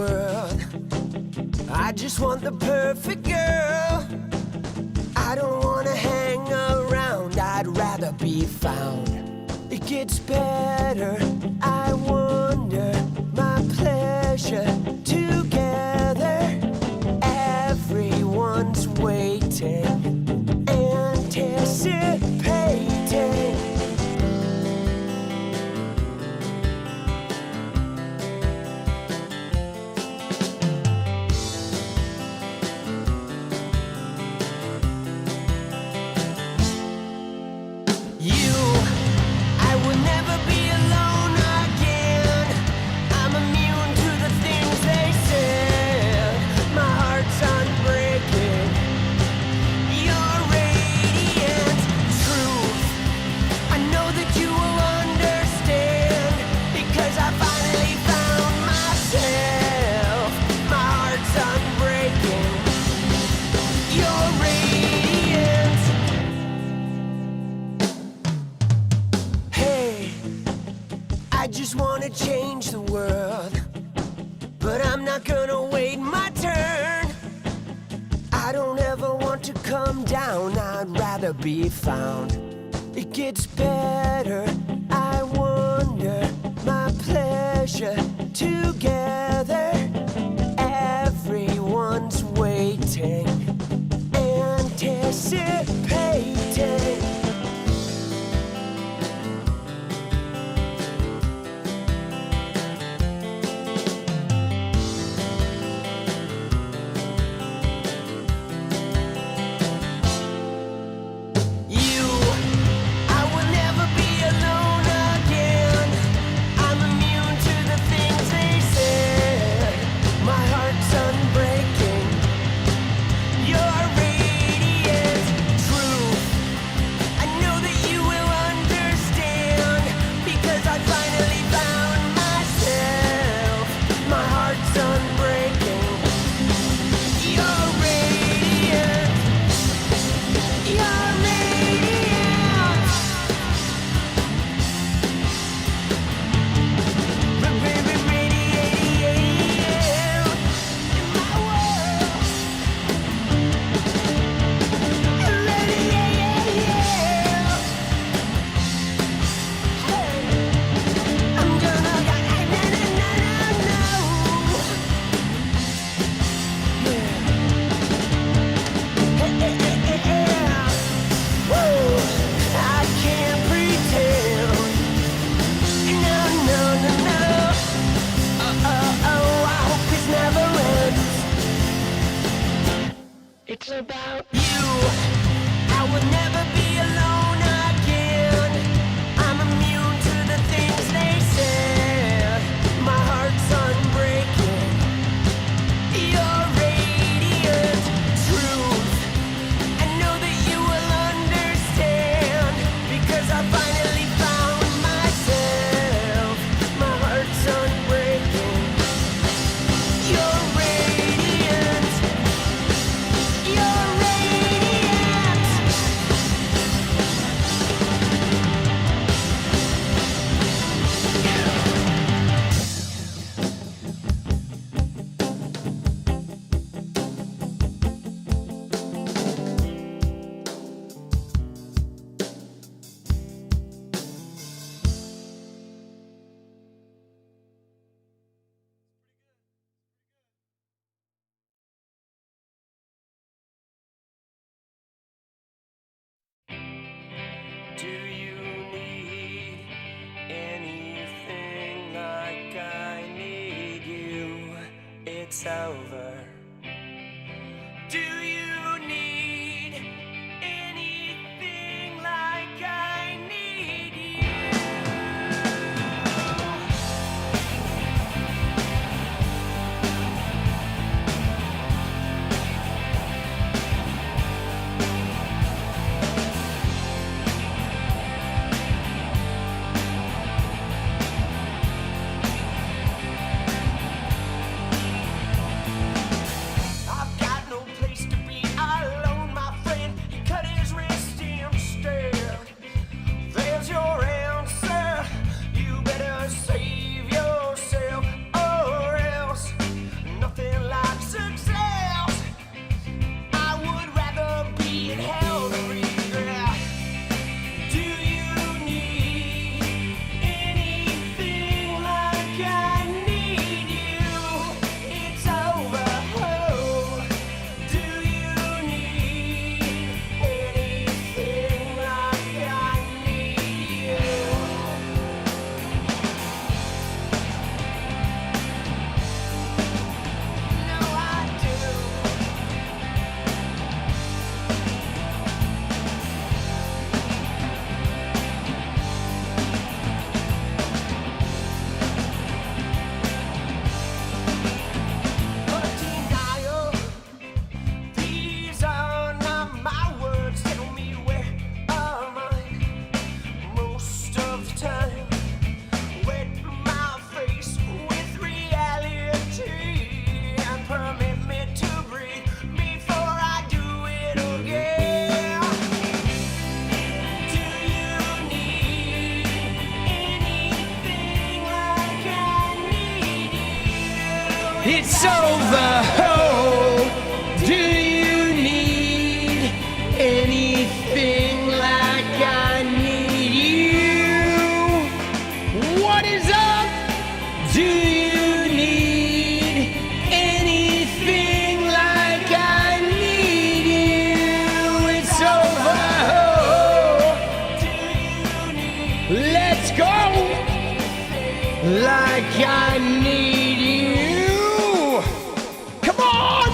world. I just want the perfect girl. I don't wanna hang around, I'd rather be found. It gets better, I wonder, my pleasure together. Everyone's waiting, anticipating. Change the world, but I'm not gonna wait my turn. I don't ever want to come down, I'd rather be found. It gets better, I wonder, my pleasure together. Everyone's waiting, anticipating. Do you need anything like I need you? It's over. Do you need anything like I need you? like I need you. Come on!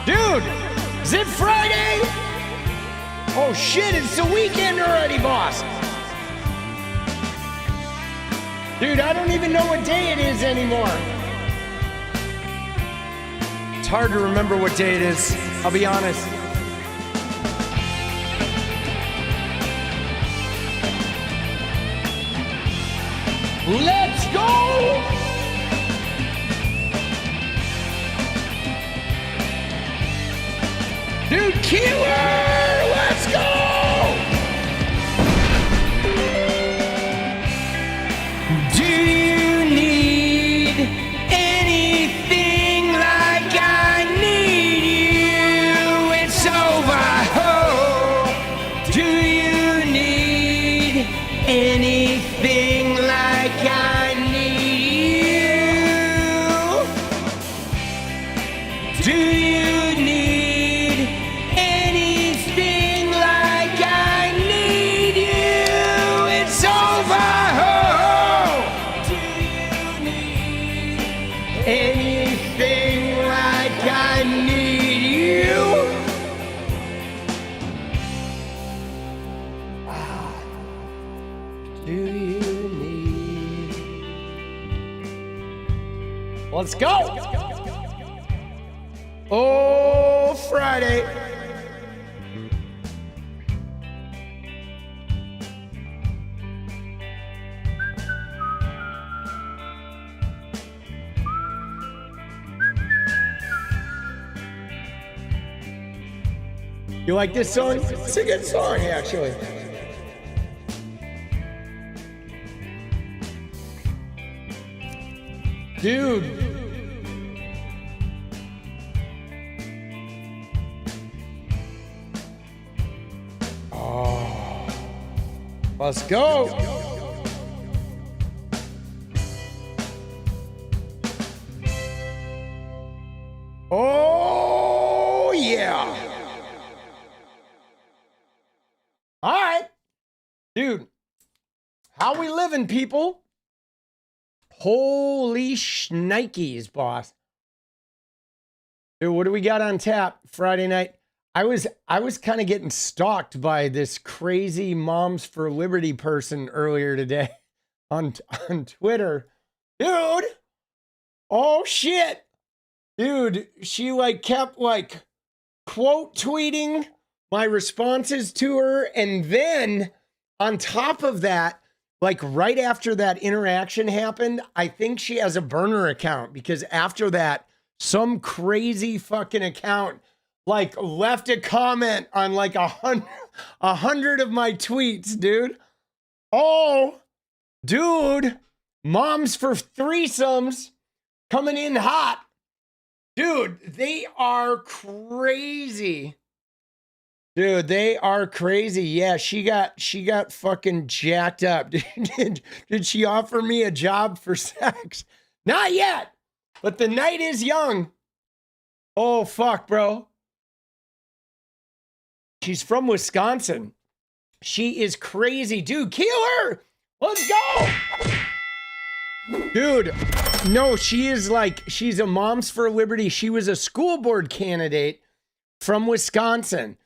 Dude, is it Friday? Oh shit, it's the weekend already, boss. Dude, I don't even know what day it is anymore. It's hard to remember what day it is, I'll be honest. Let's go! Dude, killer! Let's go! Do you need anything like I need you? It's over. Oh, do you need anything like I need you? Do you need anything like I need you? It's over. Oh, do you need anything like I need you? Do you need? Let's go! Oh, Friday. You like this song? It's a good song, actually. Dude. Oh. Let's go. Oh, yeah. All right. Dude. How we living, people? Holy shnikes, boss. Dude, what do we got on tap Friday night? I was kind of getting stalked by this crazy Moms for Liberty person earlier today on Twitter. Dude. Oh shit. Dude, she like kept like quote tweeting my responses to her, and then on top of that, like right after that interaction happened, I think she has a burner account, because after that, some crazy fucking account like left a comment on like 100 of my tweets, dude. Oh, dude, Moms for Threesomes coming in hot. Dude, they are crazy. Dude, they are crazy. Yeah, she got fucking jacked up. Did she offer me a job for sex? Not yet, but the night is young. Oh, fuck, bro. She's from Wisconsin. She is crazy. Dude, killer! Let's go! Dude, no, she is like, she's a Moms for Liberty. She was a school board candidate from Wisconsin.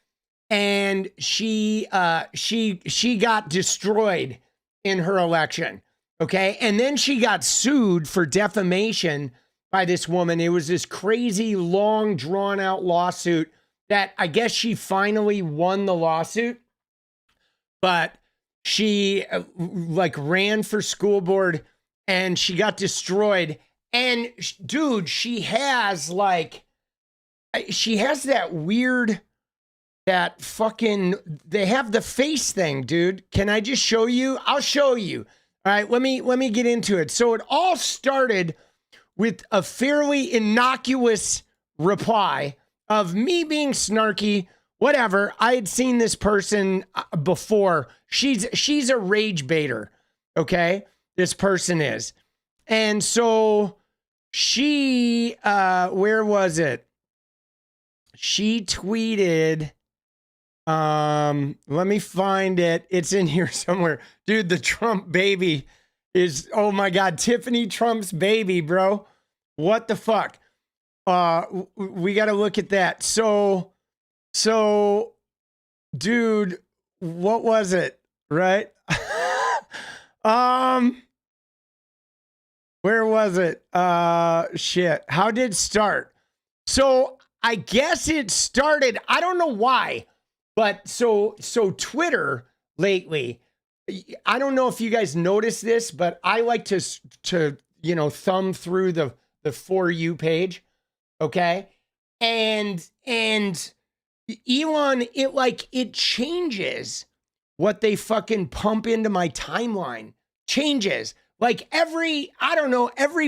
And she got destroyed in her election, okay? And then she got sued for defamation by this woman. It was this crazy, long, drawn-out lawsuit that I guess she finally won the lawsuit. But she, like, ran for school board, and she got destroyed. And, dude, she has that weird... That fucking, they have the face thing, dude. Can I just show you? I'll show you. All right, let me get into it. So it all started with a fairly innocuous reply of me being snarky, whatever. I had seen this person before. She's a rage baiter, okay? This person is. And so she, where was it? She tweeted... let me find it. It's in here somewhere. Dude, the Trump baby is, oh my God, Tiffany Trump's baby, bro. What the fuck? We got to look at that. So, dude, what was it? Right? Where was it? Shit. How did it start? So I guess it started, I don't know why, but so Twitter lately, I don't know if you guys noticed this, but I like to thumb through the For You page. Okay. And Elon, it changes what they fucking pump into my timeline. Changes. Like every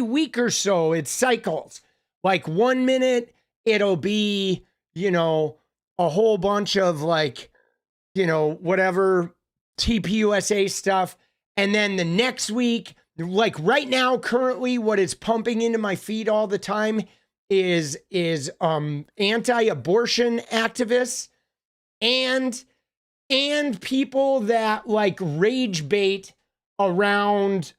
week or so, it cycles. Like 1 minute, it'll be, a whole bunch of whatever TPUSA stuff. And then the next week, like right now, currently what is pumping into my feed all the time is anti-abortion activists and people that like rage bait around,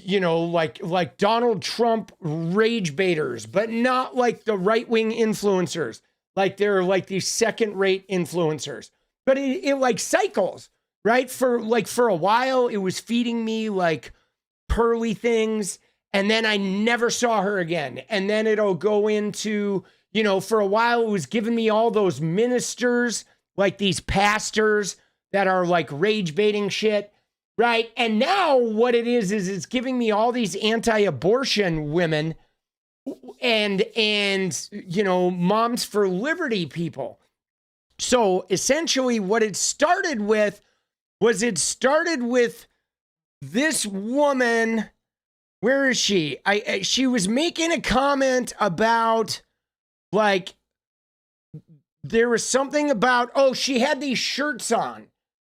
like Donald Trump rage baiters, but not like the right-wing influencers. Like they're like these second-rate influencers. But it like cycles, right? For a while, it was feeding me like pearly things, and then I never saw her again. And then it'll go into, for a while, it was giving me all those ministers, like these pastors that are like rage baiting shit. Right. And now what it is it's giving me all these anti-abortion women and moms for liberty people. So essentially what it started with was this woman. Where is she? She was making a comment about like, there was something about, she had these shirts on,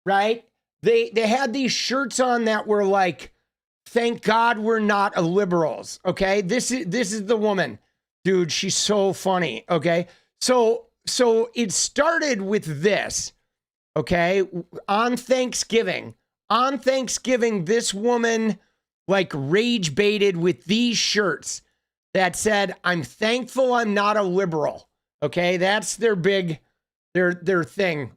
right? They had these shirts on that were like, thank God we're not a liberals. Okay. This is the woman, dude. She's so funny. Okay. So it started with this, okay. On Thanksgiving, this woman like rage baited with these shirts that said, I'm thankful I'm not a liberal. Okay. That's their thing.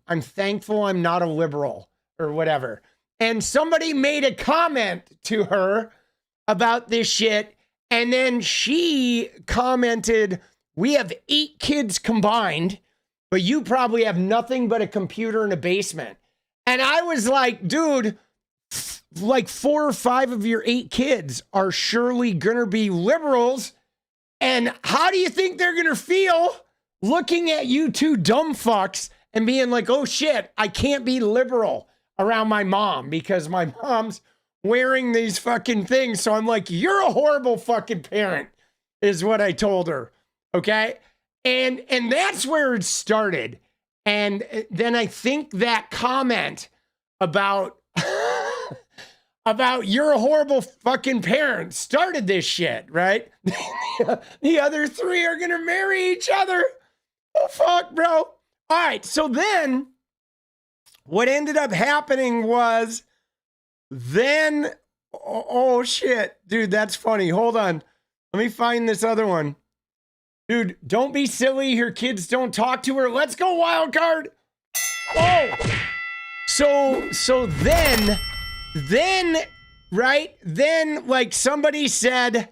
I'm thankful I'm not a liberal. Or whatever. And somebody made a comment to her about this shit. And then she commented, we have 8 kids combined, but you probably have nothing but a computer in a basement. And I was like, dude, like 4 or 5 of your 8 kids are surely gonna be liberals. And how do you think they're gonna feel looking at you two dumb fucks and being like, oh shit, I can't be liberal around my mom because my mom's wearing these fucking things. So I'm like, you're a horrible fucking parent is what I told her. Okay. And that's where it started. And then I think that comment about, about you're a horrible fucking parent started this shit, right? The other 3 are going to marry each other. Oh, fuck, bro. All right. So then what ended up happening was then, oh shit, dude, that's funny. Hold on. Let me find this other one. Dude, don't be silly. Her kids don't talk to her. Let's go, wild card. Oh, so then, right? Then like somebody said,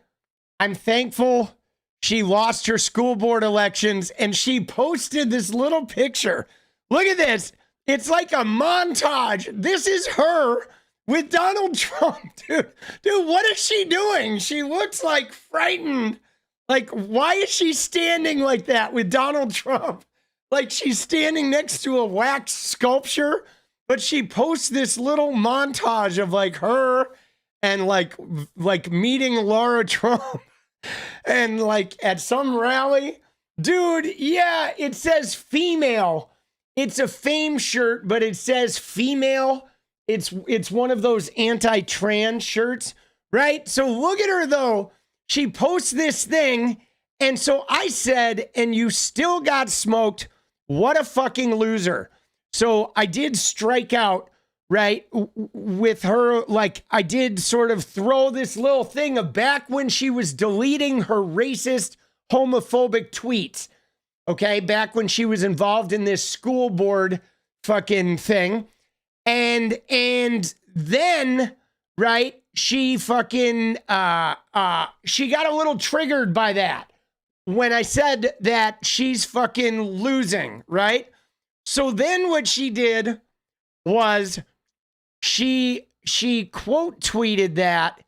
I'm thankful she lost her school board elections, and she posted this little picture. Look at this. It's like a montage. This is her with Donald Trump, dude. Dude, what is she doing? She looks like frightened. Like, why is she standing like that with Donald Trump? Like she's standing next to a wax sculpture, but she posts this little montage of like her and like meeting Laura Trump and like at some rally. Dude, yeah, it says female. It's a Fame shirt, but it says female. It's one of those anti-trans shirts, right? So look at her though. She posts this thing. And so I said, and you still got smoked. What a fucking loser. So I did strike out right, with her, like, I did sort of throw this little thing of back when she was deleting her racist, homophobic tweets, okay, back when she was involved in this school board fucking thing. And then, right, she fucking, she got a little triggered by that when I said that she's fucking losing, right? So then what she did was she quote tweeted that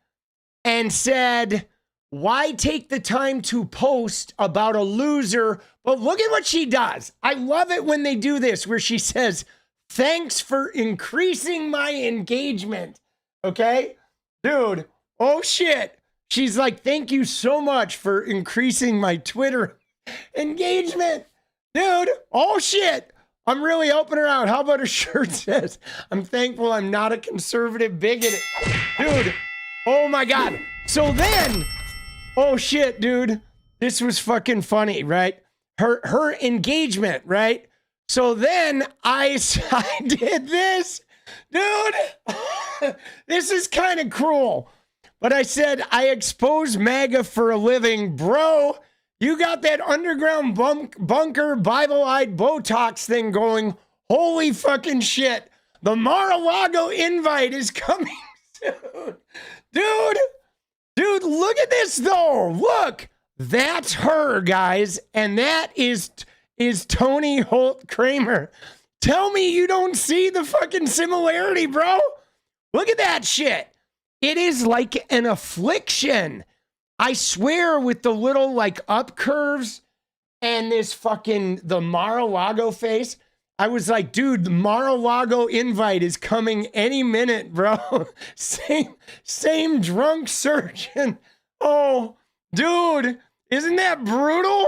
and said, why take the time to post about a loser? But look at what she does. I love it when they do this, where she says, thanks for increasing my engagement. Okay? Dude, oh shit. She's like, thank you so much for increasing my Twitter engagement. Dude, oh shit. I'm really helping her out. How about her shirt says, I'm thankful I'm not a conservative bigot. Dude, oh my God. So then, oh shit, dude. This was fucking funny, right? Her engagement, right? So then I did this. Dude, this is kind of cruel. But I said, I expose MAGA for a living. Bro, you got that underground bunker Bible-eyed Botox thing going. Holy fucking shit. The Mar-a-Lago invite is coming soon. Dude, look at this though. Look, that's her, guys. And that is Tony Holt Kramer. Tell me you don't see the fucking similarity, bro. Look at that shit. It is like an affliction. I swear, with the little like up curves and this fucking the Mar-a-Lago face, I was like, dude, the Mar-a-Lago invite is coming any minute, bro. Same drunk surgeon. Oh, dude, isn't that brutal?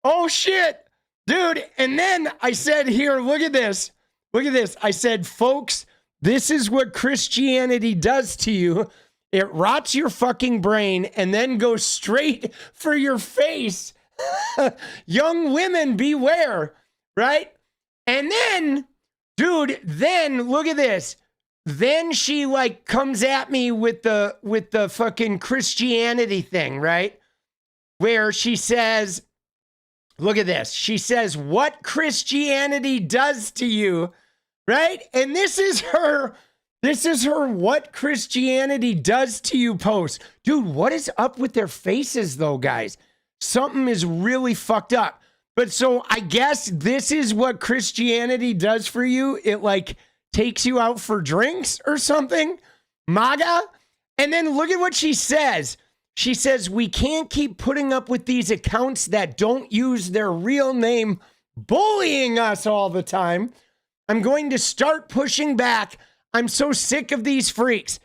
Oh shit, dude. And then I said, here, look at this. Look at this. I said, folks, this is what Christianity does to you. It rots your fucking brain and then goes straight for your face. Young women, beware, right? And then, dude, then look at this. Then she like comes at me with the fucking Christianity thing, right? Where she says, look at this. She says, what Christianity does to you, right? And this is her what Christianity does to you post. Dude, what is up with their faces though, guys? Something is really fucked up. But so I guess this is what Christianity does for you. It like takes you out for drinks or something. MAGA. And then look at what she says. She says, we can't keep putting up with these accounts that don't use their real name bullying us all the time. I'm going to start pushing back. I'm so sick of these freaks.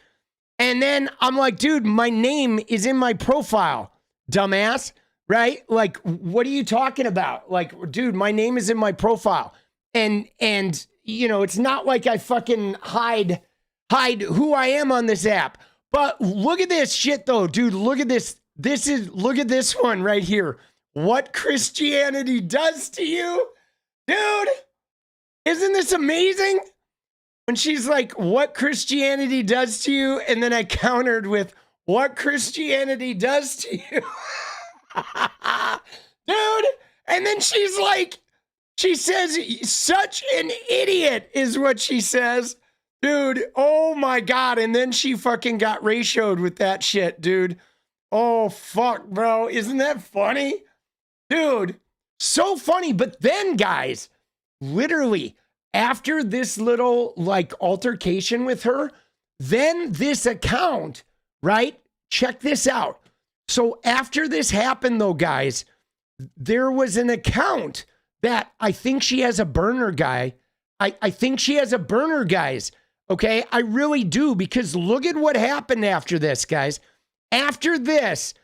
And then I'm like, dude, my name is in my profile, dumbass, right? Like, what are you talking about? Like, dude, my name is in my profile. And you know, it's not like I fucking hide who I am on this app. But look at this shit though, dude. Look at this. Look at this one right here. What Christianity does to you, dude. Isn't this amazing? When she's like, what Christianity does to you? And then I countered with, what Christianity does to you? Dude. And then she's like, she says, such an idiot is what she says. Dude, oh my God. And then she fucking got ratioed with that shit, dude. Oh, fuck, bro. Isn't that funny? Dude, so funny. But then, guys, literally, after this little like altercation with her, then this account, right? Check this out. So after this happened though, guys, there was an account that I think she has a burner, guy. I think she has a burner, guys. Okay, I really do, because look at what happened after this, guys. After this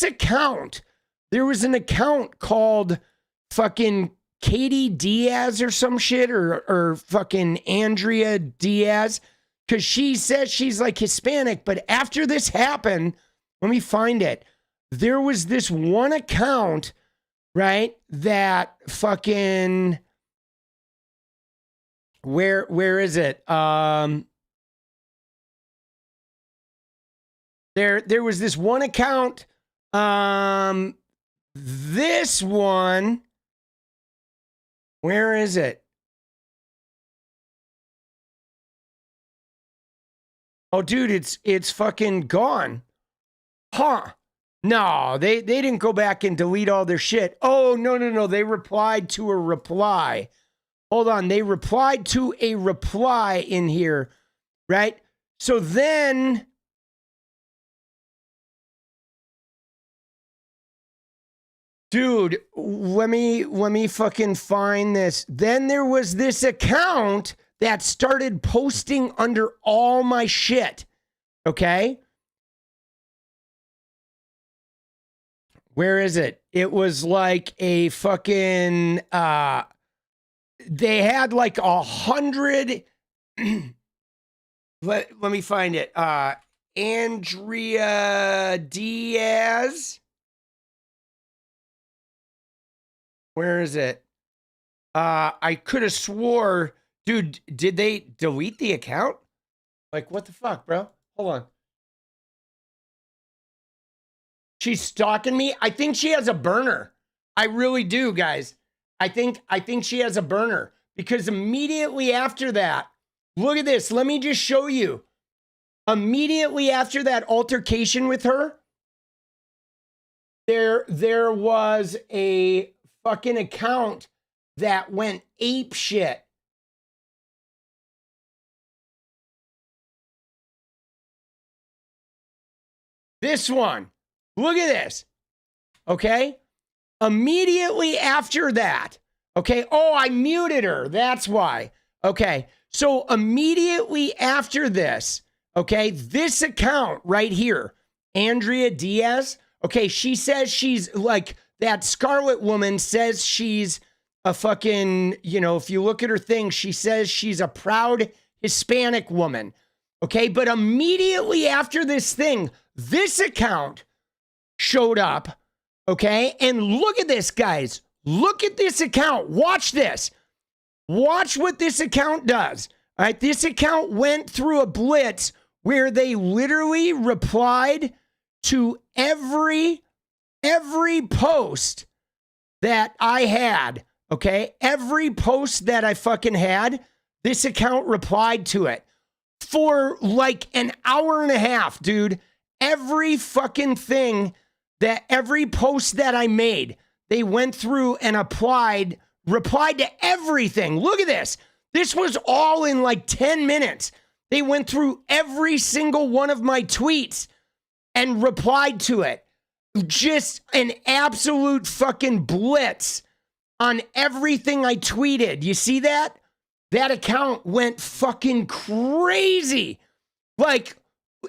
account, there was an account called fucking Katie Diaz or some shit, or fucking Andrea Diaz, because she says she's like Hispanic. But after this happened, let me find it. There was this one account, right, that fucking, Where is it? There was this one account. This one. Where is it? Oh, dude, it's fucking gone. Huh. No, they didn't go back and delete all their shit. Oh, no. They replied to a reply. Hold on. They replied to a reply in here, right? So then, dude, let me fucking find this. Then there was this account that started posting under all my shit. Okay? Where is it? It was like a fucking they had like 100 let me find it. Andrea Diaz. Where is it? I could have swore, dude, did they delete the account? Like, what the fuck, bro? Hold on. She's stalking me. I think she has a burner. I really do, guys. I think she has a burner because immediately after that, look at this. Let me just show you. Immediately after that altercation with her, there was a fucking account that went ape shit. This one. Look at this. Okay? Immediately after that. Okay? Oh, I muted her. That's why. Okay. So immediately after this, okay, this account right here, Andrea Diaz, okay, she says she's like, that Scarlet woman says she's a fucking, you know, if you look at her thing, she says she's a proud Hispanic woman. Okay? But immediately after this thing, this account showed up, okay? And look at this, guys. Look at this account. Watch this. Watch what this account does. All right, this account went through a blitz where they literally replied to every post that I had, okay? Every post that I fucking had, this account replied to it for like an hour and a half, dude. Every fucking thing every post that I made, they went through and replied to everything. Look at this. This was all in like 10 minutes. They went through every single one of my tweets and replied to it. Just an absolute fucking blitz on everything I tweeted. You see that? That account went fucking crazy. Like,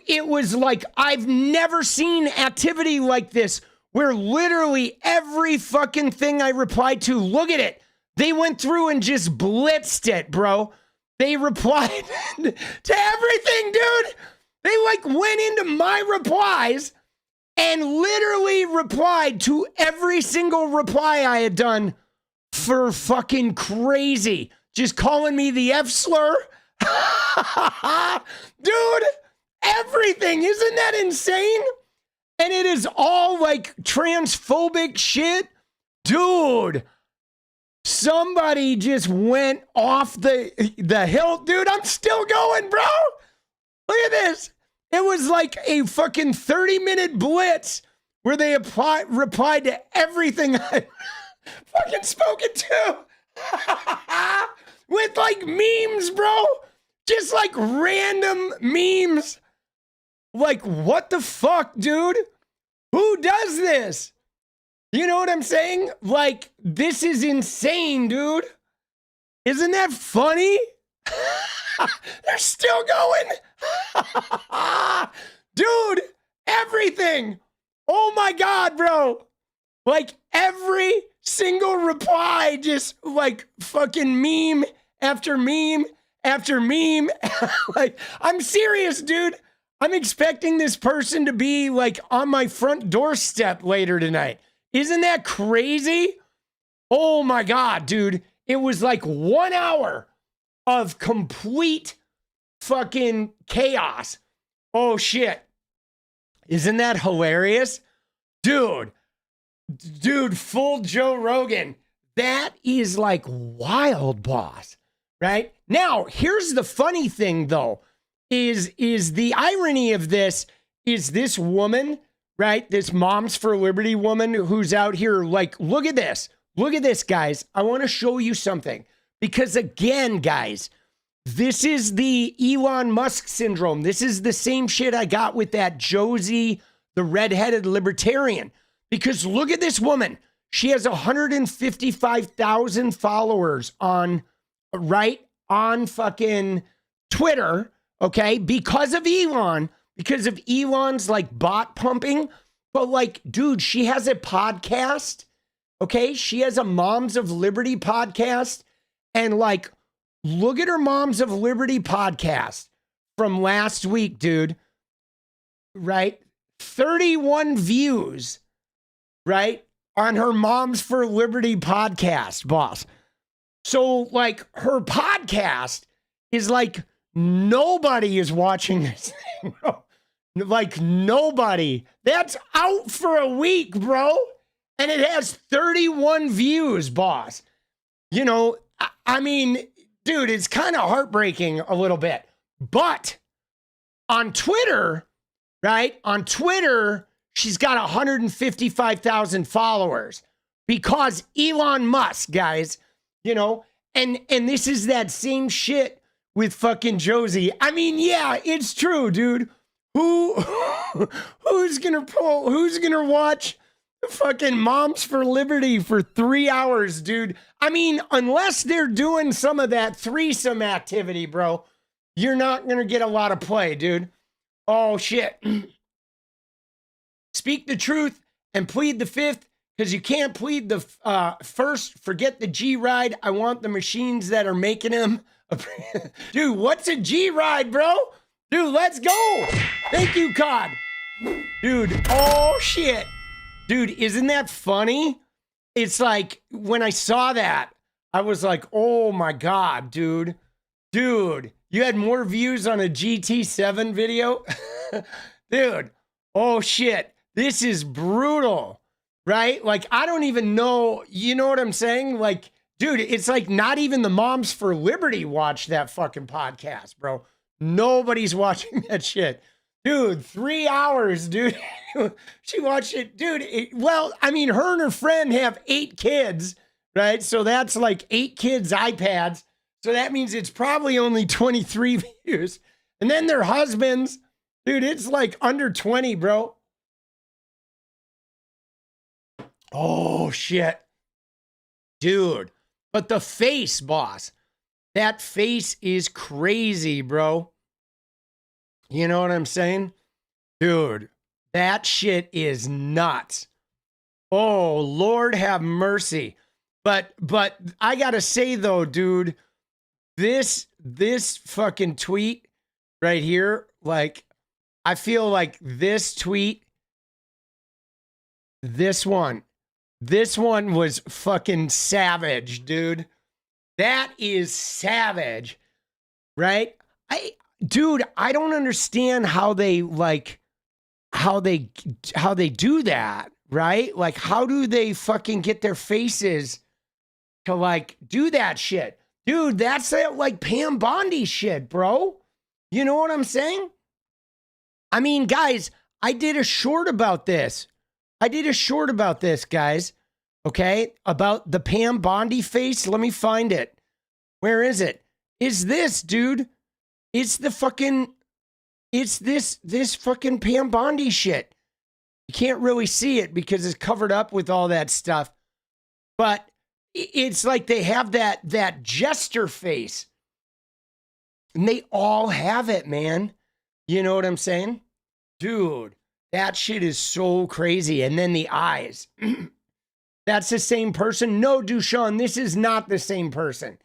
it was like, I've never seen activity like this where literally every fucking thing I replied to, look at it. They went through and just blitzed it, bro. They replied to everything, dude. They like went into my replies and literally replied to every single reply I had done for fucking crazy. Just calling me the F slur. Dude, everything. Isn't that insane? And it is all like transphobic shit. Dude, somebody just went off the hill. Dude, I'm still going, bro. Look at this. It was like a fucking 30-minute blitz where they replied to everything I fucking spoken to. With like memes, bro. Just like random memes. Like, what the fuck, dude? Who does this? You know what I'm saying? Like, this is insane, dude. Isn't that funny? They're still going. Dude, everything. Oh my God, bro. Like, every single reply, just like fucking meme after meme after meme. Like, I'm serious, dude. I'm expecting this person to be like on my front doorstep later tonight. Isn't that crazy? Oh my God, dude. It was like 1 hour. of complete fucking chaos. Oh shit. Isn't that hilarious? Dude, full Joe Rogan. That is like wild, boss. Right? Now, here's the funny thing though, is the irony of this is this woman, right? This Moms for Liberty woman who's out here like, look at this. Look at this, guys. I want to show you something. Because again, guys, this is the Elon Musk syndrome. This is the same shit I got with that 𝗙𝗍𝗍, the redheaded libertarian. Because look at this woman. She has 155,000 followers on fucking Twitter, okay? Because of Elon's like bot pumping. But like, dude, she has a podcast, okay? She has a Moms of Liberty podcast. And like, look at her Moms of Liberty podcast from last week, dude. Right? 31 views, right? On her Moms for Liberty podcast, boss. So like her podcast is like nobody is watching this thing, bro. Like nobody. That's out for a week, bro. And it has 31 views, boss. You know, I mean, dude, it's kind of heartbreaking a little bit. But on Twitter, right? On Twitter, she's got 155,000 followers because Elon Musk, guys, you know, and this is that same shit with fucking 𝗙𝗍𝗍. I mean, yeah, it's true, dude. Who's gonna watch fucking Moms for Liberty for 3 hours, dude? I mean, unless they're doing some of that threesome activity, bro, you're not gonna get a lot of play, dude. Oh shit. Speak the truth and plead the fifth, because you can't plead the first. Forget the G ride. I want the machines that are making them. Dude, what's a G ride, bro? Dude, let's go. Thank you, COD. Dude, oh shit. Dude, isn't that funny? It's like, when I saw that, I was like, oh my God, dude. Dude, you had more views on a GT7 video? Dude, oh shit. This is brutal, right? Like, I don't even know, you know what I'm saying? Like, dude, it's like not even the Moms for Liberty watch that fucking podcast, bro. Nobody's watching that shit. Dude, 3 hours, dude. She watched it. Dude, well, I mean, her and her friend have 8 kids, right? So that's like 8 kids' iPads. So that means it's probably only 23 views. And then their husbands, dude, it's like under 20, bro. Oh, shit. Dude, but the face, boss. That face is crazy, bro. You know what I'm saying? Dude, that shit is nuts. Oh, Lord have mercy. But I gotta say though, dude, this fucking tweet right here, like, I feel like this tweet, this one was fucking savage, dude. That is savage, right? Dude, I don't understand how they do that, right? Like, how do they fucking get their faces to like do that shit? Dude, that's that like Pam Bondi shit, bro. You know what I'm saying? I mean, guys, I did a short about this. Guys. Okay? About the Pam Bondi face. Let me find it. Where is it? Is this, dude? It's this fucking Pam Bondi shit. You can't really see it because it's covered up with all that stuff. But it's like they have that jester face. And they all have it, man. You know what I'm saying? Dude, that shit is so crazy. And then the eyes. That's the same person? No, Dushan, this is not the same person.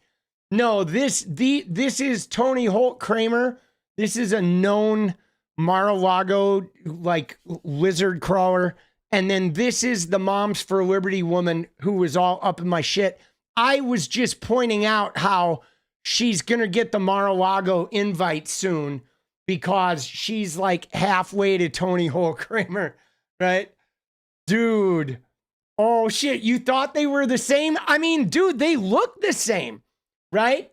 No, this is Tony Holt Kramer. This is a known Mar-a-Lago like lizard crawler. And then this is the Moms for Liberty woman who was all up in my shit. I was just pointing out how she's going to get the Mar-a-Lago invite soon because she's like halfway to Tony Hole Kramer, right? Dude. Oh, shit. You thought they were the same? I mean, dude, they look the same, right?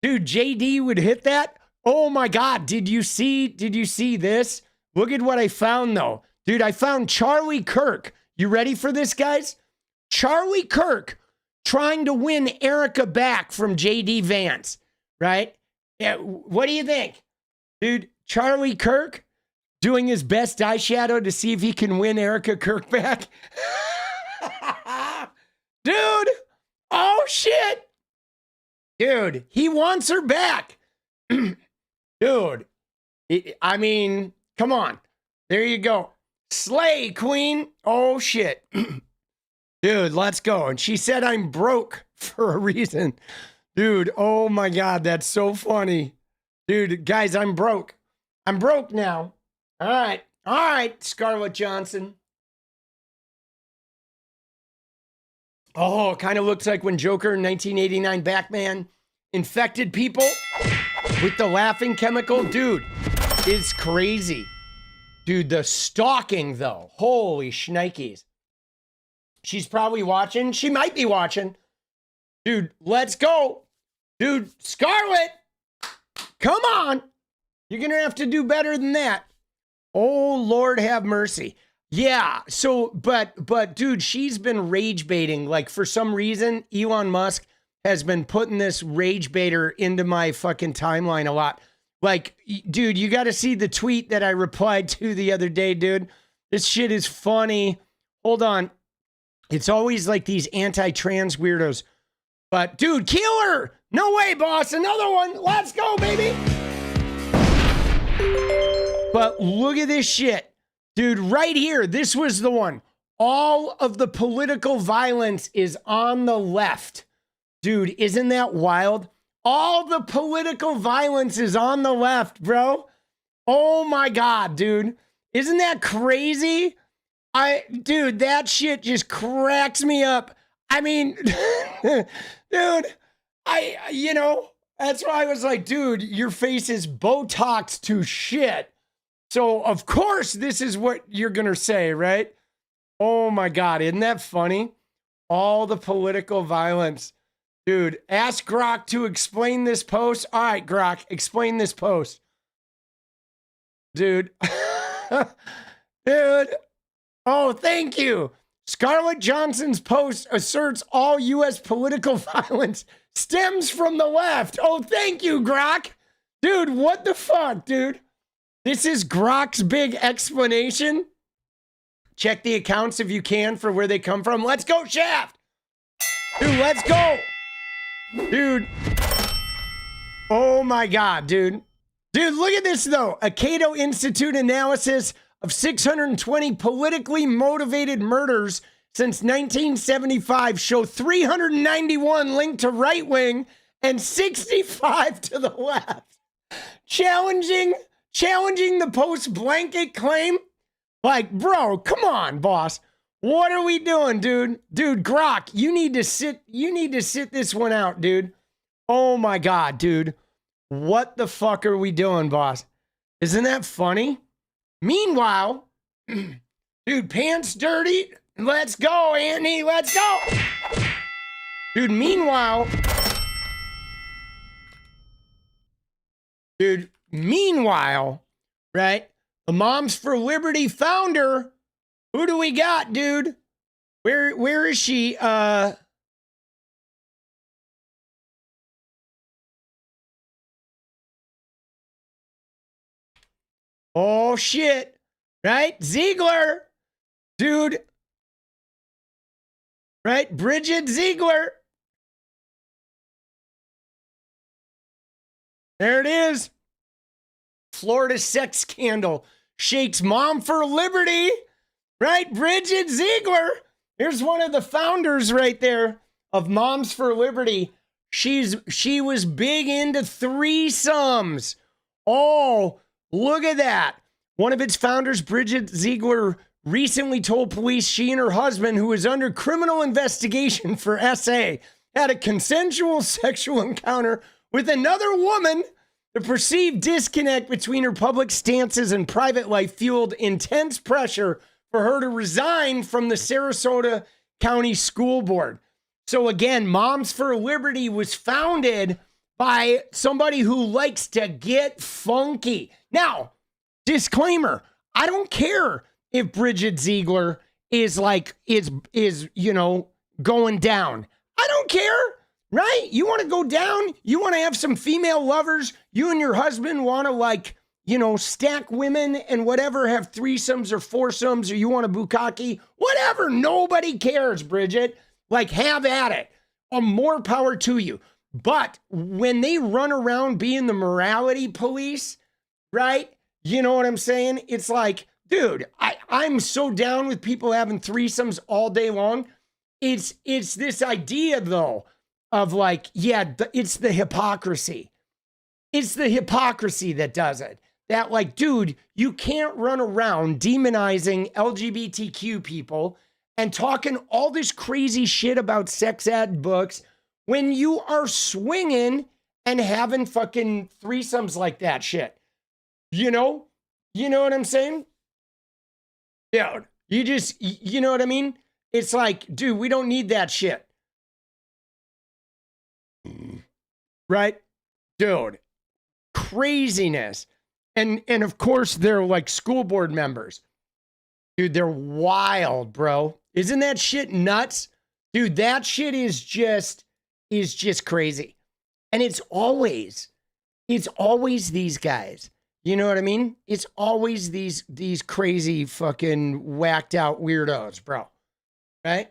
Dude, JD would hit that. Oh, my God. Did you see this? Look at what I found, though. Dude, I found Charlie Kirk. You ready for this, guys? Charlie Kirk trying to win Erica back from JD Vance, right? Yeah, what do you think? Dude, Charlie Kirk doing his best eyeshadow to see if he can win Erica Kirk back. Dude, oh shit. Dude, he wants her back. Dude, I mean, come on. There you go. Slay, queen. Oh shit. Dude, let's go. And she said I'm broke for a reason. Dude, oh my God, that's so funny. Dude, guys, I'm broke. I'm broke now. All right, Scarlett Johansson. Oh, kind of looks like when Joker in 1989 Batman infected people with the laughing chemical. Dude, it's crazy. Dude, the stalking, though. Holy shnikes. She's probably watching. She might be watching. Dude, let's go. Dude, Scarlett, come on. You're going to have to do better than that. Oh, Lord have mercy. Yeah, so, but, dude, she's been rage baiting. Like, for some reason, Elon Musk has been putting this rage baiter into my fucking timeline a lot. Like, dude, you got to see the tweet that I replied to the other day, dude. This shit is funny. Hold on. It's always like these anti-trans weirdos. But, dude, kill her! No way, boss. Another one. Let's go, baby. But look at this shit. Dude, right here. This was the one. All of the political violence is on the left. Dude, isn't that wild? All the political violence is on the left, bro. Oh, my God, dude. Isn't that crazy? Dude, that shit just cracks me up. I mean, dude, that's why I was like, dude, your face is Botox to shit. So, of course, this is what you're going to say, right? Oh, my God. Isn't that funny? All the political violence. Dude, ask Grok to explain this post. All right, Grok, explain this post. Dude. Dude. Oh, thank you. Scarlett Johansson's post asserts all U.S. political violence stems from the left. Oh, thank you, Grok. Dude, what the fuck, dude? This is Grok's big explanation. Check the accounts if you can for where they come from. Let's go, Shaft. Dude, let's go. Dude. Oh, my God, dude. Dude, look at this, though. A Cato Institute analysis of 620 politically motivated murders since 1975 show 391 linked to right wing and 65 to the left. Challenging the post blanket claim? Like, bro, come on, boss. What are we doing, dude? Dude, Grok, you need to sit this one out, dude. Oh my God, dude. What the fuck are we doing, boss? Isn't that funny? Meanwhile, dude, pants dirty. Let's go, Andy. Let's go. Dude, meanwhile, right? The Moms for Liberty founder. Who do we got, dude? Where is she? Oh, shit. Right? Ziegler. Dude. Right? Bridget Ziegler. There it is. Florida sex scandal shakes Mom for Liberty. Right? Bridget Ziegler. Here's one of the founders right there of Moms for Liberty. She was big into threesomes. Oh, look at that. One of its founders, Bridget Ziegler, recently told police she and her husband, who is under criminal investigation for SA, had a consensual sexual encounter with another woman. The perceived disconnect between her public stances and private life fueled intense pressure for her to resign from the Sarasota County School Board. So again, Moms for Liberty was founded by somebody who likes to get funky. Now, disclaimer, I don't care if Bridget Ziegler is going down. I don't care, right? You want to go down? You want to have some female lovers? You and your husband want to stack women and whatever, have threesomes or foursomes, or you want a bukkake? Whatever. Nobody cares, Bridget. Have at it. More power to you. But when they run around being the morality police, right? You know what I'm saying? It's like, dude, I'm so down with people having threesomes all day long. It's this idea, though, of it's the hypocrisy. It's the hypocrisy that does it. That dude, you can't run around demonizing LGBTQ people and talking all this crazy shit about sex ed books when you are swinging and having fucking threesomes like that shit. You know what I'm saying? Dude, you know what I mean? It's like, dude, we don't need that shit. Right? Dude, craziness. And of course, they're school board members. Dude, they're wild, bro. Isn't that shit nuts? Dude, that shit is just crazy. And it's always these guys. You know what I mean? It's always these crazy fucking whacked out weirdos, bro. Right?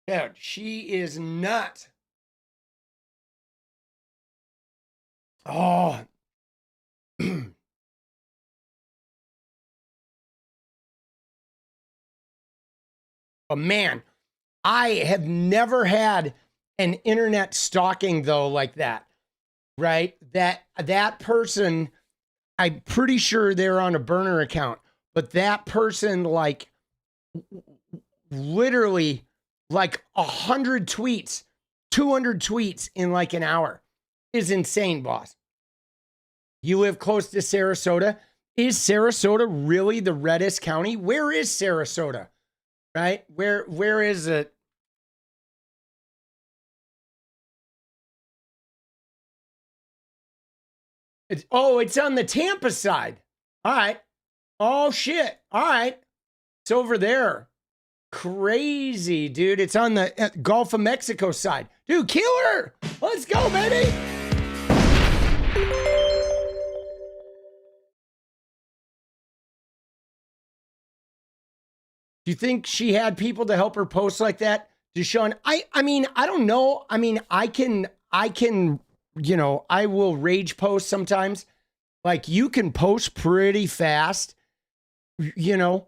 Dude, she is nuts. Oh. But man, I have never had an internet stalking though like that, right? That person, I'm pretty sure they're on a burner account, but that person literally 100 tweets, 200 tweets in an hour is insane, boss. You live close to Sarasota. Is Sarasota really the reddest county? Where is Sarasota? Right? Where is it? It's on the Tampa side. All right. Oh shit. All right. It's over there. Crazy, dude. It's on the Gulf of Mexico side. Dude, killer. Let's go, baby. Do you think she had people to help her post like that? Deshaun, I mean, I don't know. I mean, I can, I will rage post sometimes. You can post pretty fast, you know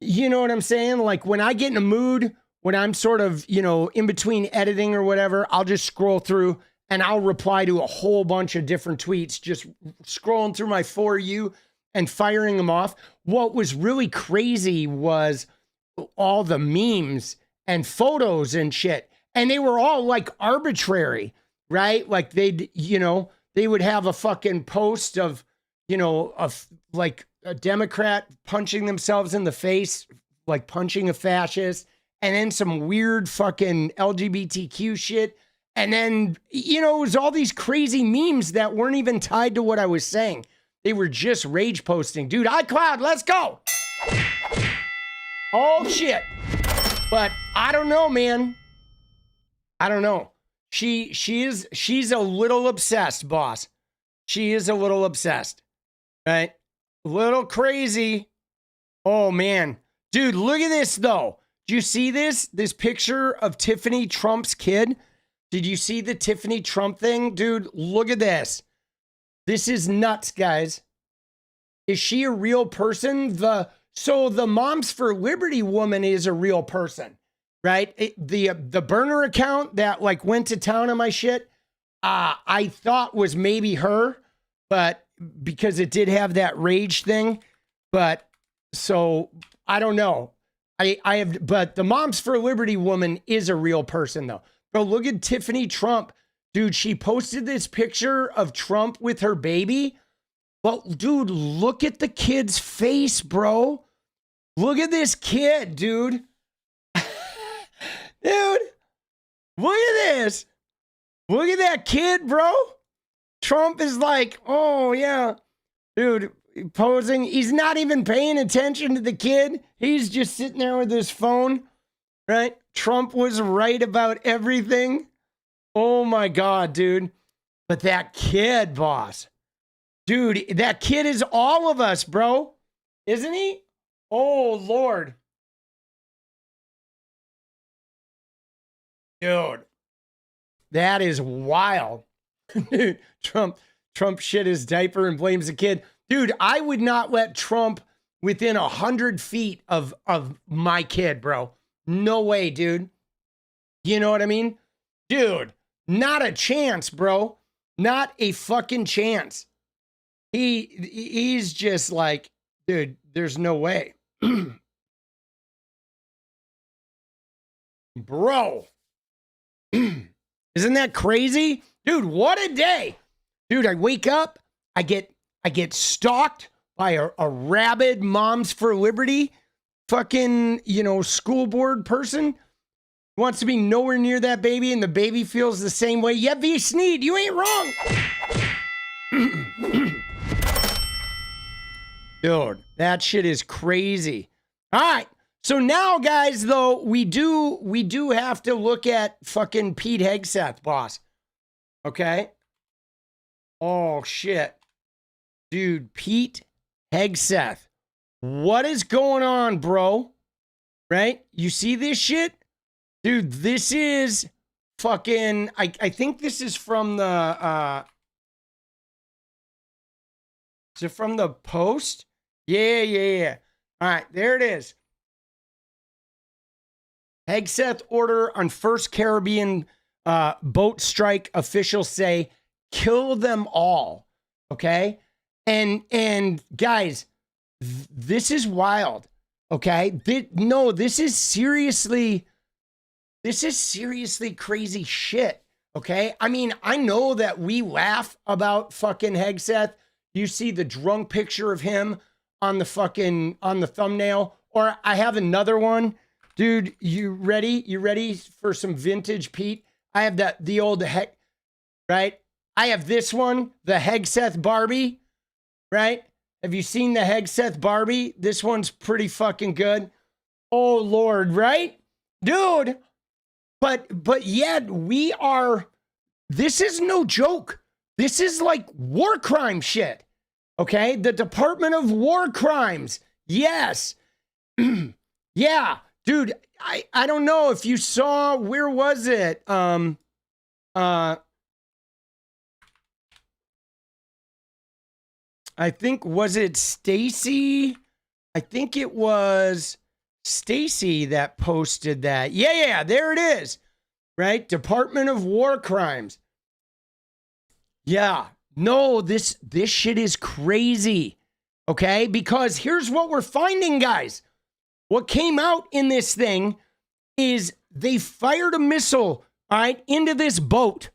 what I'm saying? When I get in a mood, when I'm sort of, in between editing or whatever, I'll just scroll through and I'll reply to a whole bunch of different tweets, just scrolling through my For You and firing them off. What was really crazy was all the memes and photos and shit. And they were all arbitrary, right? They would have a fucking post of, a Democrat punching themselves in the face, punching a fascist, and then some weird fucking LGBTQ shit. And then, it was all these crazy memes that weren't even tied to what I was saying. They were just rage posting. Dude, iCloud, let's go. Oh shit. But I don't know, man. I don't know. She's a little obsessed, boss. She is a little obsessed. Right? A little crazy. Oh man. Dude, look at this though. Do you see this? This picture of Tiffany Trump's kid? Did you see the Tiffany Trump thing? Dude, look at this. This is nuts, guys. Is she a real person? So the Moms for Liberty woman is a real person, right? The burner account that went to town on my shit, I thought was maybe her, but because it did have that rage thing, but so I don't know. But the Moms for Liberty woman is a real person though. Bro, look at Tiffany Trump. Dude, she posted this picture of Trump with her baby. But, dude, look at the kid's face, bro. Look at this kid, dude. Dude, look at this. Look at that kid, bro. Trump is like, oh, yeah. Dude, posing. He's not even paying attention to the kid. He's just sitting there with his phone, right? Trump was right about everything. Oh, my God, dude. But that kid, boss. Dude, that kid is all of us, bro. Isn't he? Oh, Lord. Dude. That is wild. Dude, Trump shit his diaper and blames the kid. Dude, I would not let Trump within 100 feet of my kid, bro. No way, dude. You know what I mean? Dude, not a chance, bro. Not a fucking chance. He's just like, dude, there's no way. Bro. Isn't that crazy? Dude, what a day. Dude, I wake up, I get stalked by a rabid Moms for Liberty fucking, school board person. Wants to be nowhere near that baby, and the baby feels the same way. Yeah, V. Sneed, you ain't wrong. Dude, that shit is crazy. All right. So now, guys, though, we do have to look at fucking Pete Hegseth, boss. Okay? Oh, shit. Dude, Pete Hegseth. What is going on, bro? Right? You see this shit? Dude, this is fucking... I think this is from the... Is it from the Post? Yeah. All right, there it is. Hegseth order on first Caribbean boat strike. Officials say, kill them all. Okay? And guys, this is wild. Okay? This is seriously crazy shit. Okay? I mean, I know that we laugh about fucking Hegseth. You see the drunk picture of him on the thumbnail. Or I have another one. Dude, you ready? You ready for some vintage Pete? I have the old right? I have this one, the Hegseth Barbie, right? Have you seen the Hegseth Barbie? This one's pretty fucking good. Oh, Lord, right? Dude, but yet this is no joke. This is like war crime shit. Okay? The Department of War Crimes. Yes. Yeah. Dude, I don't know if you saw, where was it? I think, was it 𝗙cie? I think it was 𝗙cie that posted that. Yeah, there it is. Right? Department of War Crimes. Yeah. No, this shit is crazy. Okay? Because here's what we're finding, guys. What came out in this thing is they fired a missile, all right, into this boat.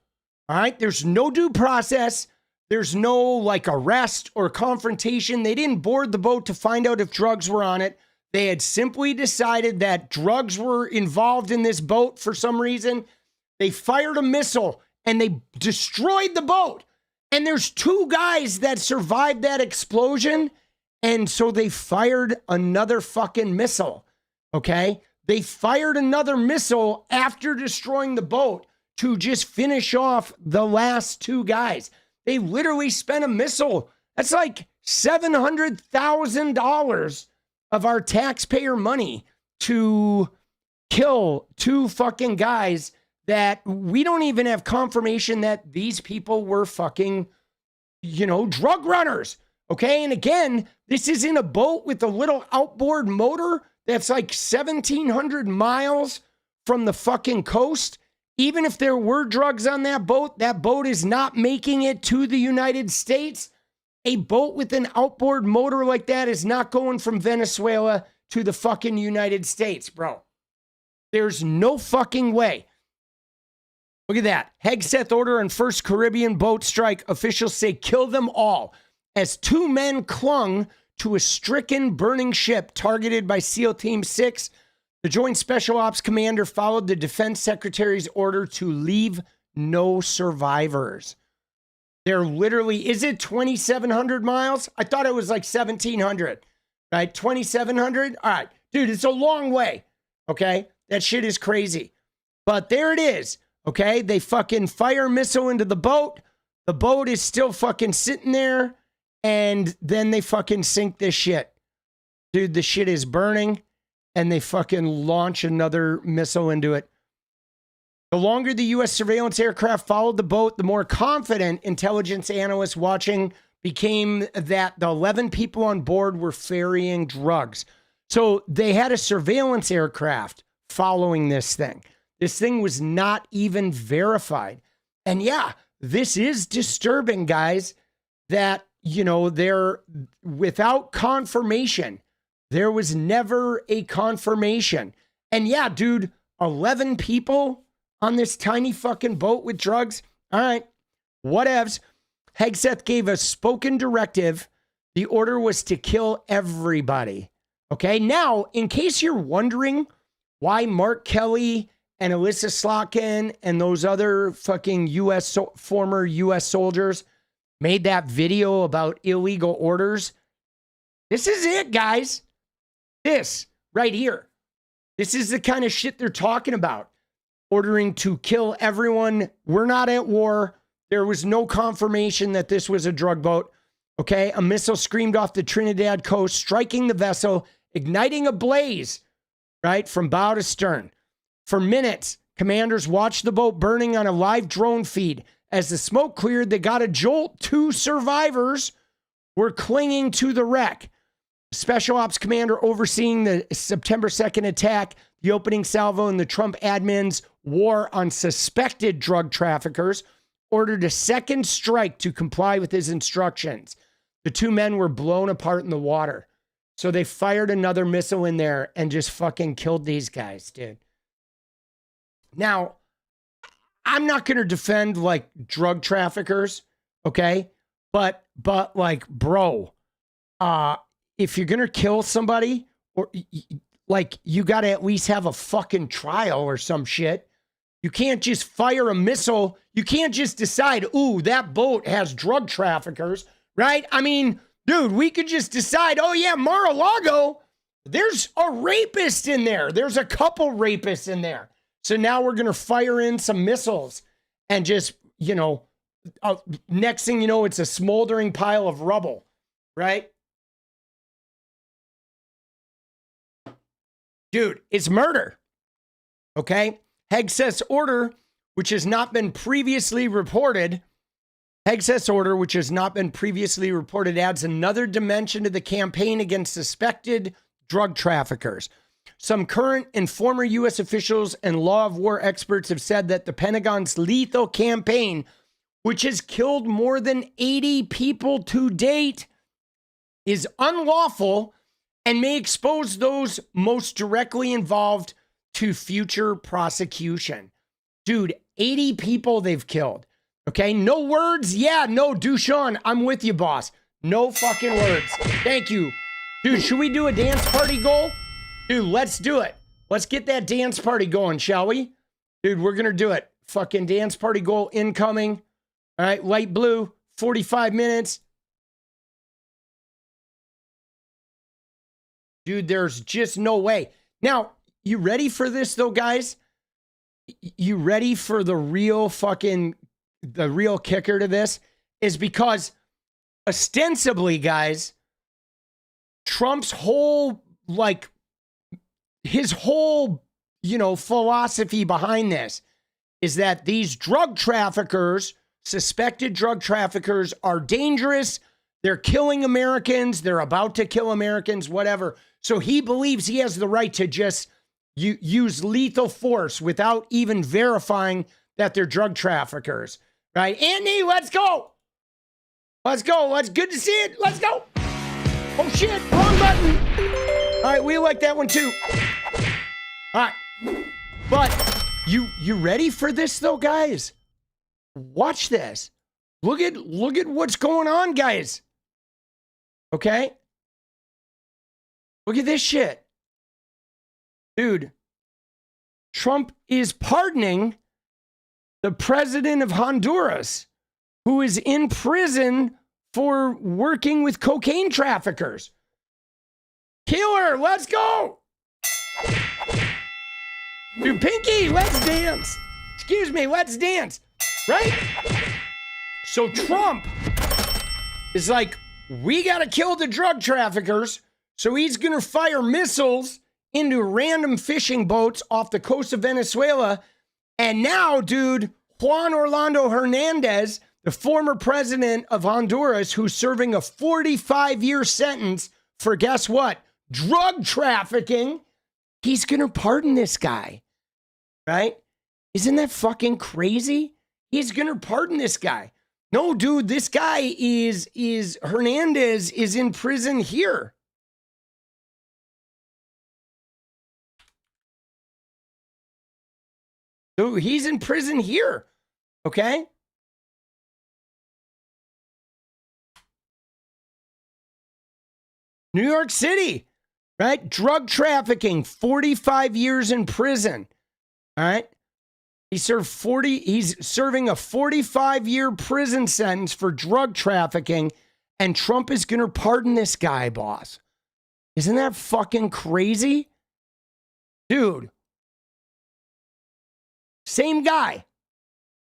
All right? There's no due process. There's no like arrest or confrontation. They didn't board the boat to find out if drugs were on it. They had simply decided that drugs were involved in this boat for some reason. They fired a missile and they destroyed the boat. And there's 2 guys that survived that explosion. And so they fired another fucking missile. Okay? They fired another missile after destroying the boat to just finish off the last 2 guys. They literally spent a missile. That's like $700,000 of our taxpayer money to kill 2 fucking guys that we don't even have confirmation that these people were fucking, drug runners. Okay. And again, this is in a boat with a little outboard motor that's like 1,700 miles from the fucking coast. Even if there were drugs on that boat is not making it to the United States. A boat with an outboard motor like that is not going from Venezuela to the fucking United States, bro. There's no fucking way. Look at that. Hegseth order on first Caribbean boat strike. Officials say kill them all as 2 men clung to a stricken burning ship targeted by SEAL Team 6. The Joint Special Ops Commander followed the Defense Secretary's order to leave no survivors. They're literally, is it 2,700 miles? I thought it was like 1,700, right? 2,700? All right. Dude, it's a long way, okay? That shit is crazy. But there it is, okay? They fucking fire a missile into the boat. The boat is still fucking sitting there, and then they fucking sink this shit. Dude, the shit is burning, and they fucking launch another missile into it. The longer the U.S. surveillance aircraft followed the boat, the more confident intelligence analysts watching became that the 11 people on board were ferrying drugs. So they had a surveillance aircraft following this thing. This thing was not even verified. And yeah, this is disturbing, guys, that, you know, they're without confirmation. There was never a confirmation. And yeah, dude, 11 people on this tiny fucking boat with drugs. All right, whatevs. Hegseth gave a spoken directive. The order was to kill everybody. Okay, now, in case you're wondering why Mark Kelly and 𝗙𝗪cie𝗠𝗆 and those other fucking former U.S. soldiers made that video about illegal orders, this is it, guys. This right here. This is the kind of shit they're talking about. Ordering to kill everyone. We're not at war. There was no confirmation that this was a drug boat. Okay, a missile screamed off the Trinidad coast, striking the vessel, igniting a blaze, right, from bow to stern. For minutes, commanders watched the boat burning on a live drone feed. As the smoke cleared, they got a jolt. 2 survivors were clinging to the wreck. Special Ops Commander overseeing the September 2nd attack, the opening salvo in the Trump admin's war on suspected drug traffickers, ordered a second strike to comply with his instructions. The 2 men were blown apart in the water. So they fired another missile in there and just fucking killed these guys, dude. Now, I'm not going to defend like drug traffickers, okay? But like, bro, if you're going to kill somebody, or like, you got to at least have a fucking trial or some shit. You can't just fire a missile. You can't just decide, ooh, that boat has drug traffickers, right? I mean, dude, we could just decide, oh yeah, Mar-a-Lago, there's a rapist in there. There's a couple rapists in there. So now we're going to fire in some missiles and just, you know, next thing you know, it's a smoldering pile of rubble, right? Dude, it's murder, okay? Hegseth's order, which has not been previously reported, Hegseth's order, which has not been previously reported, adds another dimension to the campaign against suspected drug traffickers. Some current and former U.S. officials and law of war experts have said that the Pentagon's lethal campaign, which has killed more than 80 people to date, is unlawful and may expose those most directly involved to future prosecution. Dude, 80 people they've killed. Okay, no words? Yeah, no, Dushan, I'm with you, boss. No fucking words. Thank you. Dude, should we do a dance party goal? Dude, let's do it. Let's get that dance party going, shall we? Dude, we're gonna do it. Fucking dance party goal incoming. All right, light blue, 45 minutes. Dude, there's just no way. Now, you ready for this though, guys? You ready for the real kicker to this? Is because ostensibly, guys, Trump's whole, his whole, philosophy behind this is that these drug traffickers, suspected drug traffickers, are dangerous. They're killing Americans. They're about to kill Americans, whatever. So he believes he has the right to just use lethal force without even verifying that they're drug traffickers. Right? Andy, let's go. Let's go. It's good to see it. Let's go. Oh, shit. Wrong button. All right. We like that one, too. All right. But You ready for this though, guys? Watch this. Look at what's going on, guys. Okay? Look at this shit. Dude, Trump is pardoning the president of Honduras, who is in prison for working with cocaine traffickers. Killer, let's go. Dude, Pinky, let's dance. Excuse me, let's dance. Right? So Trump is like, we got to kill the drug traffickers. So he's going to fire missiles into random fishing boats off the coast of Venezuela. And now, dude, Juan Orlando Hernandez, the former president of Honduras, who's serving a 45-year sentence for, guess what? Drug trafficking. He's going to pardon this guy, right? Isn't that fucking crazy? He's going to pardon this guy. No, dude, this guy is Hernandez is in prison here. Dude, he's in prison here. Okay? New York City, right? Drug trafficking, 45 years in prison. All right? He's serving a 45-year prison sentence for drug trafficking, and Trump is going to pardon this guy, boss. Isn't that fucking crazy? Dude. Same guy.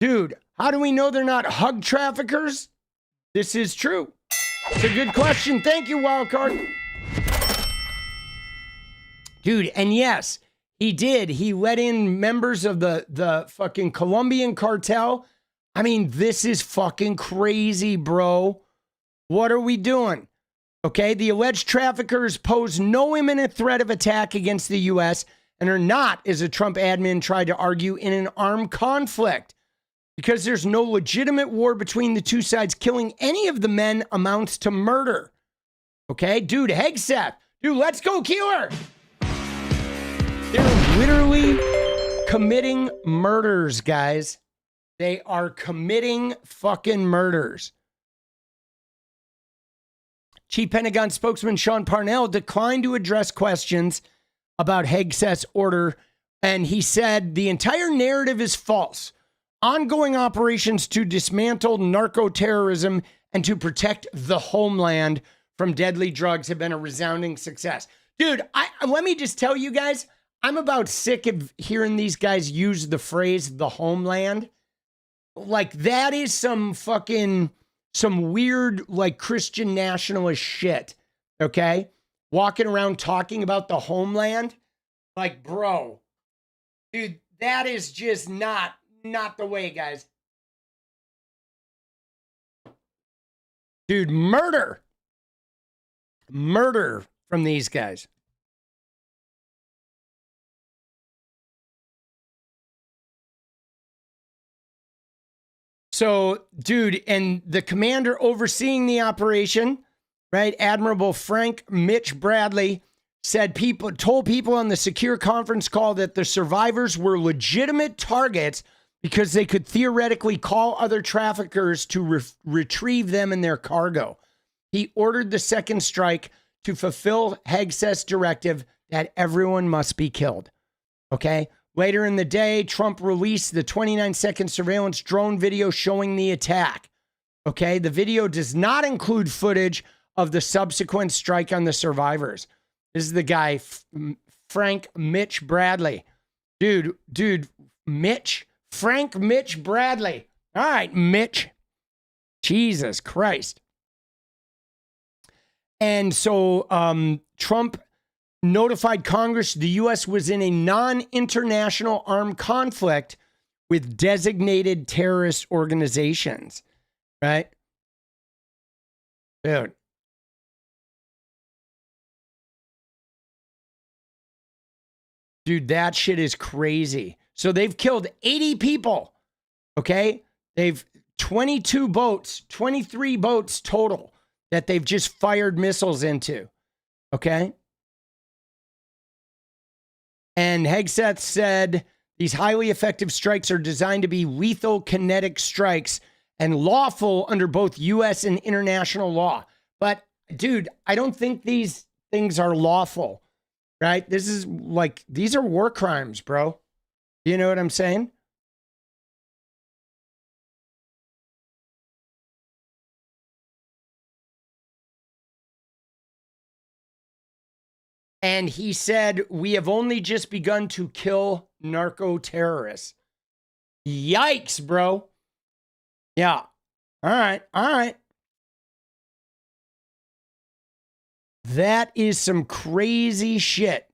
Dude, how do we know they're not hug traffickers? This is true. It's a good question. Thank you, Wildcard. Dude, and yes, he did. He let in members of the fucking Colombian cartel. I mean, this is fucking crazy, bro. What are we doing? Okay, the alleged traffickers pose no imminent threat of attack against the U.S. and are not, as a Trump admin tried to argue, in an armed conflict. Because there's no legitimate war between the two sides, killing any of the men amounts to murder. Okay, dude, Hegseth. Dude, let's go, killer. They're literally committing murders, guys. They are committing fucking murders. Chief Pentagon spokesman Sean Parnell declined to address questions about Hegseth's order, and he said the entire narrative is false. Ongoing operations to dismantle narco-terrorism and to protect the homeland from deadly drugs have been a resounding success. Dude, let me just tell you guys, I'm about sick of hearing these guys use the phrase the homeland. Like, that is some weird, like, Christian nationalist shit, okay? Walking around talking about the homeland. Like, bro, dude, that is just not the way, guys. Dude, murder from these guys. So, dude, and the commander overseeing the operation, right, Admiral Frank Mitch Bradley, told people on the secure conference call that the survivors were legitimate targets because they could theoretically call other traffickers to retrieve them and their cargo. He ordered the second strike to fulfill Hegseth's directive that everyone must be killed. Okay? Later in the day, Trump released the 29-second surveillance drone video showing the attack. Okay? The video does not include footage of the subsequent strike on the survivors. This is the guy, Frank Mitch Bradley. Dude, Frank Mitch Bradley. All right, Mitch. Jesus Christ. And so Trump notified Congress the U.S. was in a non-international armed conflict with designated terrorist organizations, right? Dude. Dude, that shit is crazy. So they've killed 80 people, okay? They've 23 boats total that they've just fired missiles into, okay? And Hegseth said These highly effective strikes are designed to be lethal kinetic strikes and lawful under both U.S. and international law. But, dude, I don't think these things are lawful, right? This is like, these are war crimes, bro. You know what I'm saying? And he said, we have only just begun to kill narco terrorists. Yikes, bro. Yeah. All right. All right. That is some crazy shit.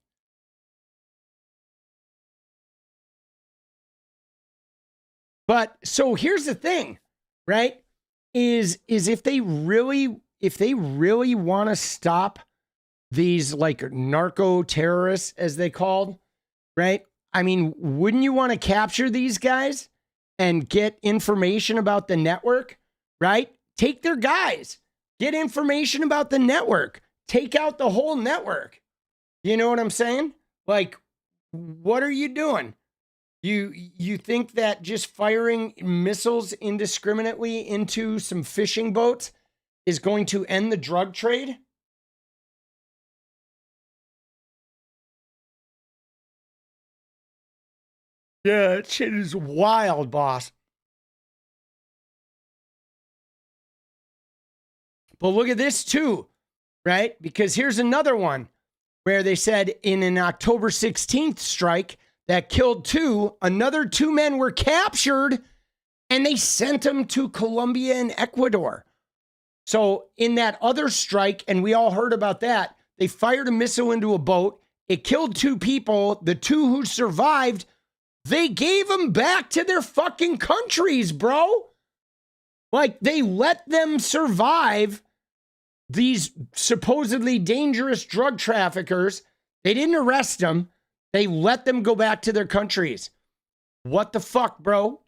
But so here's the thing, right? Is if they really want to stop these like narco terrorists, as they called, right? I mean, wouldn't you want to capture these guys and get information about the network, right? Take their guys, get information about the network, take out the whole network. You know what I'm saying? Like, what are you doing? You think that just firing missiles indiscriminately into some fishing boats is going to end the drug trade? Yeah, that shit is wild, boss. But look at this too, right? Because here's another one where they said in an October 16th strike that killed 2, another 2 men were captured and they sent them to Colombia and Ecuador. So in that other strike, and we all heard about that, they fired a missile into a boat. It killed 2 people. The 2 who survived, they gave them back to their fucking countries, bro. Like, they let them survive, these supposedly dangerous drug traffickers. They didn't arrest them. They let them go back to their countries. What the fuck, bro?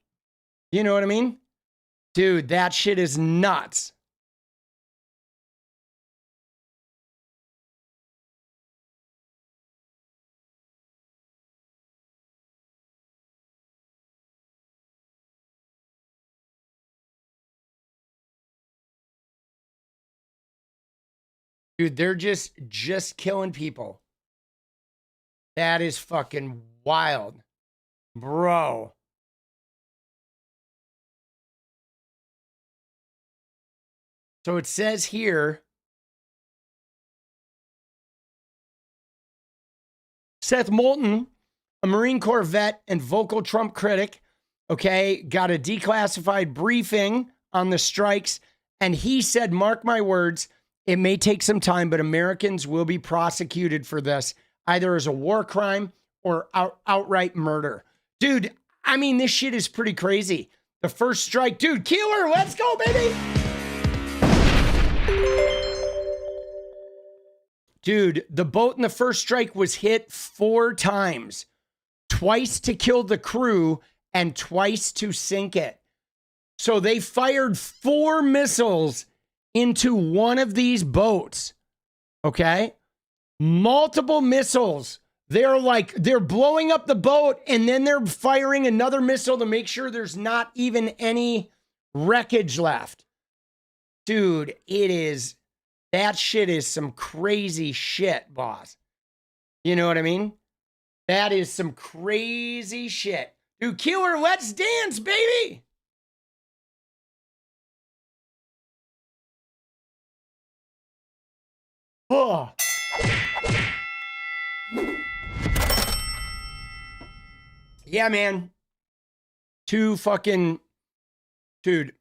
You know what I mean? Dude, that shit is nuts. Dude, they're just killing people. That is fucking wild, bro. So it says here, Seth Moulton, a Marine Corps vet and vocal Trump critic, okay, got a declassified briefing on the strikes. And he said, mark my words, it may take some time, but Americans will be prosecuted for this, either as a war crime or outright murder. Dude, I mean, this shit is pretty crazy. The first strike, dude, Keeler, let's go, baby. Dude, the boat in the first strike was hit 4 times, twice to kill the crew and twice to sink it. So they fired 4 missiles into one of these boats, okay? Multiple missiles. They're blowing up the boat and then they're firing another missile to make sure there's not even any wreckage left. Dude, that shit is some crazy shit, boss. You know what I mean? That is some crazy shit. Dude, Keeler, let's dance, baby. Oh. Yeah, man. 2 fucking, dude.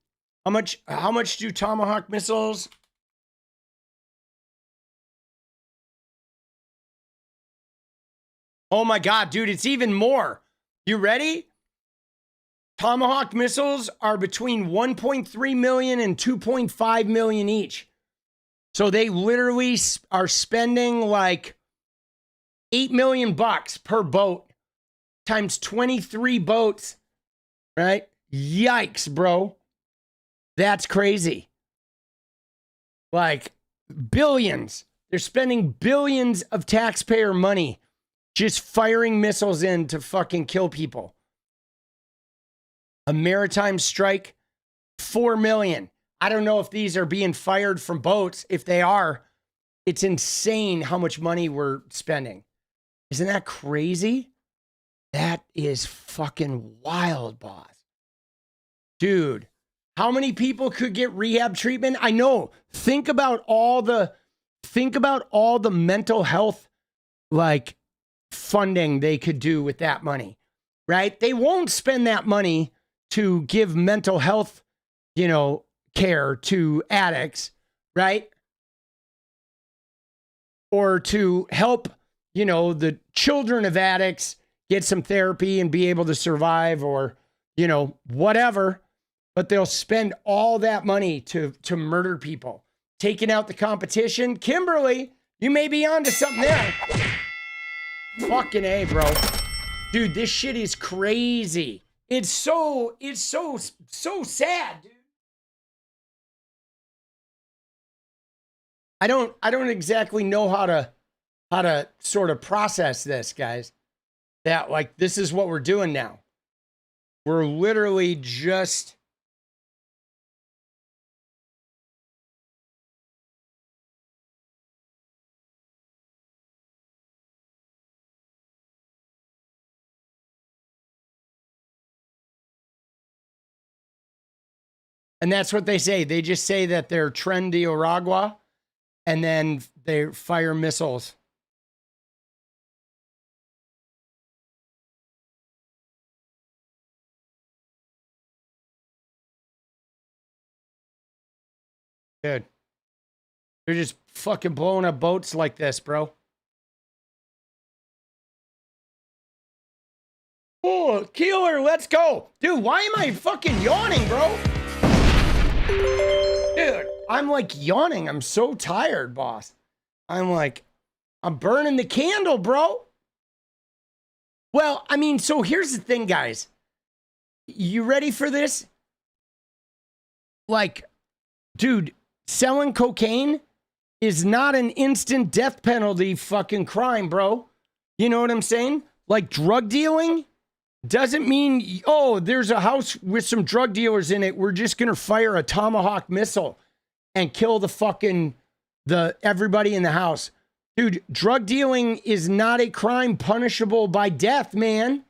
How much do Tomahawk missiles? Oh my God, dude, it's even more. You ready? Tomahawk missiles are between 1.3 million and 2.5 million each. So they literally are spending like $8 million per boat times 23 boats, right? Yikes, bro. That's crazy. Like billions. They're spending billions of taxpayer money just firing missiles in to fucking kill people. A maritime strike, 4 million. I don't know if these are being fired from boats. If they are, it's insane how much money we're spending. Isn't that crazy? That is fucking wild, boss. Dude, how many people could get rehab treatment? I know. Think about all the mental health like funding they could do with that money, right? They won't spend that money to give mental health, care to addicts, right? Or to help, the children of addicts get some therapy and be able to survive or, whatever. But they'll spend all that money to murder people. Taking out the competition. Kimberly, you may be onto something there. Fucking A, bro. Dude, this shit is crazy. It's so sad, dude. I don't exactly know how to sort of process this, guys. That like this is what we're doing now. We're literally just and that's what they say. They just say that they're Tren de Aragua, and then they fire missiles. Dude, they're just fucking blowing up boats like this, bro. Oh, Keeler, let's go. Dude, why am I fucking yawning, bro? Dude, I'm like yawning. I'm so tired, boss. I'm burning the candle, bro. Well, I mean, so here's the thing, guys. You ready for this? Like, dude, selling cocaine is not an instant death penalty fucking crime, bro. You know what I'm saying? Like drug dealing doesn't mean, oh, there's a house with some drug dealers in it. We're just going to fire a Tomahawk missile and kill everybody in the house. Dude, drug dealing is not a crime punishable by death, man.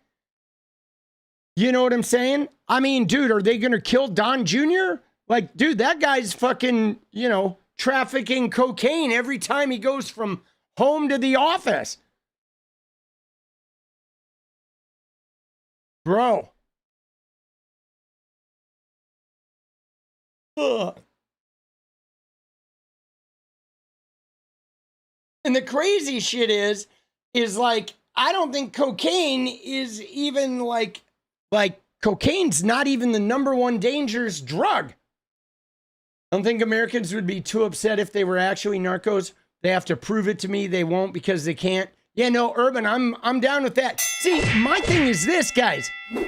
You know what I'm saying? I mean, dude, are they going to kill Don Jr.? Like, dude, that guy's fucking, trafficking cocaine every time he goes from home to the office. Bro. Ugh. And the crazy shit is like, I don't think cocaine is even like cocaine's not even the number one dangerous drug. I don't think Americans would be too upset if they were actually narcos. They have to prove it to me. They won't because they can't. Yeah, no, Urban, I'm down with that. See, my thing is this, guys. All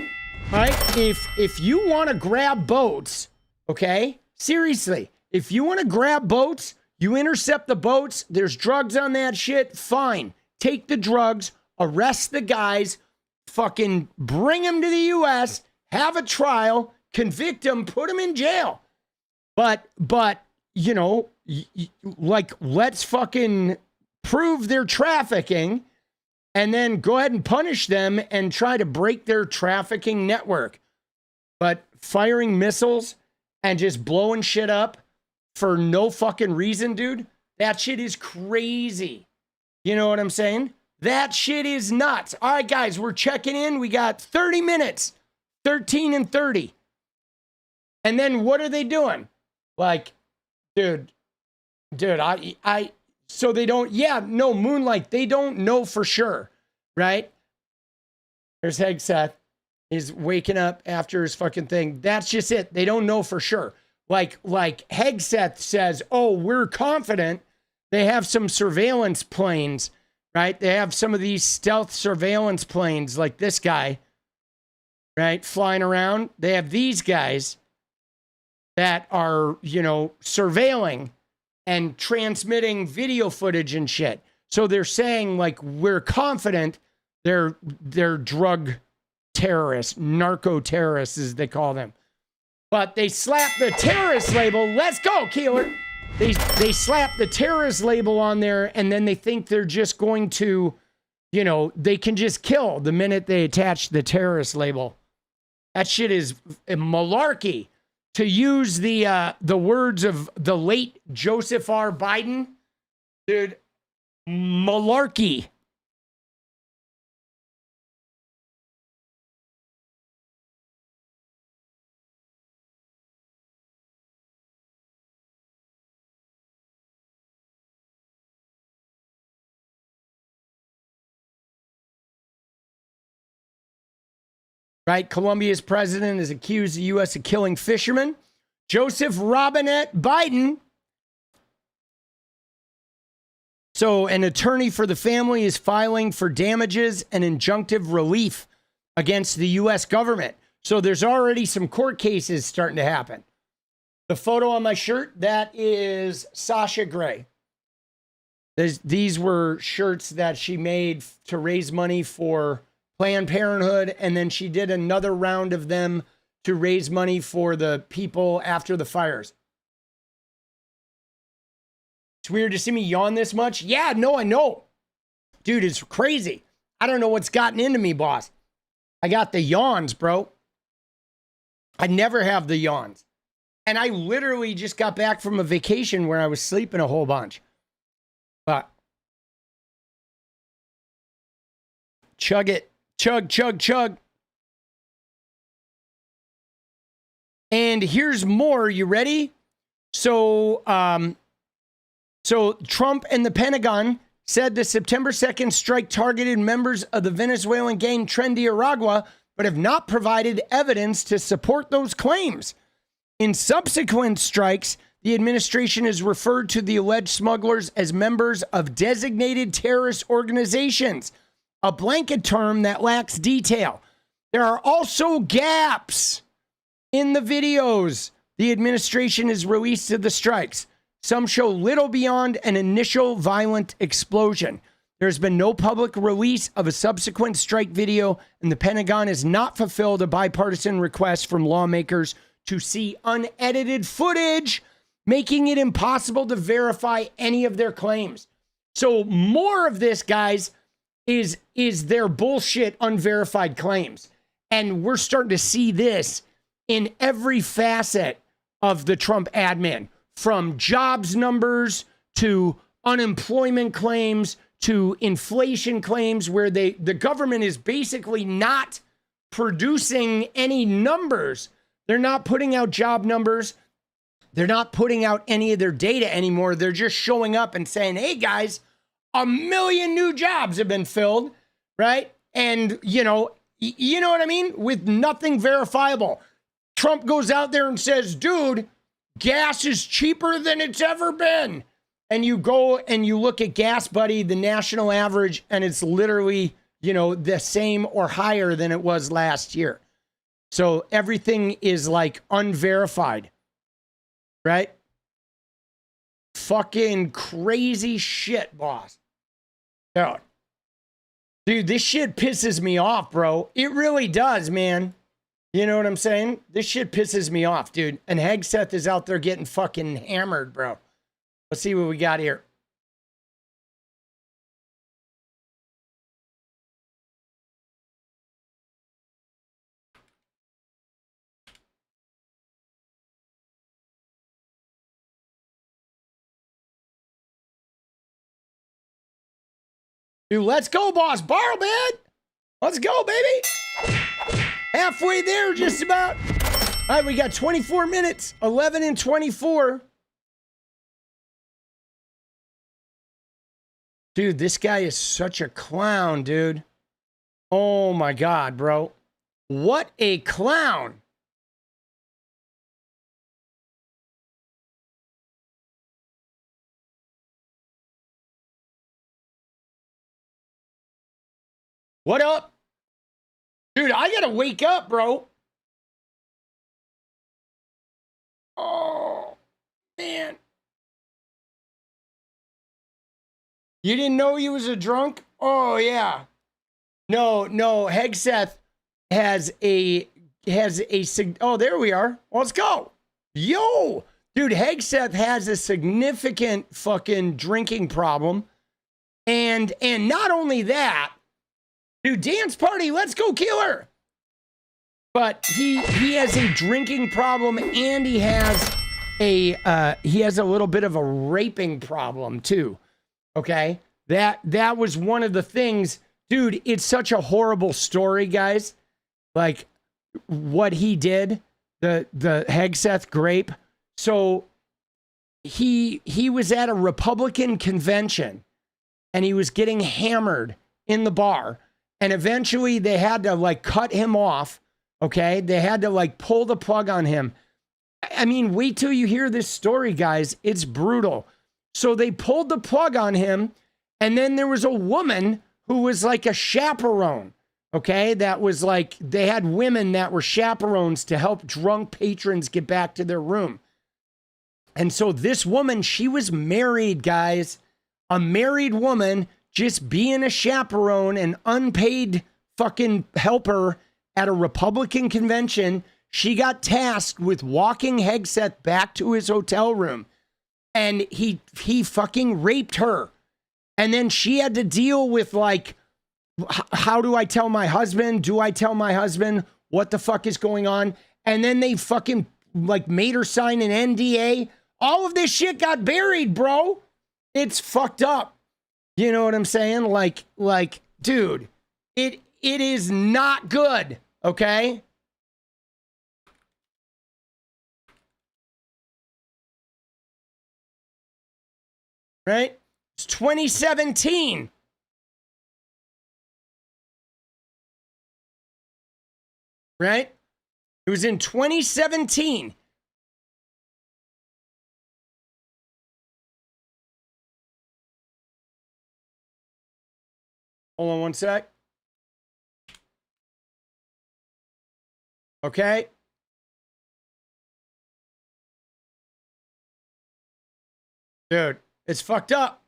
right, if you want to grab boats, okay? Seriously, if you want to grab boats, you intercept the boats, there's drugs on that shit, fine. Take the drugs, arrest the guys, fucking bring them to the U.S., have a trial, convict them, put them in jail. But let's fucking prove their trafficking and then go ahead and punish them and try to break their trafficking network. But firing missiles and just blowing shit up for no fucking reason, dude, that shit is crazy. You know what I'm saying? That shit is nuts. All right, guys, we're checking in. We got 30 minutes, 13 and 30. And then what are they doing? Like, dude, so they don't, Moonlight, they don't know for sure, right? There's Hegseth. He's waking up after his fucking thing. That's just it. They don't know for sure. Like Hegseth says, oh, we're confident they have some surveillance planes, right? They have some of these stealth surveillance planes like this guy, right? Flying around. They have these guys that are, surveilling and transmitting video footage and shit. So they're saying, like, we're confident They're drug terrorists, narco terrorists, as they call them. But they slap the terrorist label. Let's go, Keeler. They slap the terrorist label on there, and then they think they're just going to, you know, they can just kill the minute they attach the terrorist label. That shit is malarkey. To use the words of the late Joseph R. Biden, dude, malarkey. Right? Colombia's president is accused the U.S. of killing fishermen. Joseph Robinette Biden. So an attorney for the family is filing for damages and injunctive relief against the U.S. government. So there's already some court cases starting to happen. The photo on my shirt, that is Sasha Grey. These were shirts that she made to raise money for Planned Parenthood, and then she did another round of them to raise money for the people after the fires. It's weird to see me yawn this much. Yeah, no, I know. Dude, it's crazy. I don't know what's gotten into me, boss. I got the yawns, bro. I never have the yawns. And I literally just got back from a vacation where I was sleeping a whole bunch. But chug it. Chug, chug, chug. And here's more. You ready? So Trump and the Pentagon said the September 2nd strike targeted members of the Venezuelan gang 𝗙འδροagua, but have not provided evidence to support those claims. In subsequent strikes, the administration has referred to the alleged smugglers as members of designated terrorist organizations, a blanket term that lacks detail. There are also gaps in the videos the administration has released of the strikes. Some show little beyond an initial violent explosion. There's been no public release of a subsequent strike video, and the Pentagon has not fulfilled a bipartisan request from lawmakers to see unedited footage, making it impossible to verify any of their claims. So more of this, guys, is their bullshit unverified claims. And we're starting to see this in every facet of the Trump admin, from jobs numbers to unemployment claims to inflation claims, where the government is basically not producing any numbers. They're not putting out job numbers. They're not putting out any of their data anymore. They're just showing up and saying, hey guys, 1 million new jobs have been filled, right? And you know what I mean? With nothing verifiable. Trump goes out there and says, dude, gas is cheaper than it's ever been. And you go and you look at Gas Buddy, the national average, and it's literally, the same or higher than it was last year. So everything is like unverified, right? Fucking crazy shit, boss. Dude, this shit pisses me off, bro. It really does, man. You know what I'm saying? This shit pisses me off, dude. And Hegseth is out there getting fucking hammered, bro. Let's see what we got here. Dude, let's go, boss. Borrow bed. Let's go, baby. Halfway there, just about. All right, we got 24 minutes, 11 and 24. Dude, this guy is such a clown, dude. Oh my God, bro. What a clown. What up? Dude, I gotta wake up, bro. Oh, man. You didn't know he was a drunk? Oh, yeah. No, Hegseth has a oh, there we are. Let's go. Yo, dude, Hegseth has a significant fucking drinking problem. And not only that, dude, dance party, let's go killer. But he has a drinking problem, and he has a little bit of a raping problem too. Okay? That was one of the things. Dude, it's such a horrible story, guys. Like what he did, the Hegseth grape. So he was at a Republican convention and he was getting hammered in the bar, and eventually they had to like cut him off. Okay? They had to like pull the plug on him. I mean, wait till you hear this story, guys. It's brutal. So they pulled the plug on him, and then there was a woman who was like a chaperone, okay? That was like, they had women that were chaperones to help drunk patrons get back to their room. And so this woman, she was married, guys. A married woman just being a chaperone, an unpaid fucking helper at a Republican convention. She got tasked with walking Hegseth back to his hotel room, and he fucking raped her. And then she had to deal with like, how do I tell my husband? Do I tell my husband what the fuck is going on? And then they fucking like made her sign an NDA. All of this shit got buried, bro. It's fucked up. You know what I'm saying? Like, dude, it is not good. Okay? Right? It's 2017. Right? It was in 2017. Hold on one sec. Okay. Dude, it's fucked up.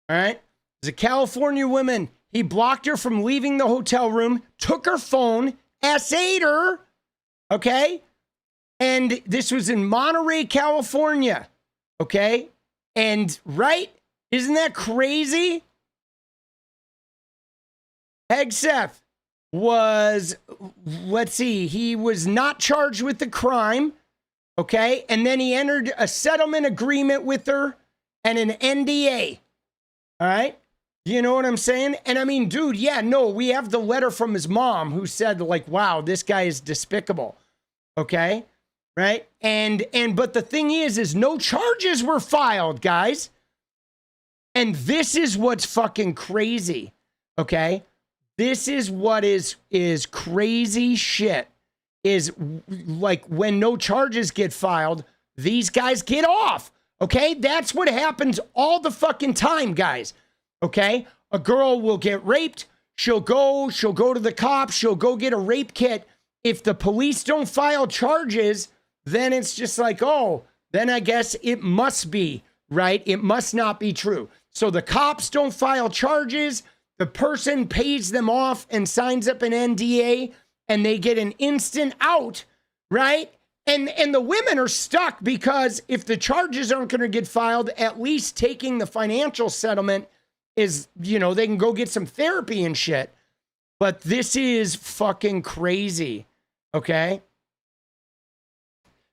All right. There's a California woman. He blocked her from leaving the hotel room, took her phone, essayed her. Okay. And this was in Monterey, California. Okay. And right? Isn't that crazy? Hegseth was, let's see, he was not charged with the crime. Okay. And then he entered a settlement agreement with her and an NDA. All right. You know what I'm saying? And I mean, dude, yeah, no, we have the letter from his mom who said like, wow, this guy is despicable. Okay. Right. But the thing is no charges were filed, guys. And this is what's fucking crazy. Okay. This is what is crazy shit is like when no charges get filed, these guys get off. Okay. That's what happens all the fucking time, guys. Okay. A girl will get raped. She'll go to the cops. She'll go get a rape kit. If the police don't file charges, then it's just like, oh, then I guess it must be, right? It must not be true. So the cops don't file charges. The person pays them off and signs up an NDA, and they get an instant out, right? And the women are stuck because if the charges aren't going to get filed, at least taking the financial settlement is, you know, they can go get some therapy and shit. But this is fucking crazy, okay?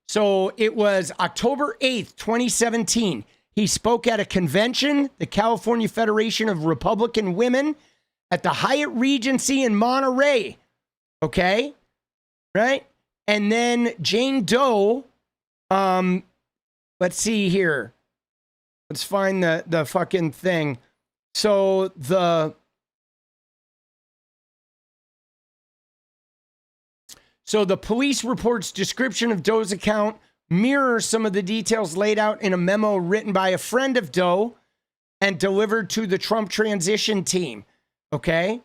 So it was October 8th, 2017. He spoke at a convention, the California Federation of Republican Women, at the Hyatt Regency in Monterey. Okay? Right? And then Jane Doe, let's see here. Let's find the fucking thing. So the police report's description of Doe's account mirrors some of the details laid out in a memo written by a friend of Doe. and delivered to the Trump transition team. Okay.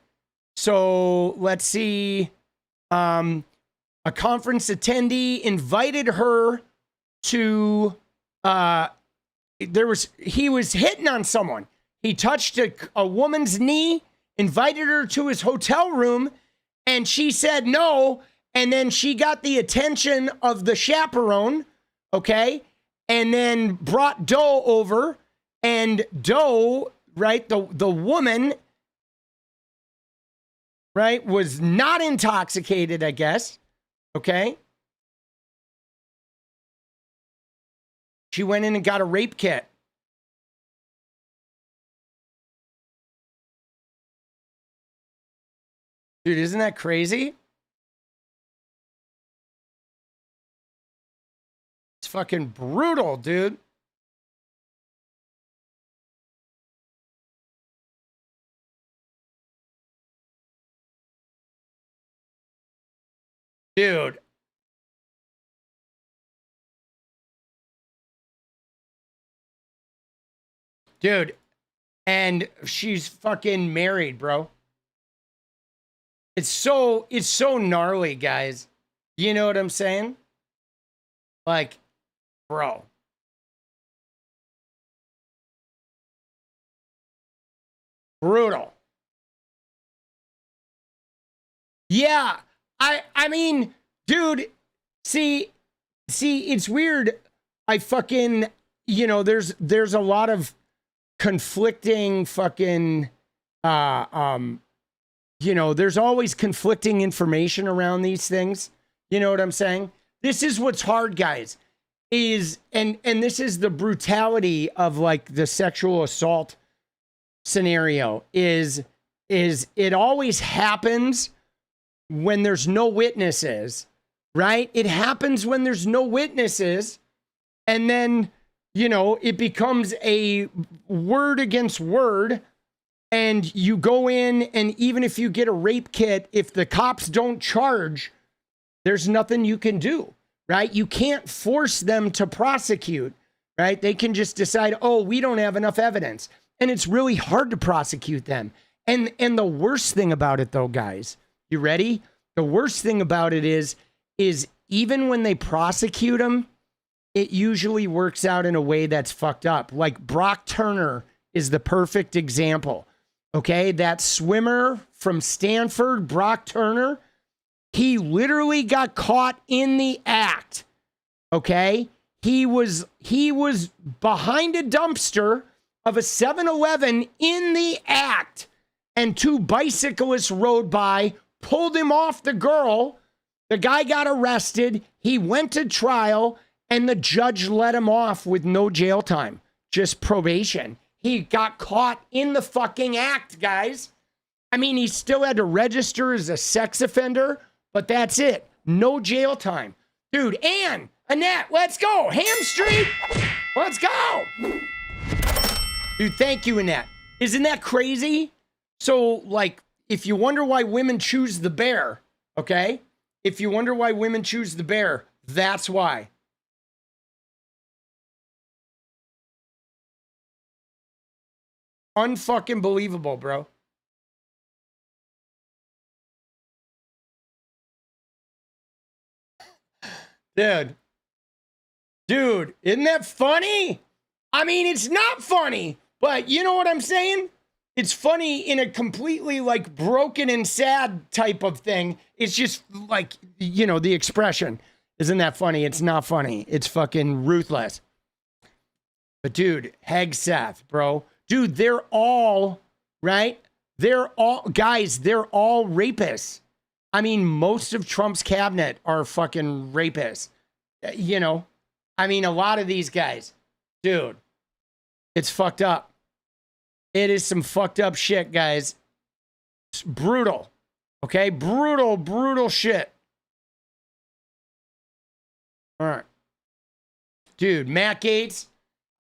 So let's see. A conference attendee invited her to, he was hitting on someone. He touched a woman's knee, invited her to his hotel room, and she said no. And then she got the attention of the chaperone, okay? And then brought Doe over, and Doe, right, the woman, right, was not intoxicated, I guess, okay? She went in and got a rape kit. Dude, isn't that crazy? It's fucking brutal, dude. Dude. Dude. And she's fucking married, bro. It's so gnarly, guys. You know what I'm saying? Like, bro. Brutal. Yeah. I mean, dude, see, it's weird. I fucking, you know, there's a lot of conflicting fucking, you know, there's always conflicting information around these things. You know what I'm saying? This is what's hard, guys, is, and this is the brutality of like the sexual assault scenario is it always happens when there's no witnesses, right? It happens when there's no witnesses. And then, you know, it becomes a word against word. And you go in, and even if you get a rape kit, if the cops don't charge, there's nothing you can do, right? You can't force them to prosecute, right? They can just decide, oh, we don't have enough evidence. And it's really hard to prosecute them. And the worst thing about it, though, guys, you ready? The worst thing about it is even when they prosecute them, it usually works out in a way that's fucked up. Like Brock Turner is the perfect example. Okay, that swimmer from Stanford, Brock Turner, he literally got caught in the act. Okay, he was behind a dumpster of a 7-Eleven in the act, and two bicyclists rode by, pulled him off the girl. The guy got arrested. He went to trial, and the judge let him off with no jail time, just probation. He got caught in the fucking act, guys. I mean, he still had to register as a sex offender, but that's it. No jail time. Dude, Annette, let's go. Ham Street, let's go. Dude, thank you, Annette. Isn't that crazy? So, like, if you wonder why women choose the bear, okay? If you wonder why women choose the bear, that's why. Unfucking believable, bro. Dude, isn't that funny? I mean, it's not funny, but you know what I'm saying? It's funny in a completely like broken and sad type of thing. It's just like, you know, the expression. Isn't that funny? It's not funny. It's fucking ruthless. But dude, Hegseth, bro. Dude, they're all, right? They're all, guys, they're all rapists. I mean, most of Trump's cabinet are fucking rapists. You know, I mean, a lot of these guys, dude, it's fucked up. It is some fucked up shit, guys. It's brutal. Okay? Brutal shit. All right. Dude, Matt Gaetz.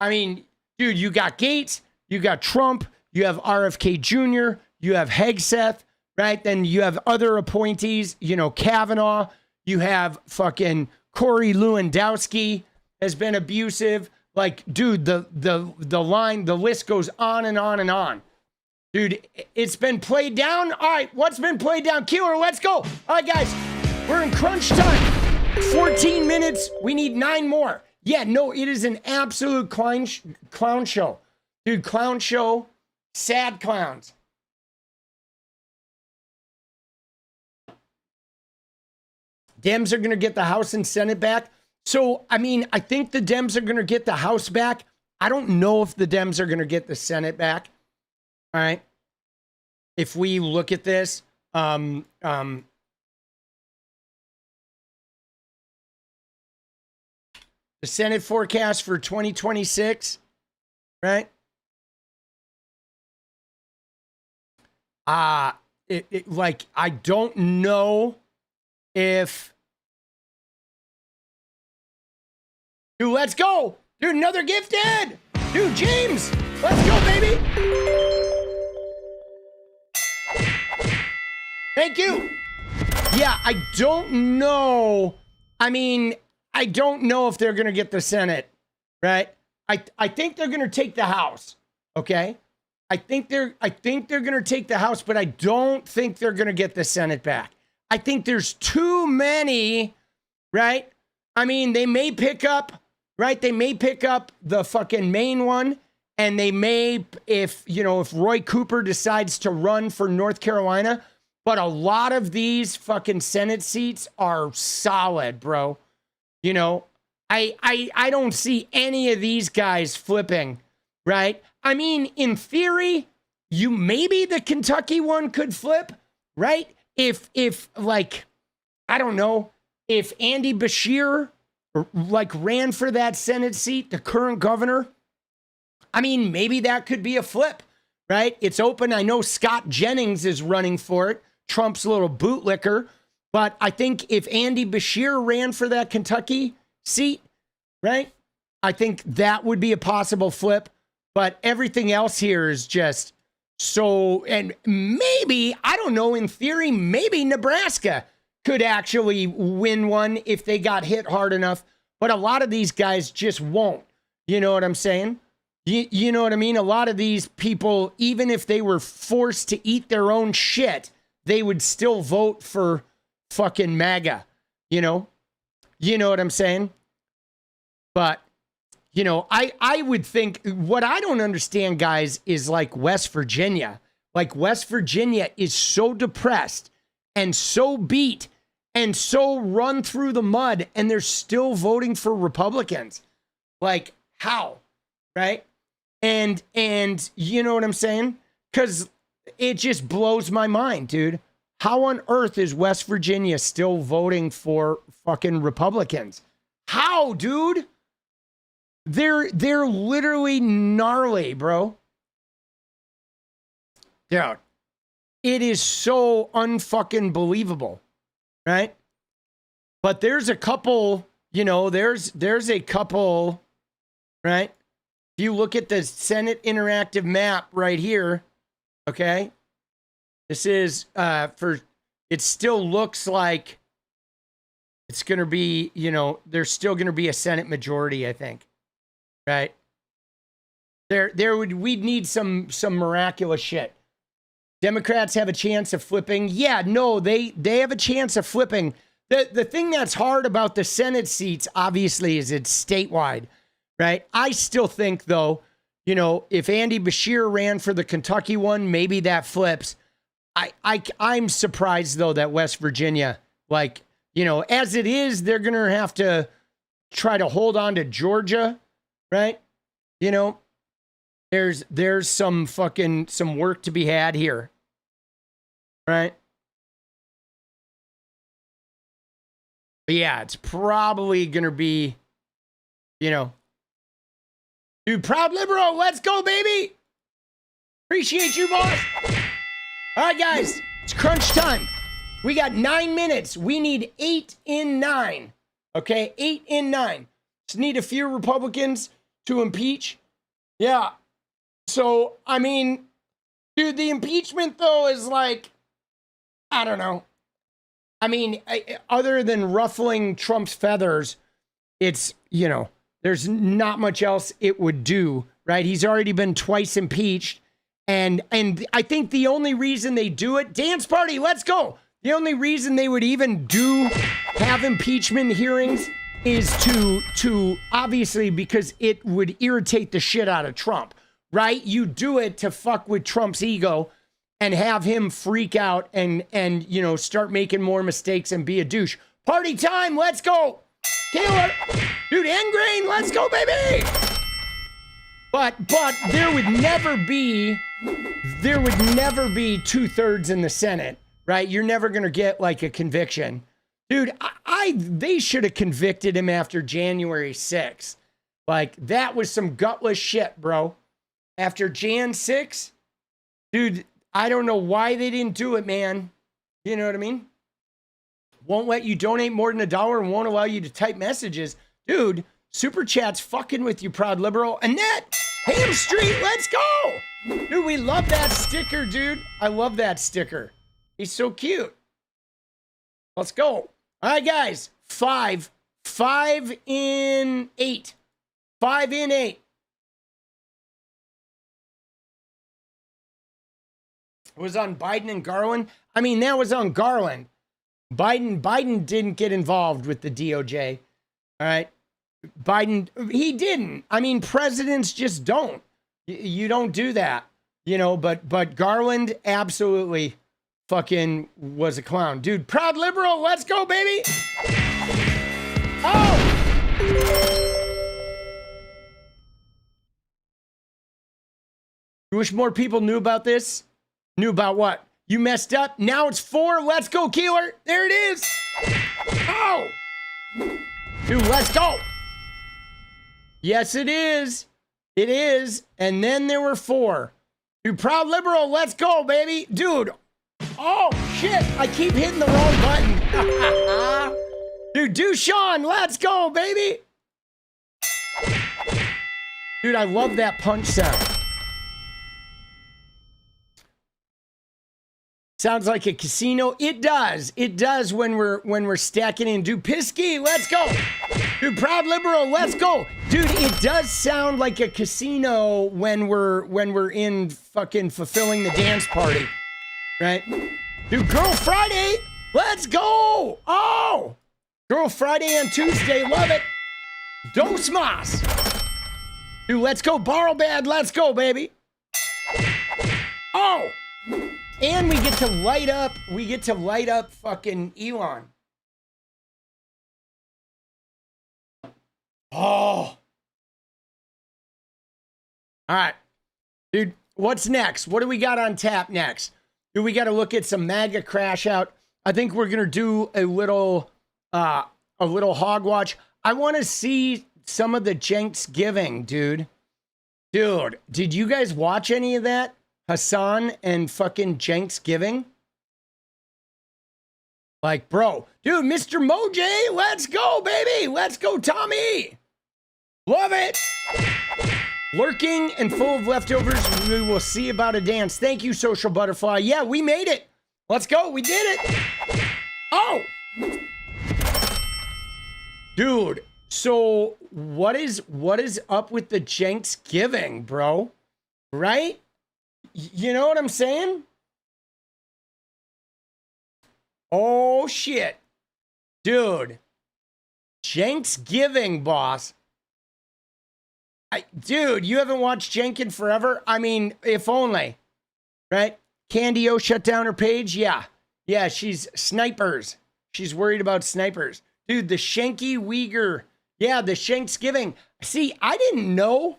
I mean, dude, you got Gaetz. You got Trump, you have RFK Jr., you have Hegseth, right? Then you have other appointees, you know, Kavanaugh, you have fucking Corey Lewandowski has been abusive. Like, dude, the line, the list goes on and on and on. Dude, it's been played down. All right, what's been played down? Killer, let's go. All right, guys, we're in crunch time. 14 minutes. We need 9 more. Yeah, no, it is an absolute clown show. Dude, clown show. Sad clowns. Dems are going to get the House and Senate back. So, I mean, I think the Dems are going to get the House back. I don't know if the Dems are going to get the Senate back. All right. If we look at this, the Senate forecast for 2026, right? Like, I don't know if... Dude, let's go. Dude, another gifted. Dude, James, let's go, baby. Thank you. Yeah, I don't know. I mean, I don't know if they're going to get the Senate, right? I think they're going to take the House, okay? I think they're going to take the House, but I don't think they're going to get the Senate back. I think there's too many, right? I mean, they may pick up, right? They may pick up the fucking main one, and they may, if Roy Cooper decides to run for North Carolina, but a lot of these fucking Senate seats are solid, bro. You know, I don't see any of these guys flipping, right? I mean, in theory, maybe the Kentucky one could flip, right? If like, I don't know, if Andy Beshear like ran for that Senate seat, the current governor, I mean, maybe that could be a flip, right? It's open. I know Scott Jennings is running for it, Trump's little bootlicker. But I think if Andy Beshear ran for that Kentucky seat, right, I think that would be a possible flip. But everything else here is just so, and maybe, I don't know, in theory, maybe Nebraska could actually win one if they got hit hard enough. But a lot of these guys just won't. You know what I'm saying? You know what I mean? A lot of these people, even if they were forced to eat their own shit, they would still vote for fucking MAGA, you know what I'm saying? But, I would think what I don't understand, guys, is like West Virginia. Like West Virginia is so depressed and so beat and so run through the mud, and they're still voting for Republicans. Like, how? Right? And you know what I'm saying? Because it just blows my mind, dude. How on earth is West Virginia still voting for fucking Republicans? How, dude? They're literally gnarly, bro. Dude, it is so unfucking believable, right? But there's a couple, there's a couple, right? If you look at the Senate interactive map right here, okay? This is it still looks like it's going to be, there's still going to be a Senate majority, I think. Right? We'd need some miraculous shit. Democrats have a chance of flipping. Yeah, no, they have a chance of flipping. The thing that's hard about the Senate seats, obviously, is it's statewide, right? I still think, though, if Andy Beshear ran for the Kentucky one, maybe that flips. I'm surprised, though, that West Virginia, like, as it is, they're going to have to try to hold on to Georgia, right? There's some work to be had here, right? But yeah, it's probably going to be, dude, proud liberal, let's go, baby. Appreciate you, boss. All right, guys, it's crunch time. We got 9 minutes. We need 8 in 9. Okay, 8 in 9. Just need a few Republicans to impeach. Yeah. So, I mean, dude, the impeachment, though, is like, I don't know. I mean, other than ruffling Trump's feathers, it's There's not much else it would do, right? He's already been twice impeached. And I think the only reason they do it, dance party, let's go. The only reason they would even have impeachment hearings is to obviously because it would irritate the shit out of Trump, right? You do it to fuck with Trump's ego and have him freak out and you know, start making more mistakes and be a douche. Party time, let's go. Taylor, dude, Engrain, let's go, baby. But there would never be 2/3 in the Senate, right? You're never going to get like a conviction. Dude, they should have convicted him after January 6th. Like, that was some gutless shit, bro. After Jan 6, dude, I don't know why they didn't do it, man. You know what I mean? Won't let you donate more than $1 and won't allow you to type messages. Dude, Super Chat's fucking with you, proud liberal. Annette, Ham Street, let's go. Dude, we love that sticker, dude. I love that sticker. He's so cute. Let's go. All right, guys. 5 in 8. 5 in 8. It was on Biden and Garland. I mean, that was on Garland. Biden didn't get involved with the DOJ. All right. Biden, he didn't. I mean, presidents just don't. You don't do that, you know, but Garland absolutely fucking was a clown. Dude, proud liberal, let's go, baby. Oh! You wish more people knew about this? Knew about what? You messed up. Now it's 4. Let's go, Keeler. There it is. Oh! Dude, let's go. Yes, it is. It is. And then there were 4. Dude, proud liberal, let's go, baby. Dude. Oh, shit. I keep hitting the wrong button. Dude, Dushan, let's go, baby. Dude, I love that punch sound. Sounds like a casino. It does. It does when we're stacking in. Dude, 𝗙𝗚𝗏, let's go. Dude, proud liberal, let's go. Dude, it does sound like a casino when we're in fucking fulfilling the dance party. Right? Dude, Girl Friday, let's go. Oh! Girl Friday on Tuesday, love it. Dos mas. Dude, let's go. Borrow bad, let's go, baby. Oh! And we get to light up fucking Elon. Oh. All right. Dude, what's next? What do we got on tap next? Dude, we got to look at some MAGA crash out. I think we're going to do a little hog watch. I want to see some of the Cenksgiving, dude. Dude, did you guys watch any of that? Hassan and fucking Cenksgiving? Like, bro. Dude, Mr. Moj, let's go, baby. Let's go, Tommy. Love it. Lurking and full of leftovers. We will see about a dance. Thank you, Social Butterfly. Yeah, we made it. Let's go. We did it. Oh. Dude, so what is up with the Cenksgiving, bro? Right? You know what I'm saying? Oh, shit. Dude. Cenksgiving, boss. Dude, you haven't watched Cenk forever? I mean, if only. Right? Candy O shut down her page? Yeah. Yeah, she's snipers. She's worried about snipers. Dude, the 𝗙𝗍𝗍. Yeah, the Cenksgiving. See, I didn't know.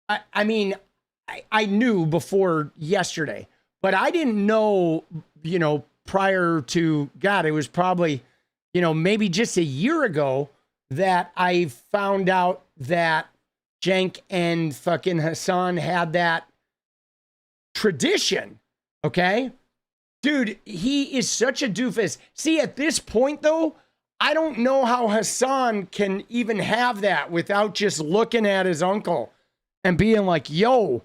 I mean... I knew before yesterday, but I didn't know, you know, prior to, God, it was probably, you know, maybe just a year ago that I found out that Cenk and fucking Hassan had that tradition. Okay. Dude, he is such a doofus. See, at this point, though, I don't know how Hassan can even have that without just looking at his uncle and being like, yo,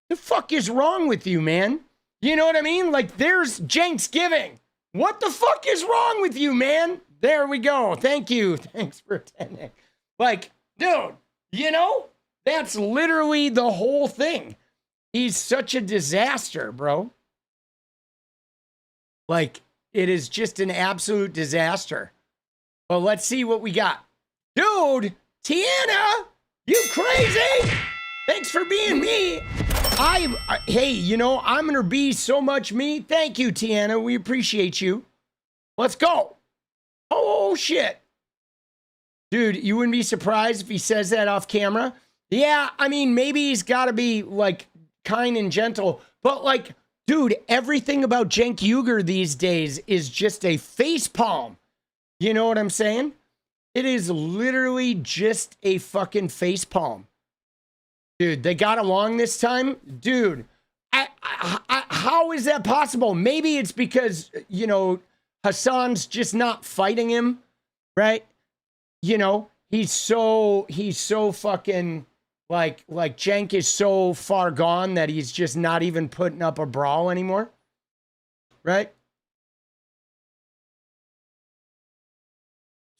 the fuck is wrong with you, man? You know what I mean? Like, there's Cenksgiving. What the fuck is wrong with you, man? There we go. Thank you. Thanks for attending. Like, dude, You know, that's literally the whole thing. He's such a disaster, bro. Like, it is just an absolute disaster. Well, let's see what we got. Dude, Tiana, you crazy? Thanks for being me. Hey, you know, I'm gonna be so much me. Thank you, Tiana. We appreciate you. Let's go. Oh, shit. Dude, you wouldn't be surprised if he says that off camera? Yeah, I mean, maybe he's got to be, like, kind and gentle. But, like, dude, everything about Cenksgiving these days is just a facepalm. You know what I'm saying? It is literally just a fucking facepalm. Dude, they got along this time? Dude, how is that possible? Maybe it's because, you know, Hassan's just not fighting him, right? You know, he's so fucking, like Cenk is so far gone that he's just not even putting up a brawl anymore, right?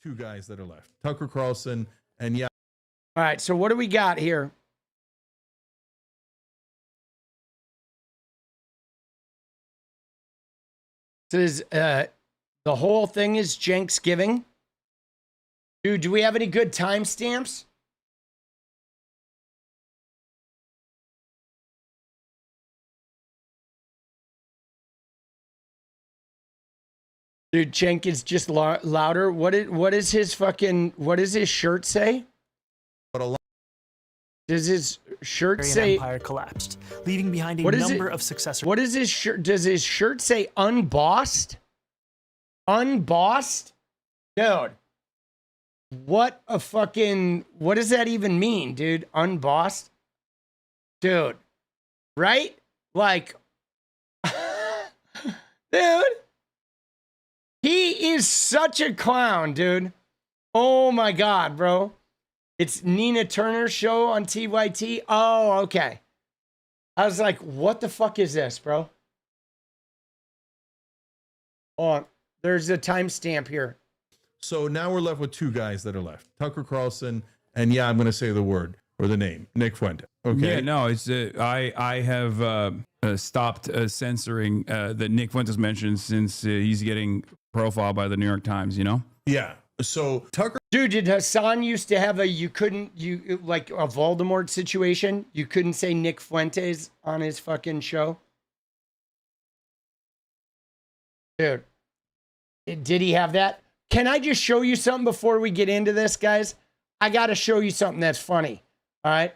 Two guys that are left, Tucker Carlson and yeah. All right, so what do we got here? This is, the whole thing is Cenksgiving. Dude, do we have any good timestamps? Dude, Cenk is just louder. What is his shirt say? But a lot. Does his shirt say empire collapsed, leaving behind a number of successors? What is his shirt? Does his shirt say unbossed? Unbossed? Dude. What does that even mean, dude? Unbossed? Dude. Right? Like, dude. He is such a clown, dude. Oh my God, bro. It's Nina Turner's show on TYT. Oh, okay. I was like, what the fuck is this, bro? Oh, there's a timestamp here. So now we're left with two guys that are left, Tucker Carlson and yeah, I'm going to say the word or the name, Nick Fuente. Okay. Yeah, no, it's I have stopped censoring that Nick Fuentes mentioned since he's getting profiled by the New York Times. You know. Yeah. So Tucker. Dude, did Hassan used to have like a Voldemort situation? You couldn't say Nick Fuentes on his fucking show? Dude, did he have that? Can I just show you something before we get into this, guys? I got to show you something that's funny. All right.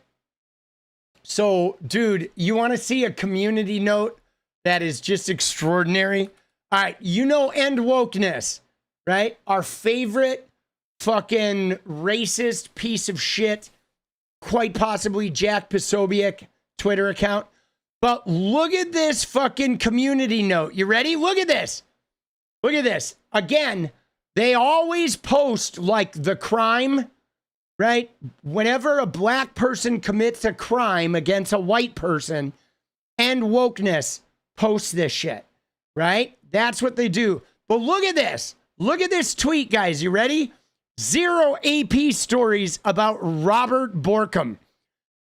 So, dude, you want to see a community note that is just extraordinary? All right. You know, End Wokeness, right? Our favorite fucking racist piece of shit, quite possibly Jack Posobiec Twitter account. But look at this fucking community note. You ready? Look at this. Look at this. Again, they always post like the crime, right? Whenever a black person commits a crime against a white person, End Wokeness posts this shit, right? That's what they do. But look at this. Look at this tweet, guys. You ready? 0 AP stories about Robert Borkum.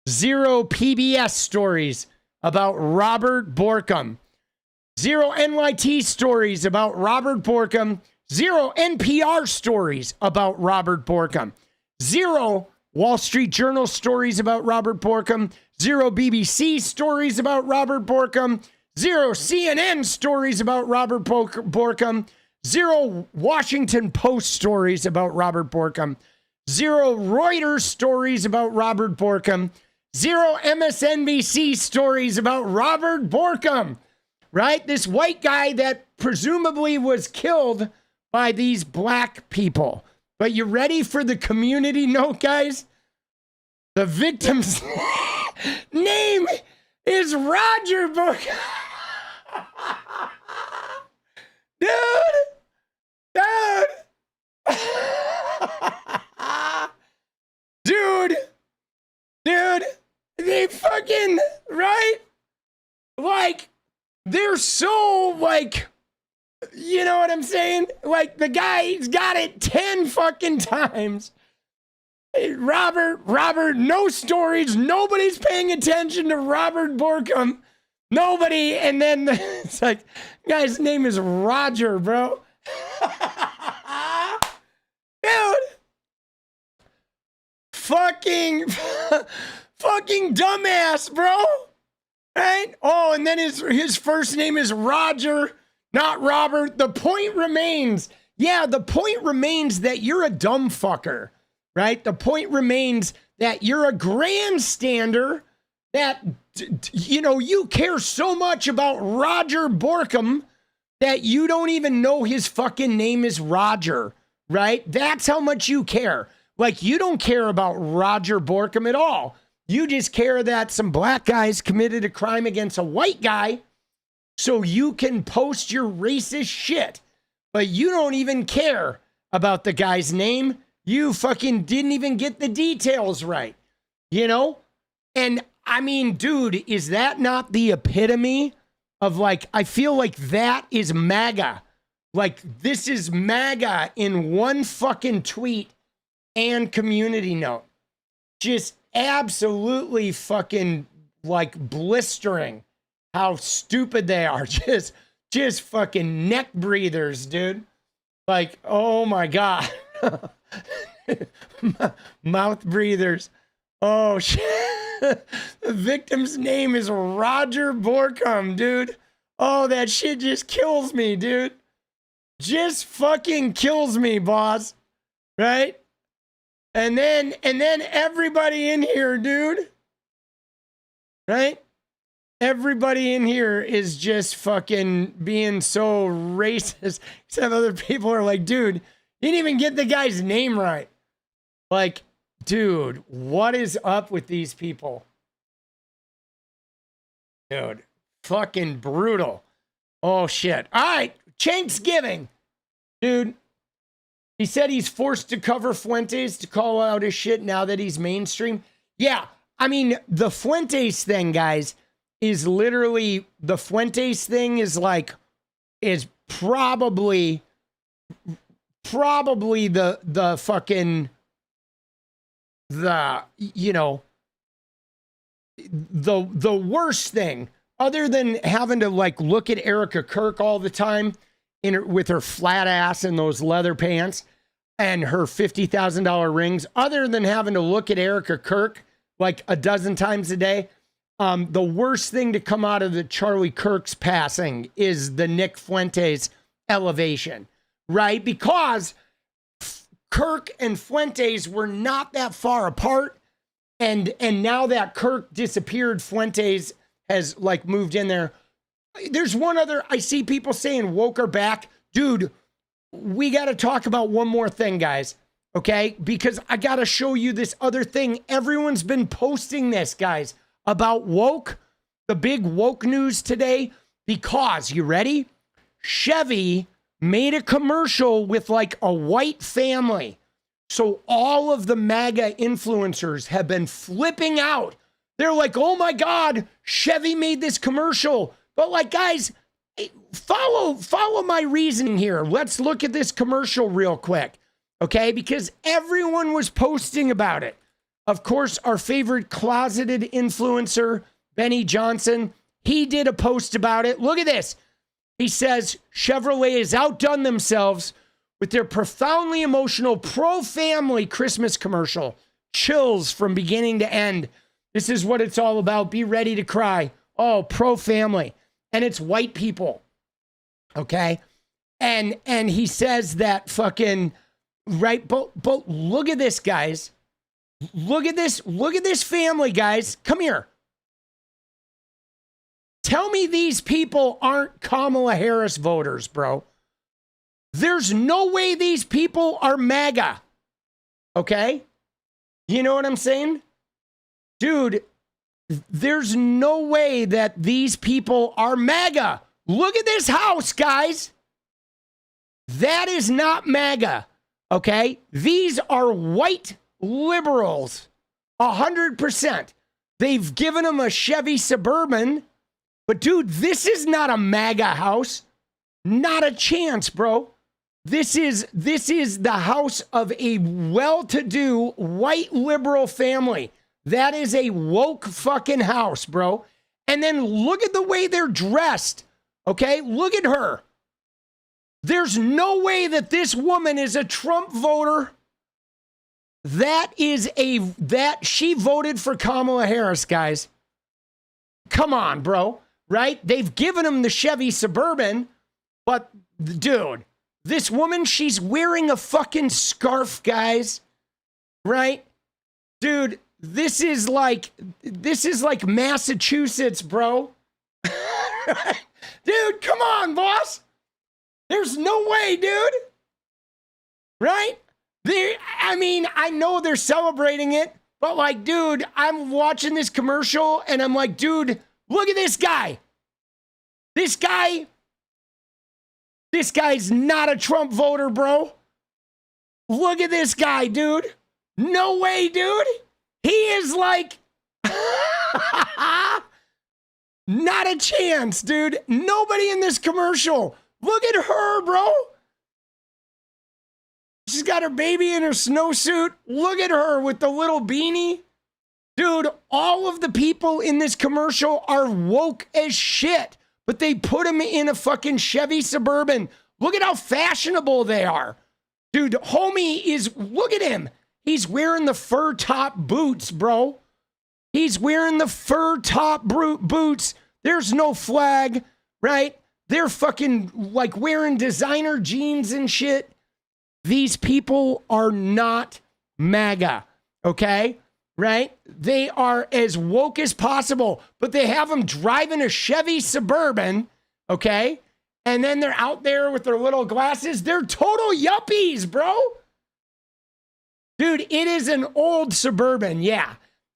0 PBS stories about Robert Borkum. 0 NYT stories about Robert Borkum. 0 NPR stories about Robert Borkum. 0 Wall Street Journal stories about Robert Borkum. 0 BBC stories about Robert Borkum. 0 CNN stories about Robert Borkum. 0 Washington Post stories about Robert Borkum. 0 Reuters stories about Robert Borkum. 0 MSNBC stories about Robert Borkum. Right? This white guy that presumably was killed by these black people. But you ready for the community note, guys? The victim's name is Roger Borkum. Dude, they fucking, right? Like, they're so, like, you know what I'm saying? Like, the guy's got it 10 fucking times. Robert, no stories. Nobody's paying attention to Robert Borkum. Nobody. And then it's like, guy's name is Roger, bro. Dude. Fucking dumbass, bro. Right? Oh, and then his first name is Roger, not Robert. The point remains. Yeah, the point remains that you're a dumb fucker. Right? The point remains that you're a grandstander, that, you know, you care so much about Roger Borkum that you don't even know his fucking name is Roger, right? That's how much you care. Like, you don't care about Roger Borkum at all. You just care that some black guys committed a crime against a white guy so you can post your racist shit. But you don't even care about the guy's name. You fucking didn't even get the details right, you know? And I mean, dude, is that not the epitome of, like, I feel like that is MAGA. Like, this is MAGA in one fucking tweet and community note. Just absolutely fucking, like, blistering how stupid they are. Just fucking neck breathers, dude. Like, oh my God. Mouth breathers. Oh shit. The victim's name is Roger Borkum, dude. Oh, that shit just kills me, dude. Just fucking kills me, boss. Right? And then everybody in here, dude. Right? Everybody in here is just fucking being so racist. Except other people are like, dude, you didn't even get the guy's name right. Like, dude, what is up with these people? Dude, fucking brutal. Oh, shit. All right, Cenksgiving. Dude, he said he's forced to cover Fuentes to call out his shit now that he's mainstream. Yeah, I mean, the Fuentes thing, guys, is literally, the Fuentes thing is like, is probably the fucking, you know, the worst thing, other than having to, like, look at Erica Kirk all the time with her flat ass and those leather pants and her $50,000 rings, other than having to look at Erica Kirk like a dozen times a day, the worst thing to come out of the Charlie Kirk's passing is the Nick Fuentes elevation, right? Because Kirk and Fuentes were not that far apart. And now that Kirk disappeared, Fuentes has, like, moved in there. There's one other, I see people saying woke her back. Dude, we got to talk about one more thing, guys. Okay? Because I got to show you this other thing. Everyone's been posting this, guys, about woke, the big woke news today, because, you ready? Chevy made a commercial with, like, a white family. So all of the MAGA influencers have been flipping out. They're like, oh my God, Chevy made this commercial. But, like, guys, follow my reasoning here. Let's look at this commercial real quick. Okay? Because everyone was posting about it. Of course, our favorite closeted influencer, Benny Johnson, he did a post about it. Look at this. He says, Chevrolet has outdone themselves with their profoundly emotional pro-family Christmas commercial. Chills from beginning to end. This is what it's all about. Be ready to cry. Oh, pro-family. And it's white people. Okay? And he says that fucking, right? But look at this, guys. Look at this. Look at this family, guys. Come here. Tell me these people aren't Kamala Harris voters, bro. There's no way these people are MAGA. Okay? You know what I'm saying? Dude, there's no way that these people are MAGA. Look at this house, guys. That is not MAGA. Okay? These are white liberals. 100%. They've given them a Chevy Suburban. But dude, this is not a MAGA house. Not a chance, bro. This is the house of a well-to-do white liberal family. That is a woke fucking house, bro. And then look at the way they're dressed. Okay? Look at her. There's no way that this woman is a Trump voter. That she voted for Kamala Harris, guys. Come on, bro. Right? They've given him the Chevy Suburban, but dude, this woman, she's wearing a fucking scarf, guys. Right? Dude, this is like Massachusetts, bro. Dude, come on, boss. There's no way, dude. Right? I know they're celebrating it, but like, dude, I'm watching this commercial and I'm like, dude, look at this guy. This guy's not a Trump voter, bro. Look at this guy, dude. No way, dude. He is like, not a chance, dude. Nobody in this commercial. Look at her, bro. She's got her baby in her snowsuit. Look at her with the little beanie. Dude, all of the people in this commercial are woke as shit, but they put them in a fucking Chevy Suburban. Look at how fashionable they are. Dude, homie look at him. He's wearing the fur top boots, bro. He's wearing the fur top boots. There's no flag, right? They're fucking like wearing designer jeans and shit. These people are not MAGA, okay? Right? They are as woke as possible, but they have them driving a Chevy Suburban, okay? And then they're out there with their little glasses. They're total yuppies, bro. Dude, it is an old Suburban, yeah.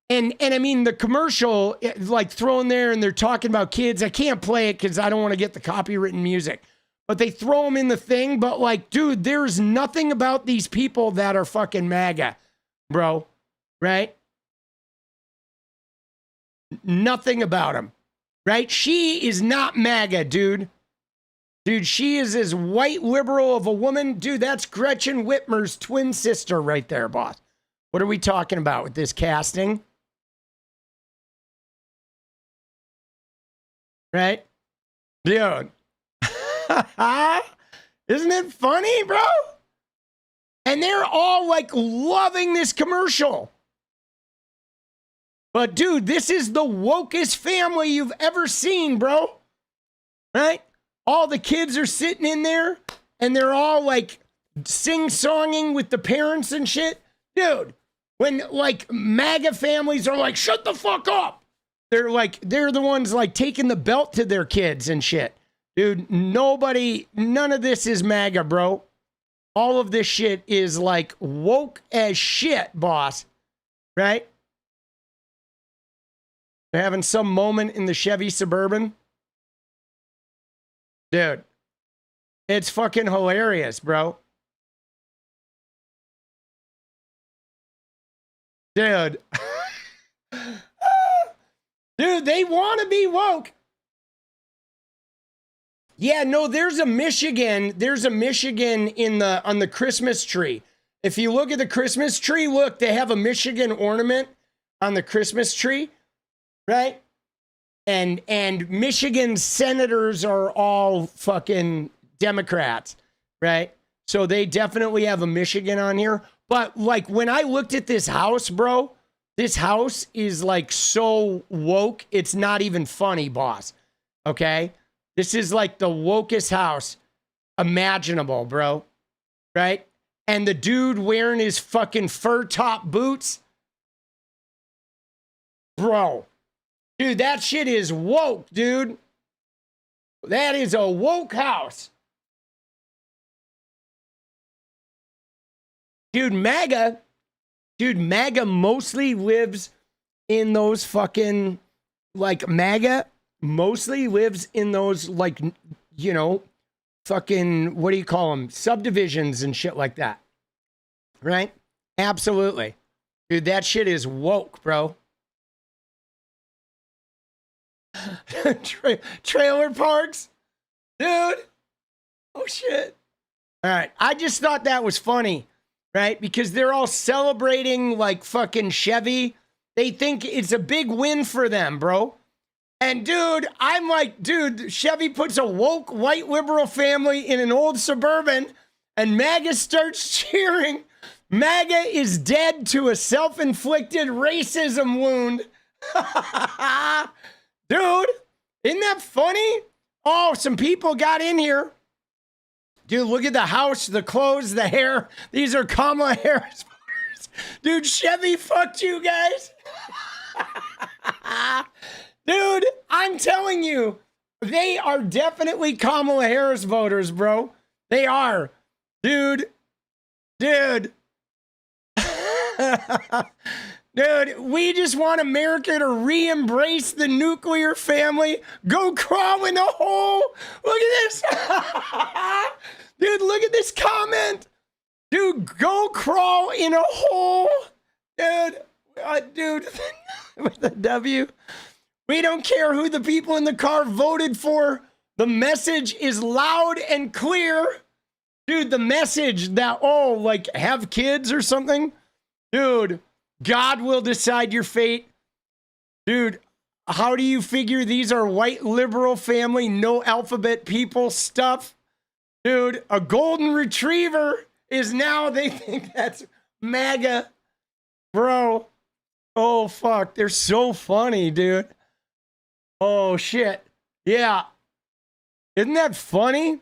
And I mean, the commercial, like thrown there and they're talking about kids. I can't play it because I don't want to get the copywritten music. But they throw them in the thing. But like, dude, there's nothing about these people that are fucking MAGA, bro. Right? Nothing about them. Right? She is not MAGA, dude. Dude, she is as white liberal of a woman. Dude, that's Gretchen Whitmer's twin sister right there, boss. What are we talking about with this casting? Right? Dude. Isn't it funny, bro? And they're all like loving this commercial. But dude, this is the wokest family you've ever seen, bro. Right? All the kids are sitting in there and they're all like sing-songing with the parents and shit. Dude, when like MAGA families are like, shut the fuck up. They're the ones like taking the belt to their kids and shit. Dude, none of this is MAGA, bro. All of this shit is like woke as shit, boss. Right? They're having some moment in the Chevy Suburban. Dude, it's fucking hilarious, bro. Dude. Dude, they want to be woke. Yeah, no, there's a Michigan on the Christmas tree. If you look at the Christmas tree, look, they have a Michigan ornament on the Christmas tree, right? And Michigan senators are all fucking Democrats, right? So they definitely have a Michigan on here. But like when I looked at this house, bro, this house is like so woke, it's not even funny, boss. Okay? This is like the wokest house imaginable, bro. Right? And the dude wearing his fucking fur top boots. Bro. Dude, that shit is woke, dude. That is a woke house. Dude, MAGA mostly lives in those fucking, like, MAGA mostly lives in those, like, you know, fucking, what do you call them? Subdivisions and shit like that. Right? Absolutely. Dude, that shit is woke, bro. Trailer parks? Dude. Oh, shit. All right. I just thought that was funny, right? Because they're all celebrating like fucking Chevy. They think it's a big win for them, bro. And dude, I'm like, dude, Chevy puts a woke white liberal family in an old Suburban and MAGA starts cheering. MAGA is dead to a self-inflicted racism wound. Dude, isn't that funny? Oh, some people got in here. Dude, look at the house, the clothes, the hair. These are Kamala Harris voters. Dude, Chevy fucked you guys. Dude, I'm telling you, they are definitely Kamala Harris voters, bro. They are. Dude. Dude, we just want America to re-embrace the nuclear family. Go crawl in a hole. Look at this. Dude, look at this comment. Dude, go crawl in a hole. Dude, with the W. We don't care who the people in the car voted for. The message is loud and clear. Dude, the message that, oh, like have kids or something. Dude, God will decide your fate. Dude, how do you figure these are white liberal family, no alphabet people stuff? Dude, a golden retriever is now, they think that's MAGA. Bro. Oh, fuck. They're so funny, dude. Oh, shit. Yeah. Isn't that funny?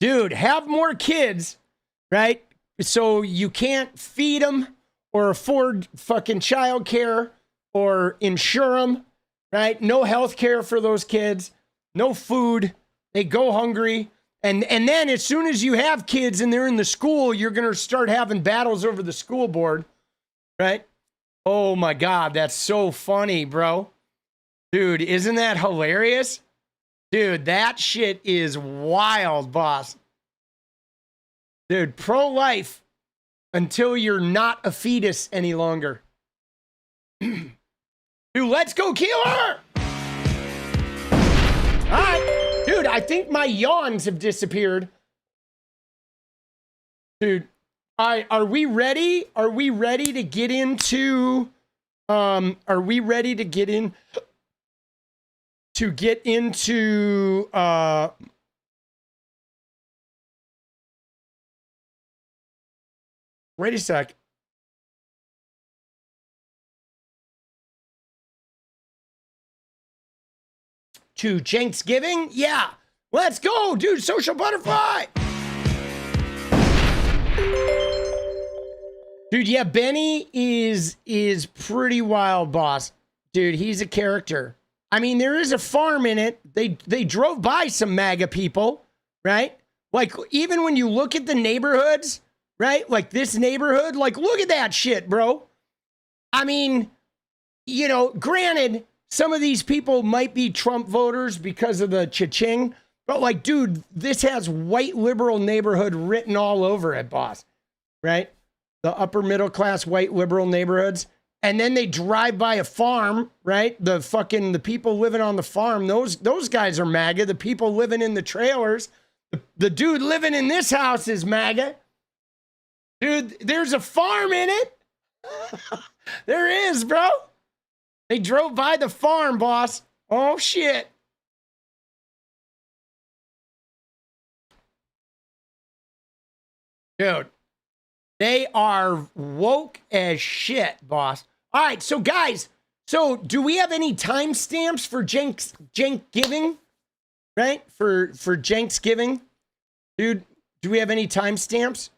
Dude, have more kids, right? So you can't feed them or afford fucking childcare or insure them, right? No health care for those kids, no food. They go hungry. And then as soon as you have kids and they're in the school, you're going to start having battles over the school board, right? Oh my God, that's so funny, bro. Dude, isn't that hilarious? Dude, that shit is wild, boss. Dude, pro-life until you're not a fetus any longer. Dude, let's go kill her! All right. Dude, I think my yawns have disappeared. Dude, are we ready? Are we ready to get into... are we ready to get in... Wait a sec. To Cenksgiving? Yeah. Let's go, dude. Social butterfly. Dude, yeah, Benny is pretty wild, boss. Dude, he's a character. I mean, there is a farm in it. They drove by some MAGA people, right? Like, even when you look at the neighborhoods, right? Like this neighborhood, like, look at that shit, bro. I mean, you know, granted, some of these people might be Trump voters because of the cha-ching, but like, dude, this has white liberal neighborhood written all over it, boss, right? The upper middle class white liberal neighborhoods. And then they drive by a farm, right? The people living on the farm, those guys are MAGA. The people living in the trailers, the dude living in this house is MAGA. Dude, there's a farm in it. There is, bro. They drove by the farm, boss. Oh, shit. Dude, they are woke as shit, boss. All right, so guys, so do we have any timestamps for Cenksgiving? Right? For Cenksgiving? Dude, do we have any timestamps?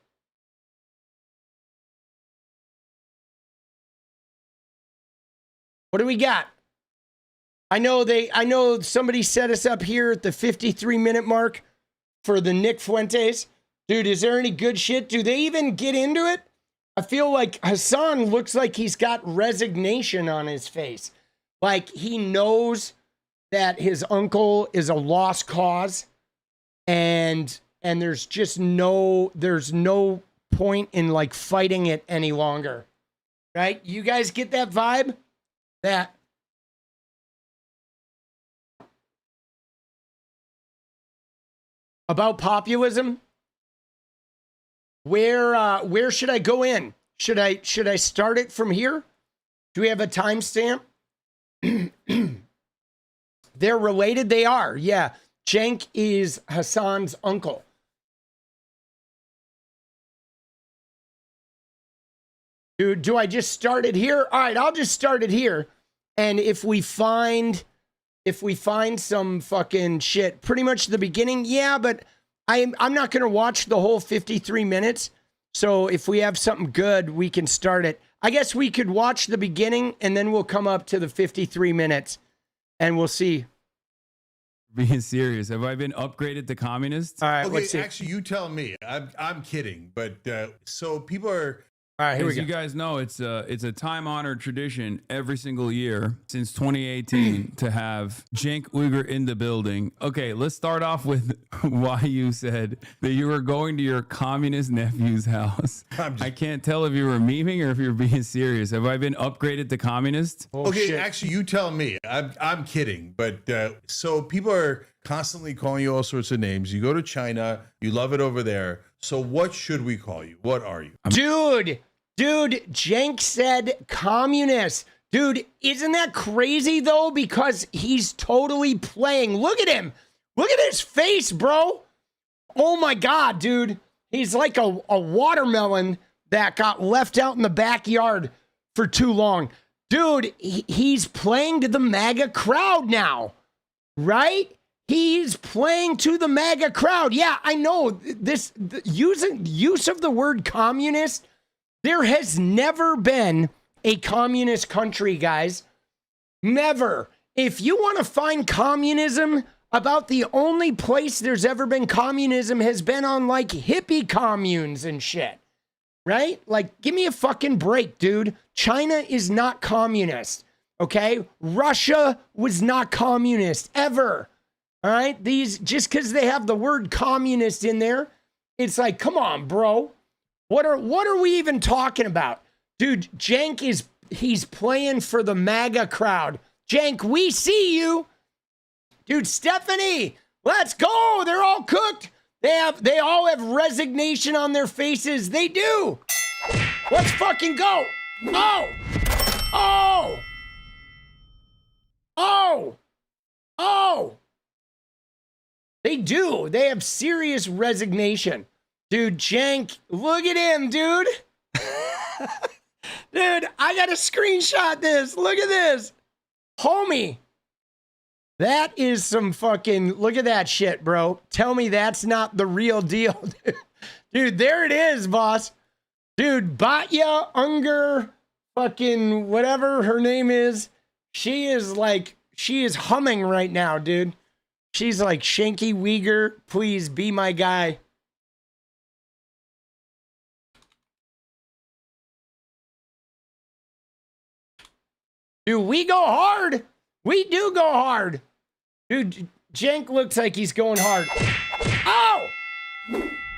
What do we got? I know somebody set us up here at the 53-minute mark for the Nick Fuentes. Dude, is there any good shit? Do they even get into it? I feel like Hassan looks like he's got resignation on his face. Like he knows that his uncle is a lost cause and there's just no point in like fighting it any longer. Right? You guys get that vibe? That about populism? Where should I go in? Should I start it from here? Do we have a timestamp? They're related. They are. Yeah. Cenk is Hassan's uncle. Do I just start it here? All right, I'll just start it here. And if we find some fucking shit, pretty much the beginning, yeah, but I'm not going to watch the whole 53 minutes. So if we have something good, we can start it. I guess we could watch the beginning and then we'll come up to the 53 minutes and we'll see. Being serious, have I been upgraded to communist? All right, Okay, let's see. actually, you tell me. I'm kidding, but so people are. All right, here we As go. you guys know, it's a time-honored tradition every single year since 2018 to have 𝗙𝗪𝗏 in the building. Okay, let's start off with why you said that you were going to your communist nephew's house. I can't tell if you were memeing or if you're being serious. Have I been upgraded to communist? Oh, Okay, shit. actually, you tell me. I'm kidding, but so people are constantly calling you all sorts of names. You go to China, you love it over there. So what should we call you? What are you? Dude, Cenk said communist. Dude, isn't that crazy though? Because he's totally playing. Look at him. Look at his face, bro. Oh my God, dude. He's like a watermelon that got left out in the backyard for too long. Dude, he's playing to the MAGA crowd now, right? He's playing to the MAGA crowd. Yeah, I know this use of the word communist. There has never been a communist country, guys. Never. If you want to find communism, about the only place there's ever been communism has been on like hippie communes and shit. Right? Like, give me a fucking break, dude. China is not communist. Okay? Russia was not communist ever. All right? These, just because they have the word communist in there, it's like, come on, bro. What are we even talking about? Dude, Cenk he's playing for the MAGA crowd. Cenk, we see you. Dude, Stephanie, let's go. They're all cooked. They all have resignation on their faces. They do. Let's fucking go. Oh. Oh. Oh. Oh. They do. They have serious resignation. Dude, Cenk, look at him, dude. Dude, I gotta screenshot this. Look at this. Homie. That is some fucking, look at that shit, bro. Tell me that's not the real deal. Dude, there it is, boss. Dude, 𝗏𝗢𝗟𝗏 fucking whatever her name is. She is humming right now, dude. She's like, 𝗙𝗪𝗏, please be my guy. Dude, we go hard. We do go hard. Dude, Cenk looks like he's going hard. Oh!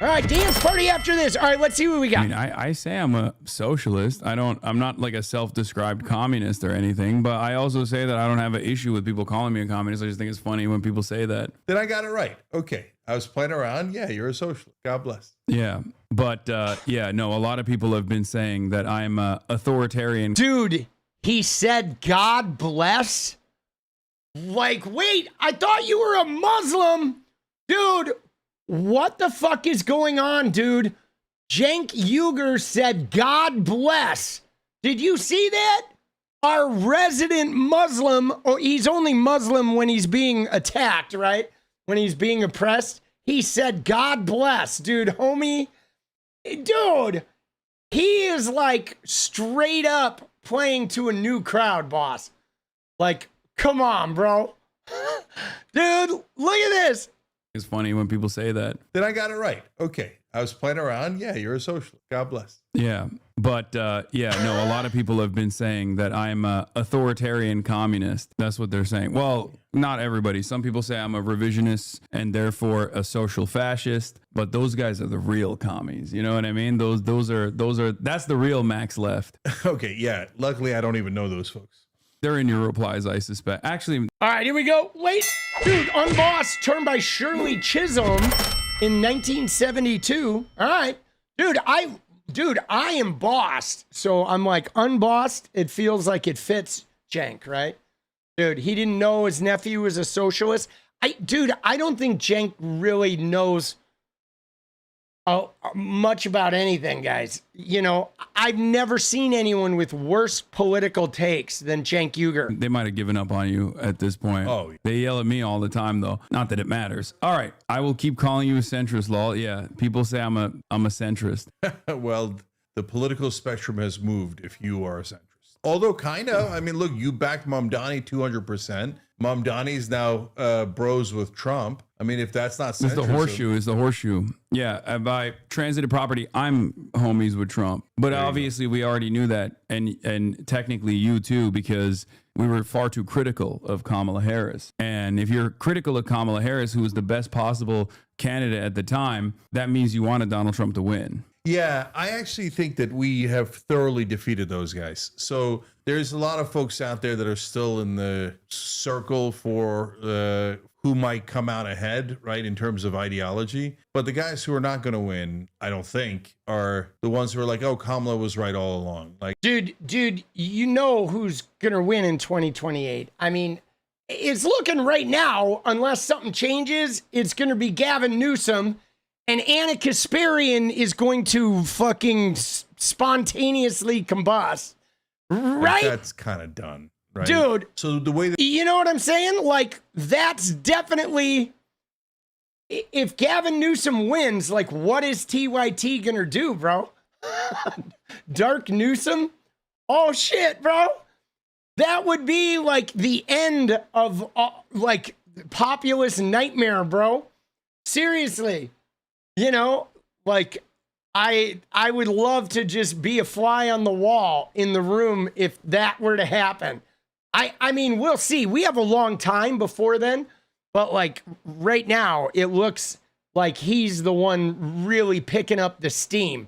All right, dance party after this. All right, let's see what we got. I mean, I say I'm a socialist. I'm not like a self-described communist or anything, but I also say that I don't have an issue with people calling me a communist. I just think it's funny when people say that. Then I got it right. Okay. I was playing around. Yeah, you're a socialist. God bless. Yeah. But yeah, no, a lot of people have been saying that I'm authoritarian. Dude, he said, God bless. Like, wait, I thought you were a Muslim. Dude, what the fuck is going on, dude? 𝗙𝗪𝗏 said, God bless. Did you see that? Our resident Muslim, or he's only Muslim when he's being attacked, right? When he's being oppressed. He said, God bless, dude, homie. Dude, he is like straight up playing to a new crowd, boss. Like, come on, bro. Dude, look at this. It's funny when people say that. Then I got it right. Okay. I was playing around. Yeah, you're a socialist. God bless. Yeah. But yeah, no, a lot of people have been saying that I'm a authoritarian communist. That's what they're saying. Well, not everybody. Some people say I'm a revisionist and therefore a social fascist, but those guys are the real commies. You know what I mean? Those are that's the real Max left. Okay, yeah. Luckily I don't even know those folks. They're in your replies, I suspect. Actually, all right, here we go. Wait, dude, Unbossed, turned by Shirley Chisholm in 1972. All right, Dude, I am bossed. So I'm like unbossed. It feels like it fits Cenk, right? Dude, he didn't know his nephew was a socialist. I don't think Cenk really knows much about anything, guys. You know, I've never seen anyone with worse political takes than Cenk Uygur. They might have given up on you at this point. Oh, yeah. They yell at me all the time, though. Not that it matters. All right, I will keep calling you a centrist, lol. Yeah, people say I'm a centrist. Well, the political spectrum has moved if you are a centrist. Although kind of, I mean, look, you backed Mamdani 200%. Mamdani's now bros with Trump. I mean, if that's not centrism. It's the horseshoe. Yeah, by transitive property, I'm homies with Trump. But obviously, we already knew that. And technically, you too, because we were far too critical of Kamala Harris. And if you're critical of Kamala Harris, who was the best possible candidate at the time, that means you wanted Donald Trump to win. Yeah, I actually think that we have thoroughly defeated those guys. So there's a lot of folks out there that are still in the circle for who might come out ahead, right, in terms of ideology. But the guys who are not going to win, I don't think, are the ones who are like, oh, Kamala was right all along. Like, dude, you know who's going to win in 2028. I mean, it's looking right now, unless something changes, it's going to be Gavin Newsom. And 𝗙ecie𝗶𝗏 is going to fucking spontaneously combust. Right? That's kind of done, right? Dude. So the way that, you know what I'm saying? Like, that's definitely, if Gavin Newsom wins, like, what is TYT gonna do, bro? Dark Newsom? Oh, shit, bro. That would be, like, the end of, like, populist nightmare, bro. Seriously. You know, like, I would love to just be a fly on the wall in the room if that were to happen. I mean, we'll see. We have a long time before then, but like right now, it looks like he's the one really picking up the steam.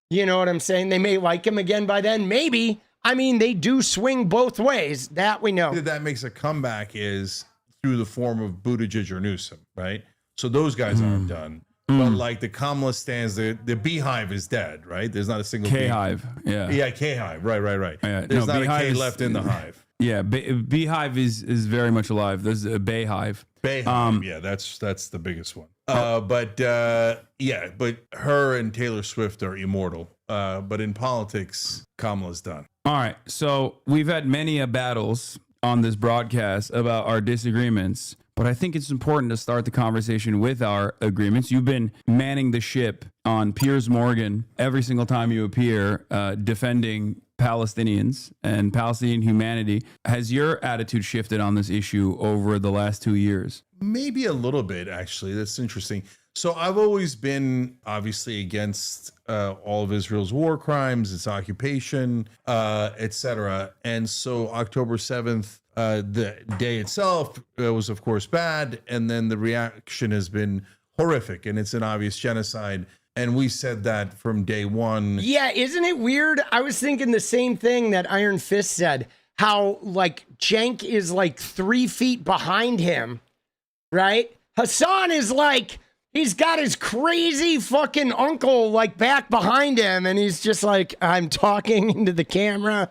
You know what I'm saying? They may like him again by then. Maybe. I mean, they do swing both ways. That we know. that makes a comeback is through the form of Buttigieg or Newsom, right? So those guys aren't done. But like the Kamala stands, the beehive is dead, right? There's not a single K-hive, yeah. Yeah, K-hive, right. Yeah, There's not a K beehive left in the hive. Yeah, beehive is very much alive. There's a bayhive. Bayhive, yeah, that's the biggest one. But her and Taylor Swift are immortal. But in politics, Kamala's done. All right, so we've had many battles on this broadcast about our disagreements. But I think it's important to start the conversation with our agreements. You've been manning the ship on Piers Morgan every single time you appear, defending Palestinians and Palestinian humanity. Has your attitude shifted on this issue over the last 2 years? Maybe a little bit, actually. That's interesting. So I've always been obviously against all of Israel's war crimes, its occupation, etc. And so October 7th, the day itself was, of course, bad. And then the reaction has been horrific, and it's an obvious genocide. And we said that from day one. Yeah, isn't it weird? I was thinking the same thing that Iron Fist said, how like Cenk is like 3 feet behind him, right? Hassan is like, he's got his crazy fucking uncle like back behind him. And he's just like, I'm talking into the camera.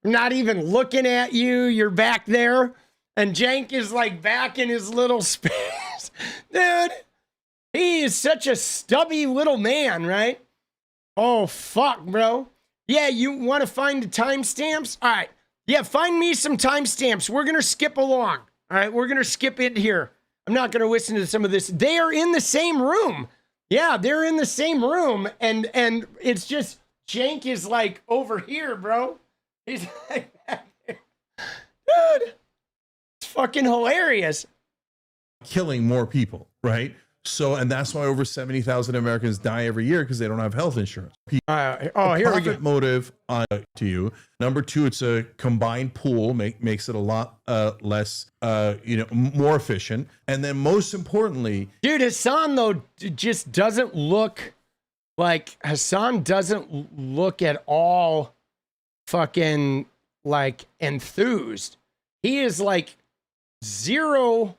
I'm not even looking at you. You're back there. And Cenk is like back in his little space. Dude, he is such a stubby little man, right? Oh, fuck, bro. Yeah, you want to find the timestamps? All right. Yeah, find me some timestamps. We're going to skip along. All right, we're going to skip it here. I'm not going to listen to some of this. They are in the same room. Yeah, they're in the same room. And it's just Cenk is like over here, bro. He's like, dude, it's fucking hilarious. Killing more people, right? So, and that's why over 70,000 Americans die every year because they don't have health insurance. Here we go. Motive to you. Number two, it's a combined pool, makes it a lot less, more efficient. And then most importantly, dude, Hassan though just doesn't look like at all fucking like enthused. He is like zero.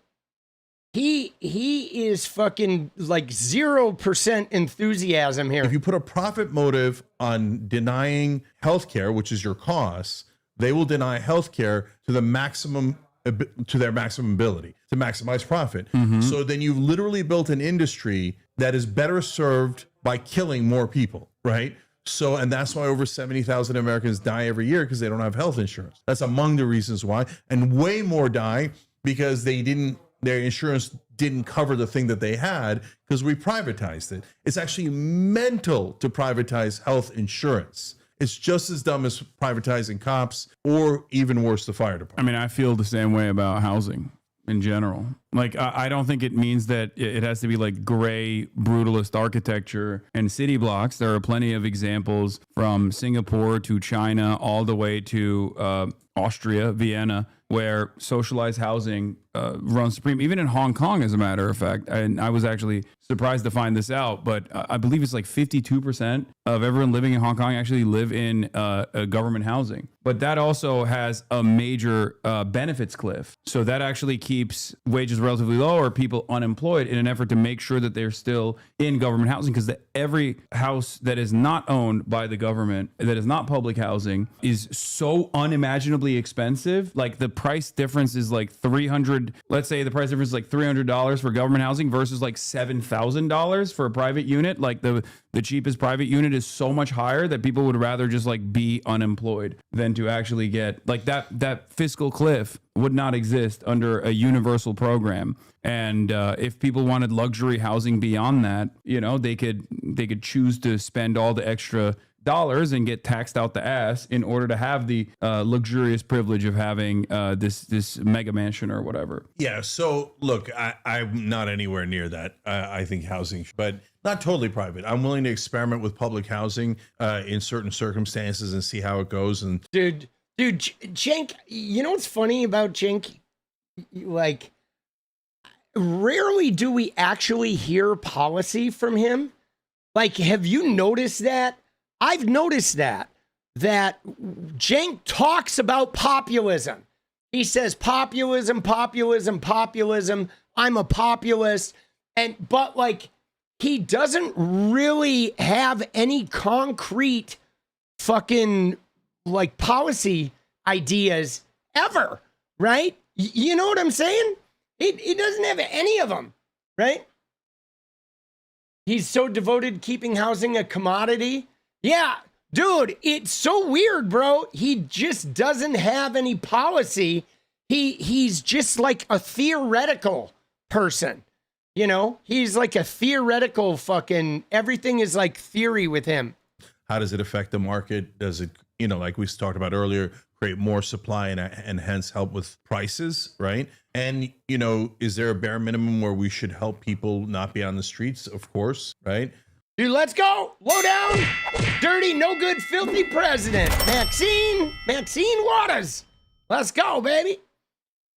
he is fucking like 0% enthusiasm here. If you put a profit motive on denying healthcare, which is your costs, they will deny healthcare to their maximum ability to maximize profit. So then you've literally built an industry that is better served by killing more people, right? So, and that's why over 70,000 Americans die every year, because they don't have health insurance. That's among the reasons why. And way more die because their insurance didn't cover the thing that they had, because we privatized it. It's actually mental to privatize health insurance. It's just as dumb as privatizing cops, or even worse, the fire department. I mean, I feel the same way about housing in general. Like, I don't think it means that it has to be like gray, brutalist architecture and city blocks. There are plenty of examples from Singapore to China, all the way to Austria, Vienna, where socialized housing runs supreme, even in Hong Kong, as a matter of fact. And I was actually surprised to find this out, but I believe it's like 52% of everyone living in Hong Kong actually live in government housing. But that also has a major benefits cliff. So that actually keeps wages relatively low, or people unemployed, in an effort to make sure that they're still in government housing, because every house that is not owned by the government, that is not public housing, is so unimaginably expensive. Like, the price difference is like let's say the price difference is like $300 for government housing versus like $7,000 for a private unit. Like, the cheapest private unit is so much higher that people would rather just like be unemployed than to actually get like that fiscal cliff would not exist under a universal program. And if people wanted luxury housing beyond that, you know, they could choose to spend all the extra dollars and get taxed out the ass in order to have the luxurious privilege of having this mega mansion or whatever. Yeah. So look, I'm not anywhere near that. I think housing, but not totally private. I'm willing to experiment with public housing in certain circumstances and see how it goes. And Dude, Cenk, you know what's funny about Cenk? Like, rarely do we actually hear policy from him. Like, have you noticed that? I've noticed that Cenk talks about populism. He says populism, populism, populism. I'm a populist. But like, he doesn't really have any concrete fucking like policy ideas ever, right? You know what I'm saying? He doesn't have any of them, right? He's so devoted to keeping housing a commodity. Yeah, dude, it's so weird, bro. He just doesn't have any policy. He's just like a theoretical person. You know, he's like a theoretical fucking, everything is like theory with him. how does it affect the market? Does it, you know, like we talked about earlier, create more supply and hence help with prices, right? And, you know, is there a bare minimum where we should help people not be on the streets? Of course, right? Dude, let's go. Low down, dirty, no good, filthy president. Maxine Waters. Let's go, baby.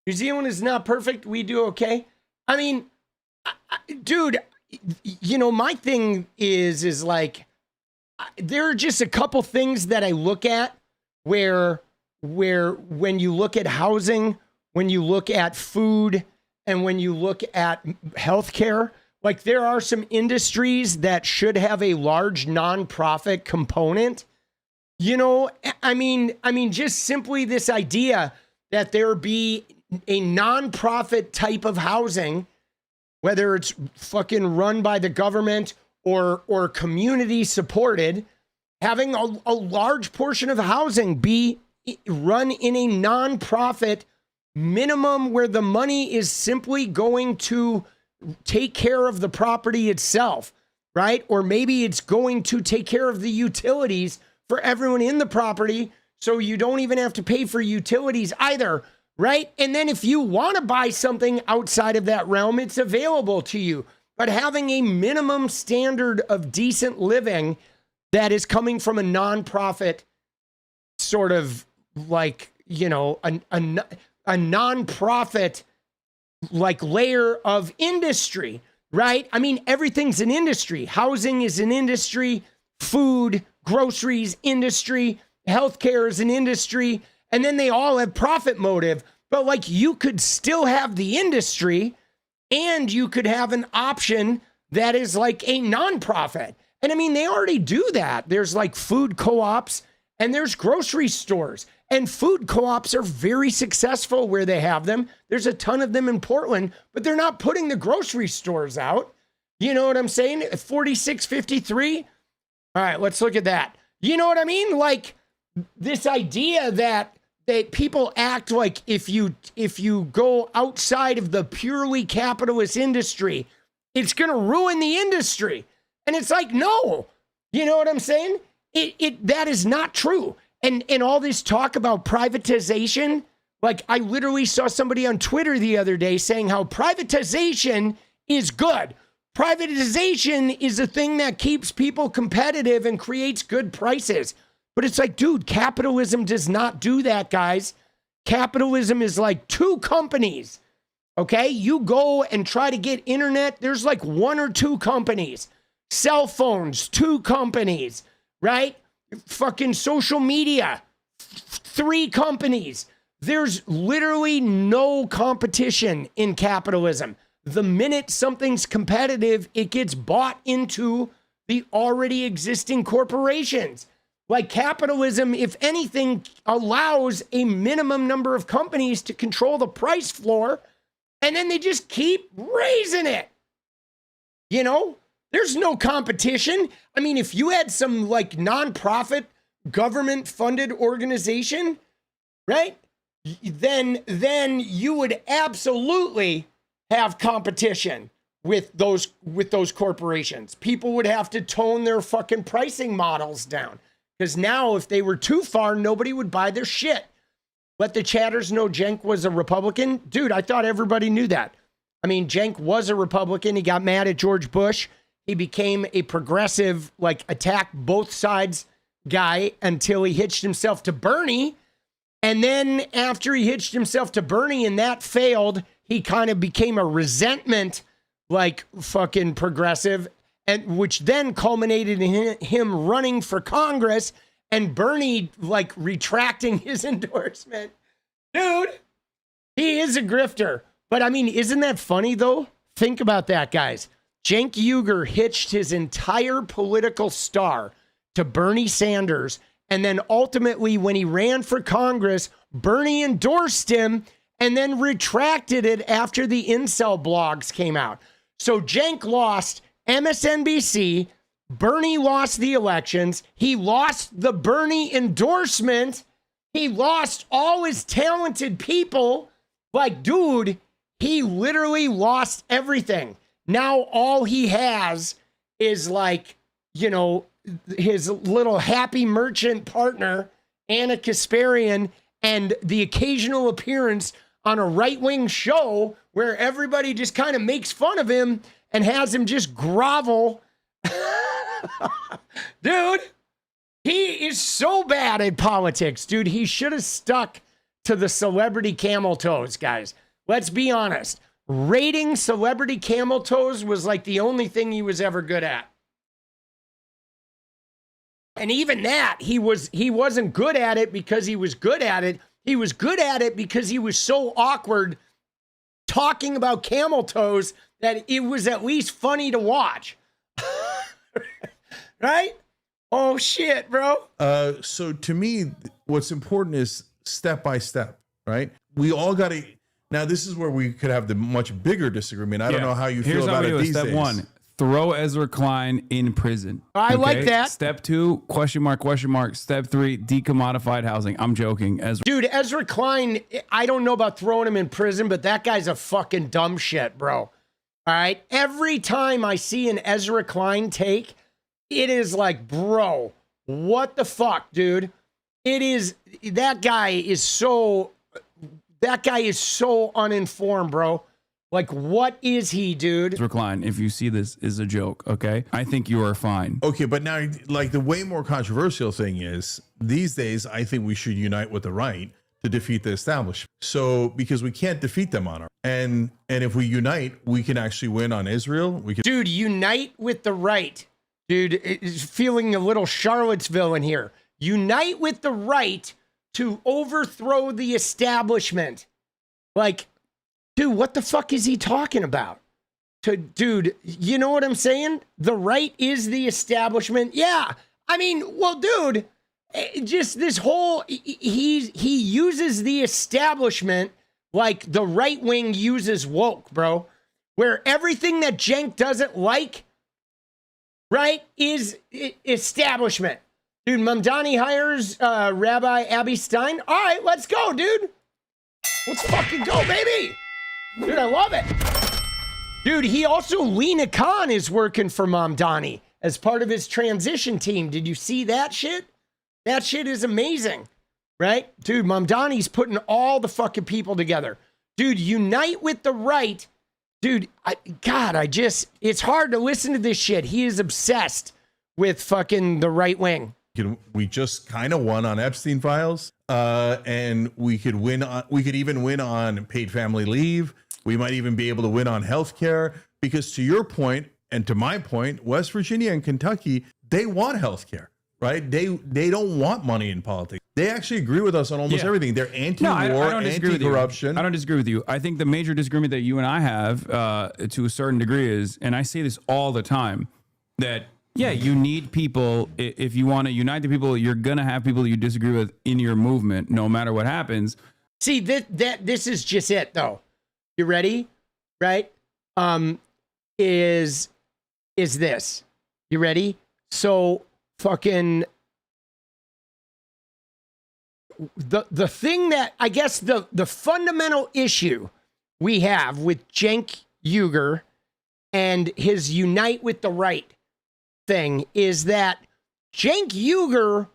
New Zealand is not perfect. We do okay. I mean, dude, you know, my thing is like, there are just a couple things that I look at where when you look at housing, when you look at food, and when you look at healthcare, like there are some industries that should have a large nonprofit component. You know, I mean, just simply this idea that there be a nonprofit type of housing, whether it's fucking run by the government or community supported, having a large portion of housing be run in a nonprofit minimum where the money is simply going to take care of the property itself, right? Or maybe it's going to take care of the utilities for everyone in the property, so you don't even have to pay for utilities either, right? And then if you want to buy something outside of that realm, it's available to you. But having a minimum standard of decent living that is coming from a nonprofit sort of like, you know, a nonprofit like layer of industry, right? I mean, everything's an industry. Housing is an industry, food, groceries, industry, healthcare is an industry, and then they all have profit motive. But like, you could still have the industry and you could have an option that is like a nonprofit. And I mean, they already do that. There's like food co-ops and there's grocery stores. And food co-ops are very successful where they have them. There's a ton of them in Portland, but they're not putting the grocery stores out. You know what I'm saying? 4653. All right, let's look at that. You know what I mean? Like this idea that people act like if you go outside of the purely capitalist industry, it's going to ruin the industry. And it's like, no, you know what I'm saying? That is not true. And all this talk about privatization, like I literally saw somebody on Twitter the other day saying how privatization is good. Privatization is a thing that keeps people competitive and creates good prices. But it's like, dude, capitalism does not do that, guys. Capitalism is like two companies, okay? You go and try to get internet, there's like one or two companies. Cell phones, two companies, right? Fucking social media, three companies. There's literally no competition in capitalism. The minute something's competitive, it gets bought into the already existing corporations. Like capitalism, if anything, allows a minimum number of companies to control the price floor, and then they just keep raising it. You know, there's no competition. I mean, if you had some like nonprofit government-funded organization, right, then you would absolutely have competition with those corporations. People would have to tone their fucking pricing models down. Because now if they were too far, nobody would buy their shit. Let the chatters know Cenk was a Republican. Dude, I thought everybody knew that. I mean, Cenk was a Republican. He got mad at George Bush. He became a progressive, like attack both sides guy until he hitched himself to Bernie. And then after he hitched himself to Bernie and that failed, he kind of became a resentment, like fucking progressive. And which then culminated in him running for Congress and Bernie like retracting his endorsement. Dude, he is a grifter. But I mean, isn't that funny though? Think about that, guys. Cenk Uygur hitched his entire political star to Bernie Sanders. And then ultimately when he ran for Congress, Bernie endorsed him and then retracted it after the incel blogs came out. So Cenk lost MSNBC, Bernie lost the elections, he lost the Bernie endorsement, he lost all his talented people. Like, dude, he literally lost everything. Now all he has is like, you know, his little happy merchant partner, Anish Kasparian, and the occasional appearance on a right-wing show where everybody just kind of makes fun of him and has him just grovel. Dude, he is so bad at politics, dude. He should have stuck to the celebrity camel toes, guys. Let's be honest. Rating celebrity camel toes was like the only thing he was ever good at. And even that, he wasn't good at it because he was good at it. He was good at it because he was so awkward talking about camel toes that it was at least funny to watch. Right? Oh, shit, bro. So to me, what's important is step by step, right? We all got to... Now, this is where we could have the much bigger disagreement. I don't know how you feel about it these days. Step one, throw Ezra Klein in prison. I like that. Step two, question mark. Step three, decommodified housing. I'm joking. Dude, Ezra Klein, I don't know about throwing him in prison, but that guy's a fucking dumb shit, bro. All right? Every time I see an Ezra Klein take, it is like, bro, what the fuck, dude? That guy is so uninformed, bro. Like, what is he, dude? Ezra Klein, if you see this is a joke, okay? I think you are fine. Okay, but now, like, the way more controversial thing is, these days, I think we should unite with the right to defeat the establishment. So, because we can't defeat them on our... And if we unite, we can actually win on Israel. We can... Dude, unite with the right. Dude, it's feeling a little Charlottesville in here. Unite with the right to overthrow the establishment. Like, dude, what the fuck is he talking about? dude, you know what I'm saying? The right is the establishment. Yeah. I mean, well, dude, just this whole, he uses the establishment like the right wing uses woke, bro, where everything that Cenk doesn't like, right, is establishment. Dude, Mamdani hires Rabbi Abby Stein. All right, let's go, dude. Let's fucking go, baby. Dude, I love it. Dude, he also, Lena Khan is working for Mamdani as part of his transition team. Did you see that shit? That shit is amazing, right? Dude, Mamdani's putting all the fucking people together. Dude, unite with the right. Dude, it's hard to listen to this shit. He is obsessed with fucking the right wing. We just kind of won on Epstein files, and we could win. We could even win on paid family leave. We might even be able to win on healthcare, because to your point and to my point, West Virginia and Kentucky, they want healthcare, right? They don't want money in politics. They actually agree with us on almost everything. They're anti-war, anti-corruption. I don't disagree with you. I think the major disagreement that you and I have, to a certain degree, is, and I say this all the time, that you need people. If you want to unite the people, you're gonna have people you disagree with in your movement, no matter what happens. See, this is just it, though. You ready? Right? Is this? You ready? So fucking the thing that I guess the fundamental issue we have with Cenk Uygur and his unite with the right thing is that Cenk Uygur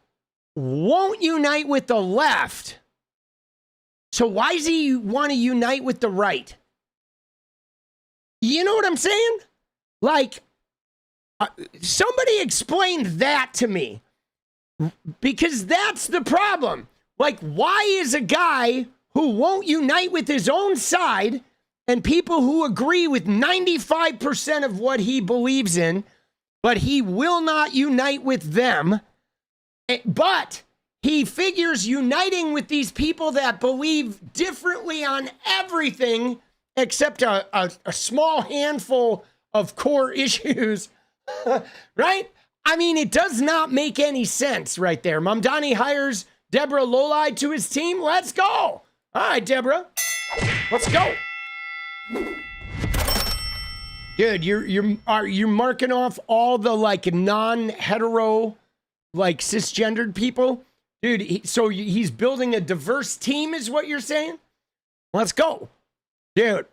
won't unite with the left. So why does he want to unite with the right? You know what I'm saying? Like, somebody explain that to me, because that's the problem. Like, why is a guy who won't unite with his own side and people who agree with 95% of what he believes in, but he will not unite with them, but he figures uniting with these people that believe differently on everything except a small handful of core issues, right? I mean, it does not make any sense right there. Mamdani hires Deborah Lolai to his team. Let's go. All right, Deborah, let's go. Dude, you're marking off all the like non-hetero, like cisgendered people. Dude, so he's building a diverse team is what you're saying? Let's go. Dude,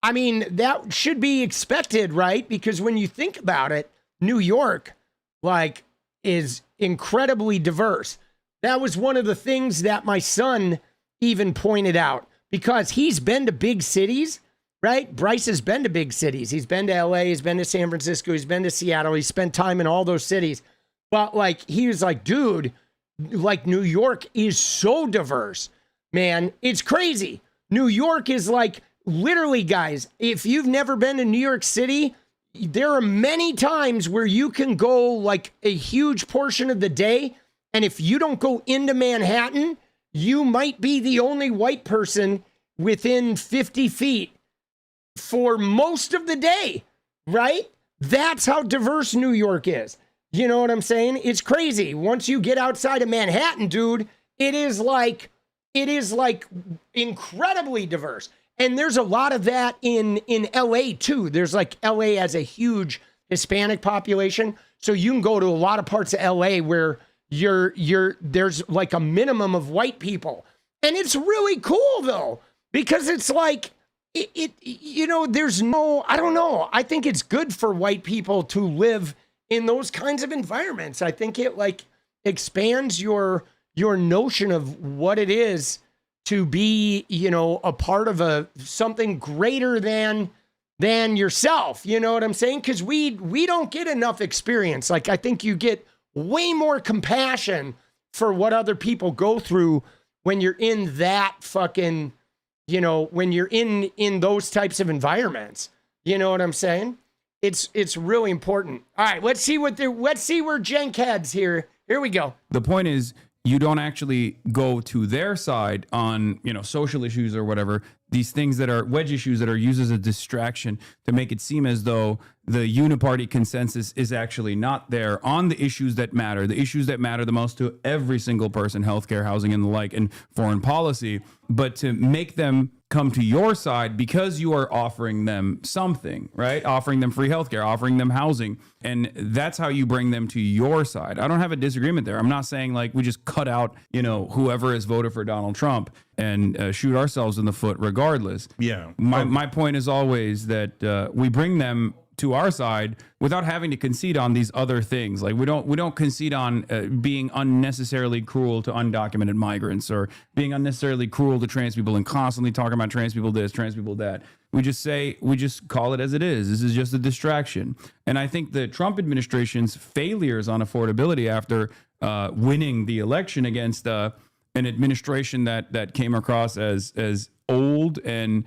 I mean, that should be expected, right? Because when you think about it, New York, like, is incredibly diverse. That was one of the things that my son even pointed out, because he's been to big cities, right? Bryce has been to big cities. He's been to LA, he's been to San Francisco, he's been to Seattle, he's spent time in all those cities. But like, he was like, dude, like New York is so diverse, man. It's crazy. New York is like, literally, guys, if you've never been to New York City, there are many times where you can go like a huge portion of the day, and if you don't go into Manhattan, you might be the only white person within 50 feet for most of the day, right? That's how diverse New York is. You know what I'm saying? It's crazy. Once you get outside of Manhattan, dude, it is like incredibly diverse. And there's a lot of that in LA too. There's like LA has a huge Hispanic population. So you can go to a lot of parts of LA where there's like a minimum of white people. And it's really cool though, because it's like, there's no, I don't know. I think it's good for white people to live in those kinds of environments. I think it like expands your notion of what it is to be, a part of something greater than yourself. You know what I'm saying? Because we don't get enough experience. Like, I think you get way more compassion for what other people go through when you're in that fucking, when you're in those types of environments. You know what I'm saying? It's really important. All right, let's see where Cenk heads here. Here we go. The point is, you don't actually go to their side on, social issues or whatever. these things that are wedge issues that are used as a distraction to make it seem as though the uniparty consensus is actually not there on the issues that matter, the issues that matter the most to every single person, healthcare, housing, and the like, and foreign policy, but to make them come to your side because you are offering them something, right? Offering them free healthcare, offering them housing. And that's how you bring them to your side. I don't have a disagreement there. I'm not saying like we just cut out, whoever has voted for Donald Trump and shoot ourselves in the foot regardless. Yeah. My point is always that we bring them to our side without having to concede on these other things. Like we don't concede on being unnecessarily cruel to undocumented migrants or being unnecessarily cruel to trans people and constantly talking about trans people this, trans people that. We just call it as it is. This is just a distraction. And I think the Trump administration's failures on affordability after winning the election against an administration that came across as old and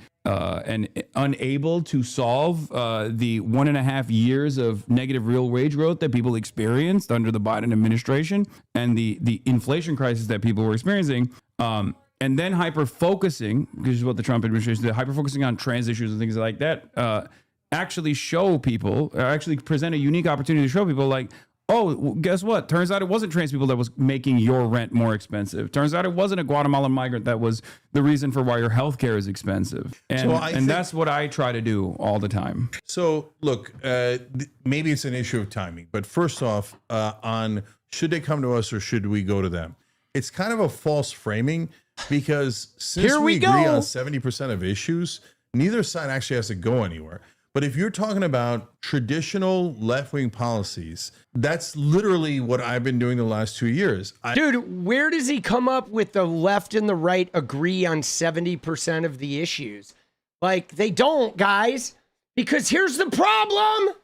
unable to solve the 1.5 years of negative real wage growth that people experienced under the Biden administration and the inflation crisis that people were experiencing. And then hyper-focusing, which is what the Trump administration did, hyper-focusing on trans issues and things like that, actually present a unique opportunity to show people like, oh, well, guess what? Turns out it wasn't trans people that was making your rent more expensive. Turns out it wasn't a Guatemalan migrant that was the reason for why your healthcare is expensive. And that's what I try to do all the time. So look, maybe it's an issue of timing, but first off, on should they come to us or should we go to them? It's kind of a false framing because since we agree on 70% of issues, neither side actually has to go anywhere. But if you're talking about traditional left-wing policies, that's literally what I've been doing the last 2 years. Dude, where does he come up with the left and the right agree on 70% of the issues? Like, they don't, guys. Because here's the problem.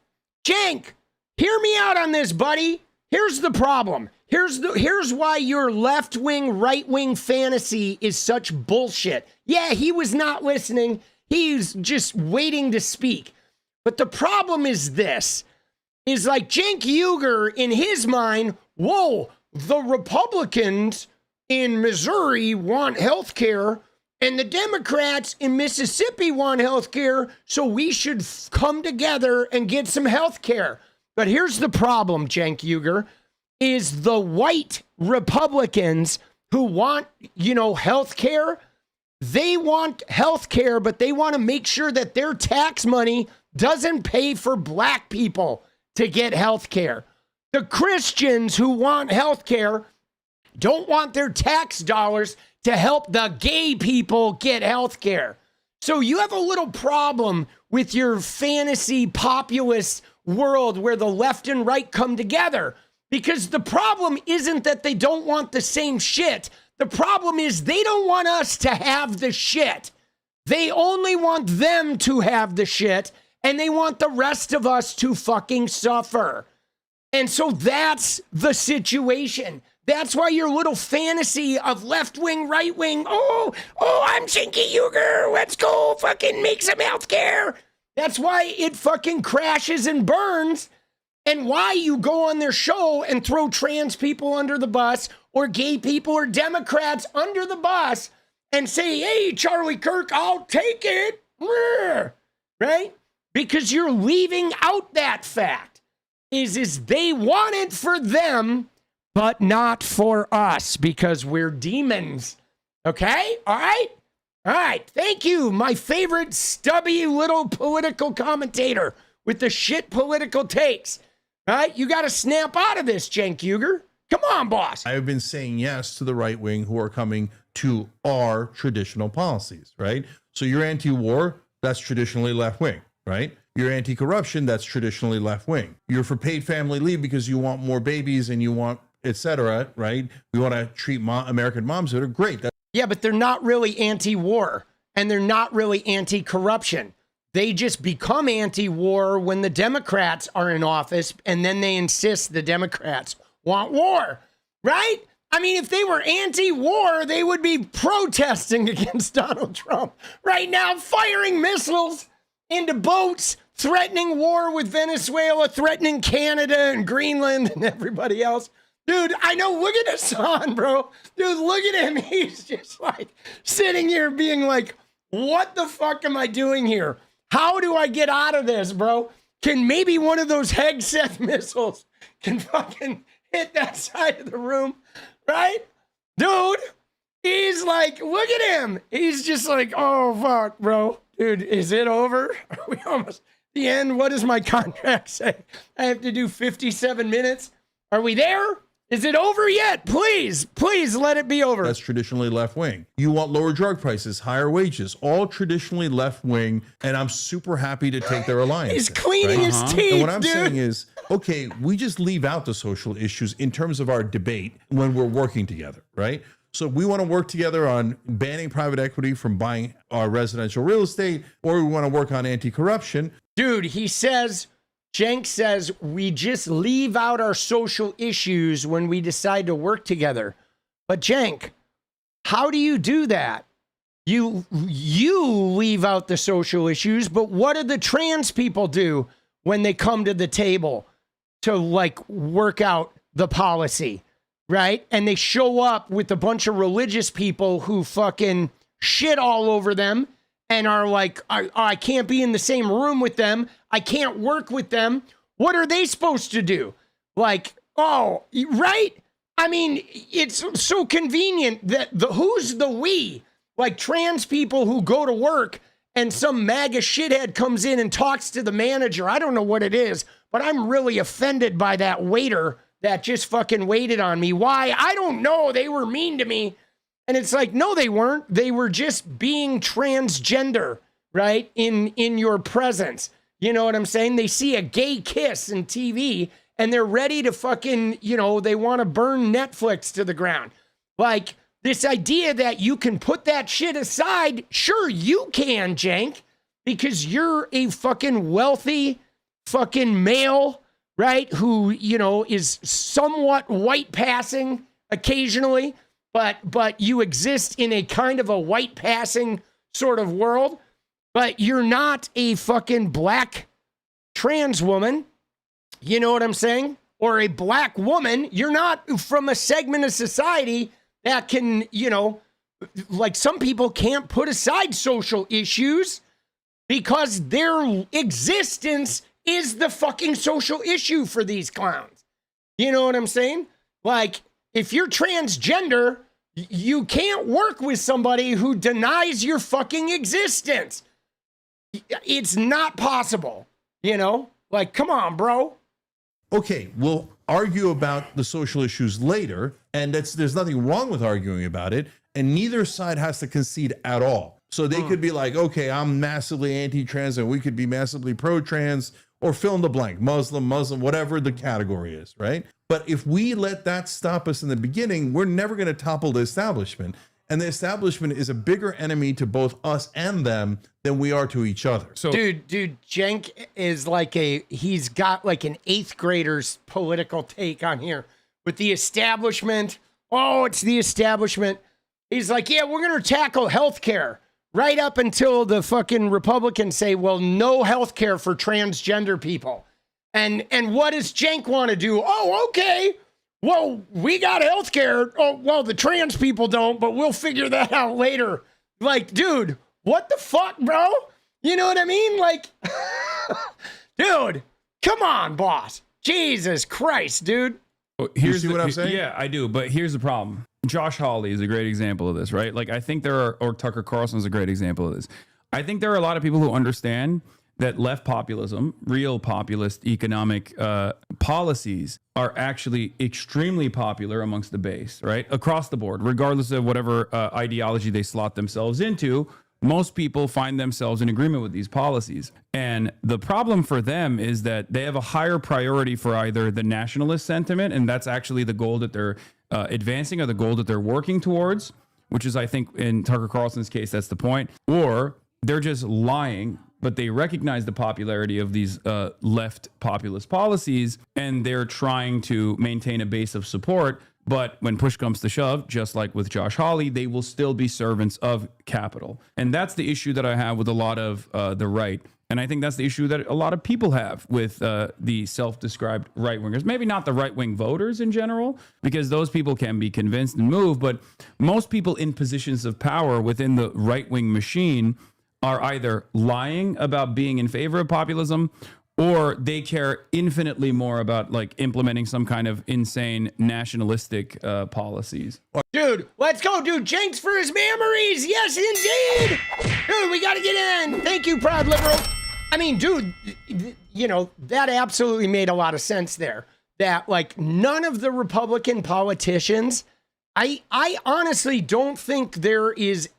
Cenk, hear me out on this, buddy. Here's the problem. Here's why your left-wing, right-wing fantasy is such bullshit. Yeah, he was not listening. He's just waiting to speak. But the problem is this, is like Cenk Uygur, in his mind, whoa, the Republicans in Missouri want health care and the Democrats in Mississippi want health care, so we should come together and get some health care. But here's the problem, Cenk Uygur, is the white Republicans who want, health care. They want health care, but they want to make sure that their tax money doesn't pay for black people to get health care. The Christians who want health care don't want their tax dollars to help the gay people get health care. So you have a little problem with your fantasy populist world where the left and right come together, because the problem isn't that they don't want the same shit. The problem is they don't want us to have the shit. They only want them to have the shit, and they want the rest of us to fucking suffer. And so that's the situation. That's why your little fantasy of left wing, right wing, oh, I'm Cenk Uygur, let's go fucking make some healthcare. That's why it fucking crashes and burns, and why you go on their show and throw trans people under the bus or gay people or Democrats under the bus and say, hey, Charlie Kirk, I'll take it. Right? Because you're leaving out that fact is they want it for them, but not for us because we're demons. Okay? All right? All right. Thank you, my favorite stubby little political commentator with the shit political takes. All right? You got to snap out of this, Cenk Uygur. Come on, boss. I have been saying yes to the right wing who are coming to our traditional policies, right? So you're anti-war, that's traditionally left wing, right? You're anti-corruption, that's traditionally left wing. You're for paid family leave because you want more babies and you want, etc., right? We want to treat American moms that are great. Yeah, but they're not really anti-war and they're not really anti-corruption. They just become anti-war when the Democrats are in office, and then they insist the Democrats want war, right? I mean, if they were anti-war, they would be protesting against Donald Trump right now, firing missiles into boats, threatening war with Venezuela, threatening Canada and Greenland and everybody else. Dude, I know, look at Hassan, bro. Dude, look at him. He's just like sitting here being like, what the fuck am I doing here? How do I get out of this, bro? Can maybe one of those Hegseth missiles can fucking hit that side of the room, right? Dude, he's like, look at him. He's just like, oh, fuck, bro. Dude, is it over? Are we almost the end? What does my contract say? I have to do 57 minutes. Are we there? Is it over yet? Please let it be over. That's traditionally left wing. You want lower drug prices, higher wages, all traditionally left wing. And I'm super happy to take their alliance. He's cleaning his teeth. And what I'm saying is, okay, we just leave out the social issues in terms of our debate when we're working together, right? So we want to work together on banning private equity from buying our residential real estate, or we want to work on anti-corruption. Dude, he says, Cenk says, we just leave out our social issues when we decide to work together. But Cenk, how do you do that? You leave out the social issues, but what do the trans people do when they come to the table to like work out the policy, right? And they show up with a bunch of religious people who fucking shit all over them and are like, I can't be in the same room with them. I can't work with them. What are they supposed to do? Like, oh, right? I mean, it's so convenient that who's the we? Like trans people who go to work and some MAGA shithead comes in and talks to the manager. I don't know what it is, but I'm really offended by that waiter that just fucking waited on me. Why? I don't know. They were mean to me. And it's like, no, they weren't. They were just being transgender, right? In your presence. You know what I'm saying? They see a gay kiss in TV and they're ready to fucking, you know, they want to burn Netflix to the ground. Like this idea that you can put that shit aside. Sure, you can, Cenk, because you're a fucking wealthy fucking male, right? Who, you know, is somewhat white passing occasionally. But you exist in a kind of a white passing sort of world, but you're not a fucking black trans woman. You know what I'm saying? Or a black woman. You're not from a segment of society that can, you know, like some people can't put aside social issues because their existence is the fucking social issue for these clowns. You know what I'm saying? Like, if you're transgender, you can't work with somebody who denies your fucking existence. It's not possible, you know? Like, come on, bro. Okay, we'll argue about the social issues later, and there's nothing wrong with arguing about it, and neither side has to concede at all. So they could be like, okay, I'm massively anti-trans, and we could be massively pro-trans, or fill in the blank, Muslim, whatever the category is, right? But if we let that stop us in the beginning, we're never going to topple the establishment. And the establishment is a bigger enemy to both us and them than we are to each other. So, dude, Cenk is like he's got like an 8th grader's political take on here with the establishment. Oh, it's the establishment. He's like, yeah, we're going to tackle healthcare right up until the fucking Republicans say, well, no healthcare for transgender people. And what does Cenk want to do? Oh, okay. Well, we got healthcare. Oh, well, the trans people don't, but we'll figure that out later. Like, dude, what the fuck, bro? You know what I mean? Like, dude, come on, boss. Jesus Christ, dude. Well, you see what I'm saying? Yeah, I do. But here's the problem. Josh Hawley is a great example of this, right? Like, I think or Tucker Carlson is a great example of this. I think there are a lot of people who understand that left populism, real populist economic policies are actually extremely popular amongst the base, right? Across the board, regardless of whatever ideology they slot themselves into, most people find themselves in agreement with these policies. And the problem for them is that they have a higher priority for either the nationalist sentiment, and that's actually the goal that they're advancing or the goal that they're working towards, which is, I think, in Tucker Carlson's case, that's the point, or they're just lying, but they recognize the popularity of these left populist policies, and they're trying to maintain a base of support. But when push comes to shove, just like with Josh Hawley, they will still be servants of capital. And that's the issue that I have with a lot of the right. And I think that's the issue that a lot of people have with the self-described right-wingers. Maybe not the right-wing voters in general, because those people can be convinced and moved, but most people in positions of power within the right-wing machine are either lying about being in favor of populism, or they care infinitely more about like implementing some kind of insane nationalistic policies. Dude, let's go, dude. Jenks for his memories. Yes, indeed. Dude, we got to get in. Thank you, proud liberal. I mean, dude, you know, that absolutely made a lot of sense there. That like none of the Republican politicians, I honestly don't think there is,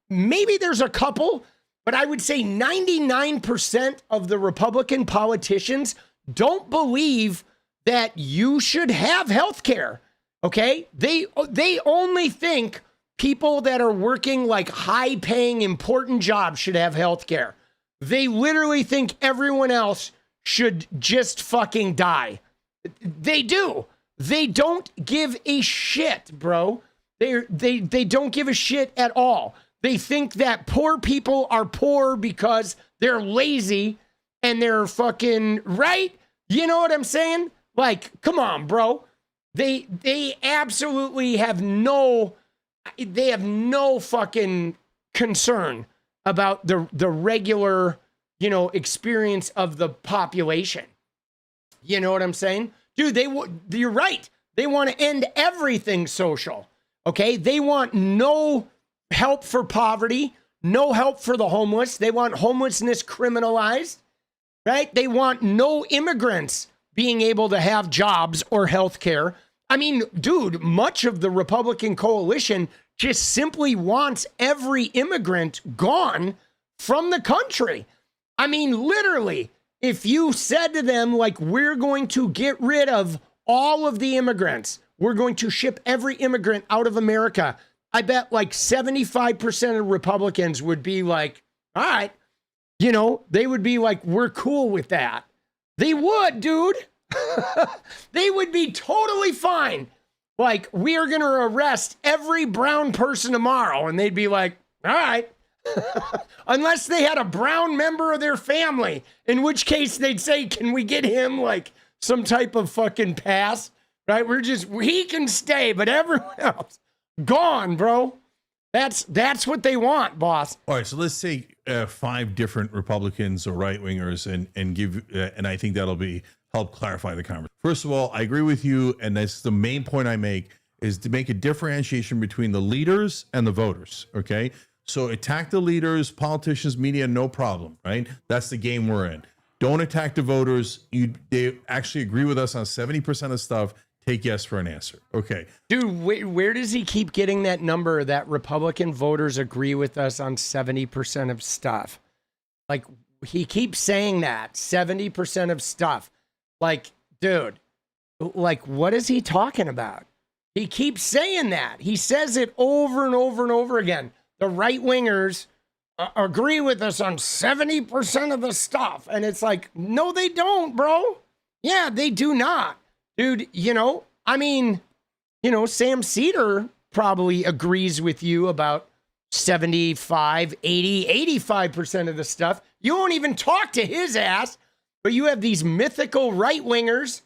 maybe there's a couple, but I would say 99% of the Republican politicians don't believe that you should have health care. Okay? They only think people that are working like high paying important jobs should have health care. They literally think everyone else should just fucking die. They do. They don't give a shit, bro. They don't give a shit at all. They think that poor people are poor because they're lazy and they're fucking right. You know what I'm saying? Like, come on, bro. They absolutely have no fucking concern about the regular, you know, experience of the population. You know what I'm saying? Dude, you're right. They want to end everything social. Okay? They want no help for poverty, no help for the homeless. They want homelessness criminalized, right? They want no immigrants being able to have jobs or health care. I mean, dude, much of the Republican coalition just simply wants every immigrant gone from the country. I mean, literally, if you said to them, like, we're going to get rid of all of the immigrants, we're going to ship every immigrant out of America, I bet like 75% of Republicans would be like, all right, you know, they would be like, we're cool with that. They would, dude. They would be totally fine. Like, we are going to arrest every brown person tomorrow. And they'd be like, all right. Unless they had a brown member of their family, in which case they'd say, can we get him like some type of fucking pass? Right? He can stay, but everyone else gone, bro. That's what they want, boss. All right, so let's say 5 different Republicans or right wingers, and give, and I think that'll help clarify the conversation. First of all, I agree with you, and that's the main point I make, is to make a differentiation between the leaders and the voters. Okay, so attack the leaders, politicians, media, no problem, right? That's the game we're in. Don't attack the voters. They actually agree with us on 70% of stuff. Take yes for an answer. Okay. Dude, where does he keep getting that number that Republican voters agree with us on 70% of stuff? Like, he keeps saying that, 70% of stuff. Like, dude, like, what is he talking about? He keeps saying that. He says it over and over and over again. The right-wingers agree with us on 70% of the stuff. And it's like, no, they don't, bro. Yeah, they do not. Dude, you know, I mean, you know, Sam Cedar probably agrees with you about 75, 80, 85% of the stuff. You won't even talk to his ass, but you have these mythical right-wingers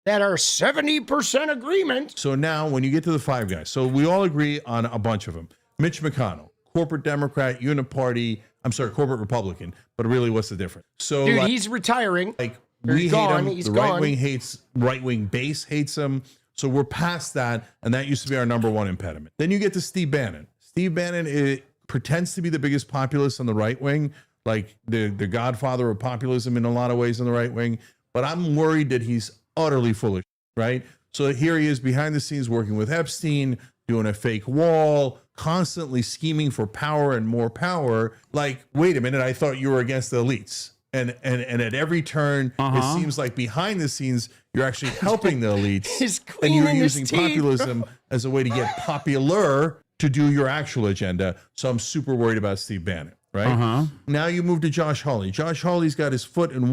that are 70% agreement. So now when you get to the 5 guys, so we all agree on a bunch of them. Mitch McConnell, corporate Democrat, corporate Republican, but really what's the difference? So dude, he's retiring. Like, we hate him. The right wing hates, right wing base hates him. So we're past that, and that used to be our number 1 impediment. Then you get to Steve Bannon. Steve Bannon pretends to be the biggest populist on the right wing, like the godfather of populism in a lot of ways on the right wing. But I'm worried that he's utterly foolish, right? So here he is behind the scenes working with Epstein, doing a fake wall, constantly scheming for power and more power. Like, wait a minute, I thought you were against the elites. And at every turn, it seems like behind the scenes, you're actually helping the elites, and you're using populism as a way to get popular to do your actual agenda. So I'm super worried about Steve Bannon, right? Now you move to Josh Hawley. Josh Hawley's got his foot in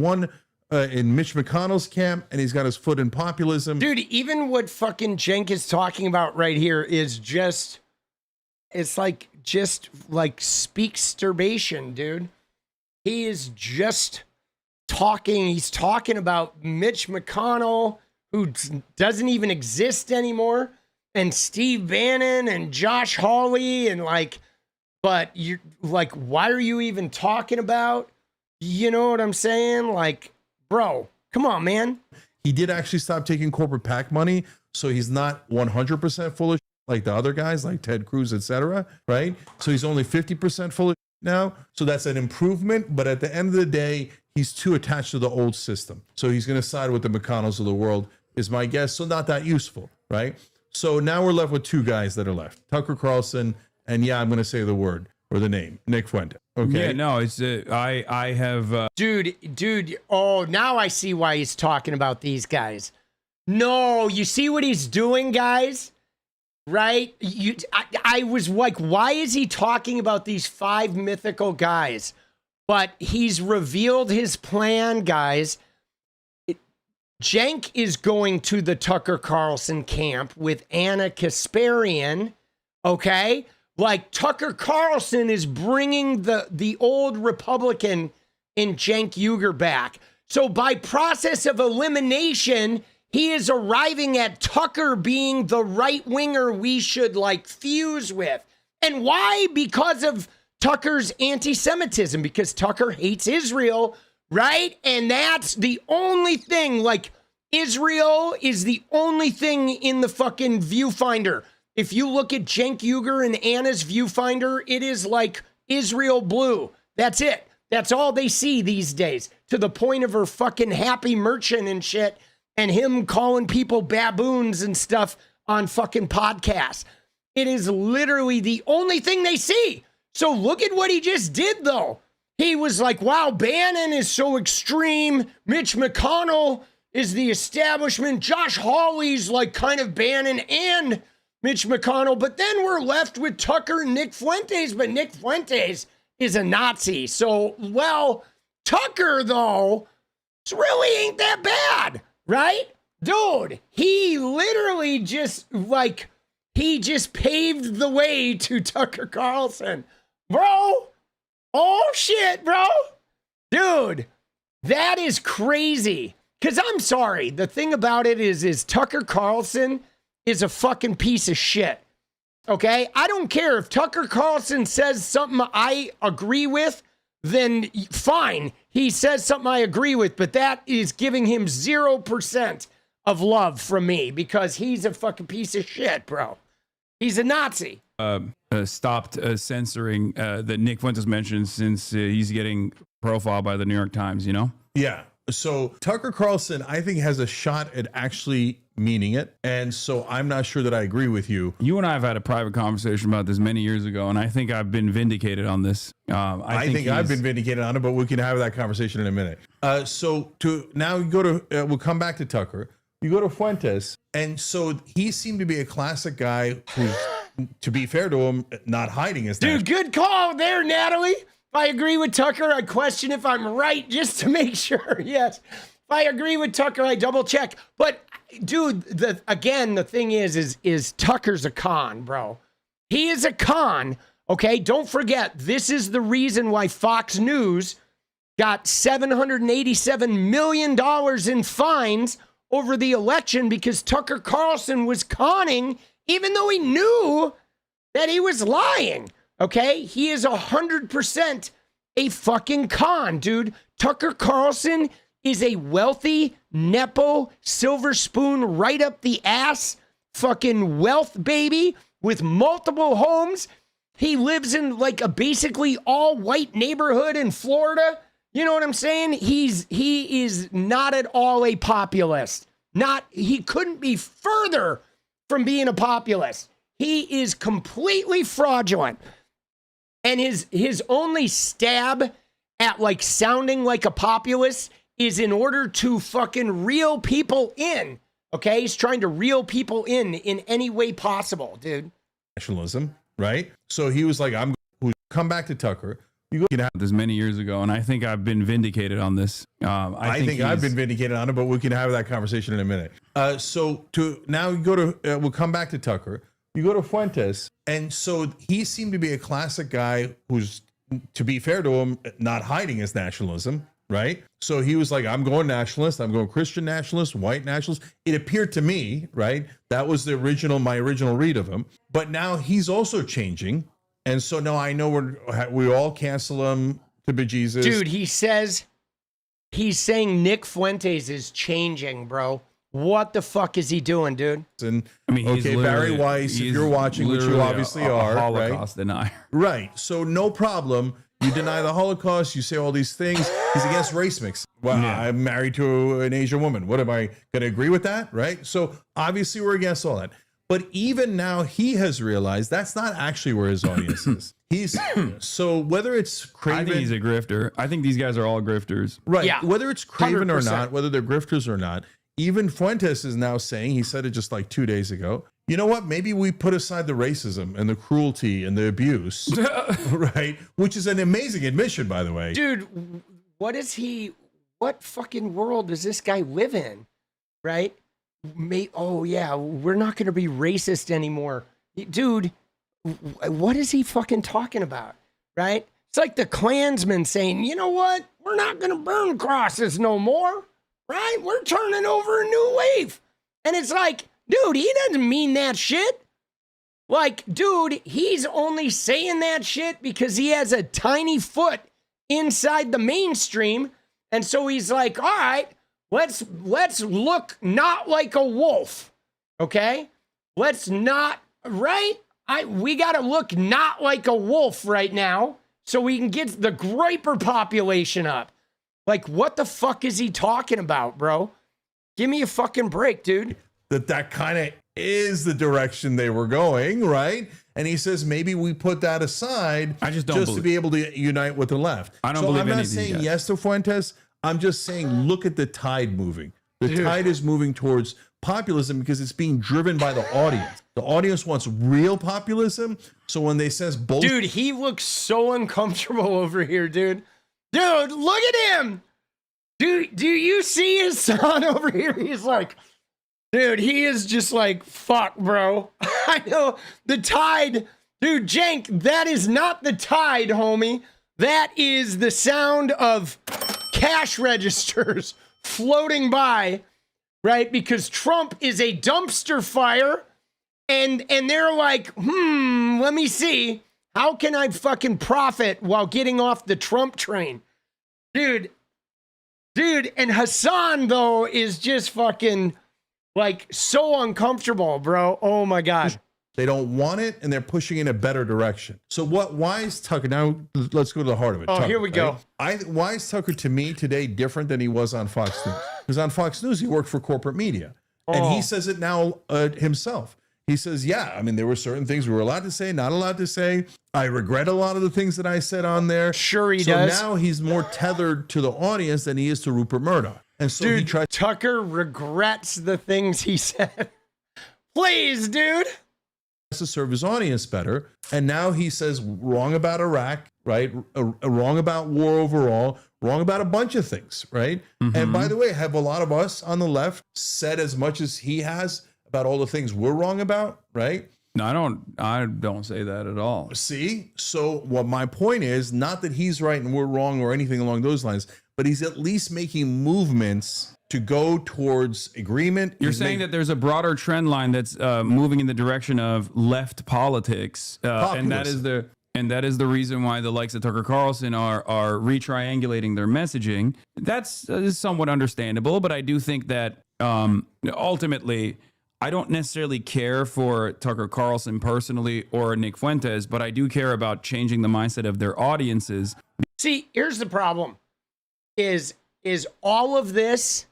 in Mitch McConnell's camp, and he's got his foot in populism. Dude, even what fucking Cenk is talking about right here is just, it's like, just like 𝗙ecie𝗶𝗆, dude. he is just talking. He's talking about Mitch McConnell, who doesn't even exist anymore, and Steve Bannon and Josh Hawley, and like, but you're like, why are you even talking about? You know what I'm saying? Like, bro, come on, man. He did actually stop taking corporate PAC money, so he's not 100% full of shit like the other guys, like Ted Cruz, etc. Right? So he's only 50% full of shit now. So that's an improvement. But at the end of the day, he's too attached to the old system. So he's going to side with the McConnells of the world, is my guess. So not that useful, right? So now we're left with two guys that are left: Tucker Carlson, and yeah, I'm going to say the word or the name, Nick Fuentes. Okay. Yeah, no, it's I have dude. Oh, now I see why he's talking about these guys. No, you see what he's doing, guys? Right? I was like, why is he talking about these 5 mythical guys? But he's revealed his plan, guys. Cenk is going to the Tucker Carlson camp with 𝗙𝗙ecie𝗶𝗏, okay? Like, Tucker Carlson is bringing the old Republican in Cenk Uygur back. So by process of elimination, he is arriving at Tucker being the right winger we should like fuse with. And why? Because of Tucker's anti-Semitism, because Tucker hates Israel, right? And that's the only thing, like, Israel is the only thing in the fucking viewfinder. If you look at Cenk Uygur and Anna's viewfinder, it is like Israel blue. That's it. That's all they see these days, to the point of her fucking happy merchant and shit, and him calling people baboons and stuff on fucking podcasts. It is literally the only thing they see. So look at what he just did, though. He was like, wow, Bannon is so extreme. Mitch McConnell is the establishment. Josh Hawley's like kind of Bannon and Mitch McConnell. But then we're left with Tucker and Nick Fuentes. But Nick Fuentes is a Nazi. So, well, Tucker, though, really ain't that bad, right? Dude, he literally just, like, he just paved the way to Tucker Carlson. Bro, oh shit, bro. Dude, that is crazy. Because I'm sorry, the thing about it is Tucker Carlson is a fucking piece of shit. Okay? I don't care if Tucker Carlson says something I agree with, then fine. He says something I agree with, but that is giving him 0% of love from me because he's a fucking piece of shit, bro. He's a Nazi. Stopped censoring that Nick Fuentes mentioned since he's getting profiled by the New York Times, you know? Yeah. So Tucker Carlson, I think, has a shot at actually meaning it. And so I'm not sure that I agree with you. You and I have had a private conversation about this many years ago, and I think I've been vindicated on this. I think I've been vindicated on it, but we can have that conversation in a minute. So to now you go to, we'll come back to Tucker. You go to Fuentes. And so he seemed to be a classic guy who's, to be fair to him, not hiding his Dude, good call there, Natalie. If I agree with Tucker, I question if I'm right just to make sure. Yes. If I agree with Tucker, I double check. But dude, the thing is Tucker's a con, bro. He is a con. Okay. Don't forget, this is the reason why Fox News got $787 million in fines over the election, because Tucker Carlson was conning, even though he knew that he was lying. Okay? He is 100% a fucking con, dude. Tucker Carlson is a wealthy, nepo, silver spoon, right up the ass, fucking wealth baby with multiple homes. He lives in like a basically all white neighborhood in Florida. You know what I'm saying? He is not at all a populist. He couldn't be further from being a populist. He is completely fraudulent. And his only stab at like sounding like a populist is in order to fucking reel people in. Okay? He's trying to reel people in any way possible, dude. Nationalism, right? So he was like, I'm going to come back to Tucker. You go this many years ago, and I think I've been vindicated on this. I think I've been vindicated on it, but we can have that conversation in a minute. So to now you go to, we'll come back to Tucker. You go to Fuentes, and so he seemed to be a classic guy who's, to be fair to him, not hiding his nationalism, right? So he was like, I'm going nationalist, I'm going Christian nationalist, white nationalist. It appeared to me, right? That was my original read of him. But now he's also changing. And so now I know we all cancel him to bejesus. Dude, he's saying Nick Fuentes is changing, bro. What the fuck is he doing, dude? And I mean, okay, Barry Weiss, if you're watching, which you obviously are, Holocaust denier. Right. So no problem. You deny the Holocaust. You say all these things. He's against race mix. Well, Yeah. I'm married to an Asian woman. What am I going to agree with that? Right. So obviously we're against all that. But even now he has realized that's not actually where his audience is. So whether it's Craven, I think he's a grifter. I think these guys are all grifters. right? Yeah. Whether it's Craven or 100%. not, whether they're grifters or not, even Fuentes is now saying, he said it just like 2 days ago, you know what? Maybe we put aside the racism and the cruelty and the abuse, right? Which is an amazing admission, by the way. Dude, what fucking world does this guy live in? Right? Oh yeah, we're not going to be racist anymore. Dude, what is he fucking talking about? Right? It's like the Klansmen saying, you know what? We're not going to burn crosses no more. Right? We're turning over a new wave. And it's like, dude, he doesn't mean that shit. Like, dude, he's only saying that shit because he has a tiny foot inside the mainstream. And so he's like, all right, let's look not like a wolf. Okay? Let's not, right? We got to look not like a wolf right now so we can get the groyper population up. Like, what the fuck is he talking about, bro? Give me a fucking break, dude. That kind of is the direction they were going, right? And he says maybe we put that aside I just don't to be able to unite with the left. I don't so believe I'm any not of these saying guys. yes to Fuentes. I'm just saying look at the tide moving. The tide is moving towards populism because it's being driven by the audience. The audience wants real populism. So when they says bullshit, Dude, he looks so uncomfortable over here, dude. Dude, look at him. Dude, do you see his son over here? He's like, dude, he is just like, fuck, bro. I know the tide. Dude, Cenk, that is not the tide, homie. That is the sound of cash registers floating by, right? Because Trump is a dumpster fire. And they're like, let me see. How can I fucking profit while getting off the Trump train? Dude, and Hassan, though, is just fucking, like, so uncomfortable, bro. Oh, my God. they don't want it, and they're pushing in a better direction. So why is Tucker, now let's go to the heart of it. Oh, Tucker, here we go. Why is Tucker, to me, today different than he was on Fox News? Because on Fox News, he worked for corporate media. And he says it now himself. He says, yeah, I mean, there were certain things we were allowed to say, not allowed to say. I regret a lot of the things that I said on there. Sure he so does. So now he's more tethered to the audience than he is to Rupert Murdoch. And so dude, he tries. Tucker regrets the things he said. Please, dude. To serve his audience better. And now he says wrong about Iraq, right? Wrong about war overall, wrong about a bunch of things, right? Mm-hmm. And by the way, have a lot of us on the left said as much as he has about all the things we're wrong about, right? No, I don't say that at all. See? So what my point is, not that he's right and we're wrong or anything along those lines, but he's at least making movements to go towards agreement. You're saying that there's a broader trend line that's moving in the direction of left politics, and that is the reason why the likes of Tucker Carlson are retriangulating their messaging. That's somewhat understandable, but I do think that ultimately, I don't necessarily care for Tucker Carlson personally or Nick Fuentes, but I do care about changing the mindset of their audiences. See, here's the problem: is all of this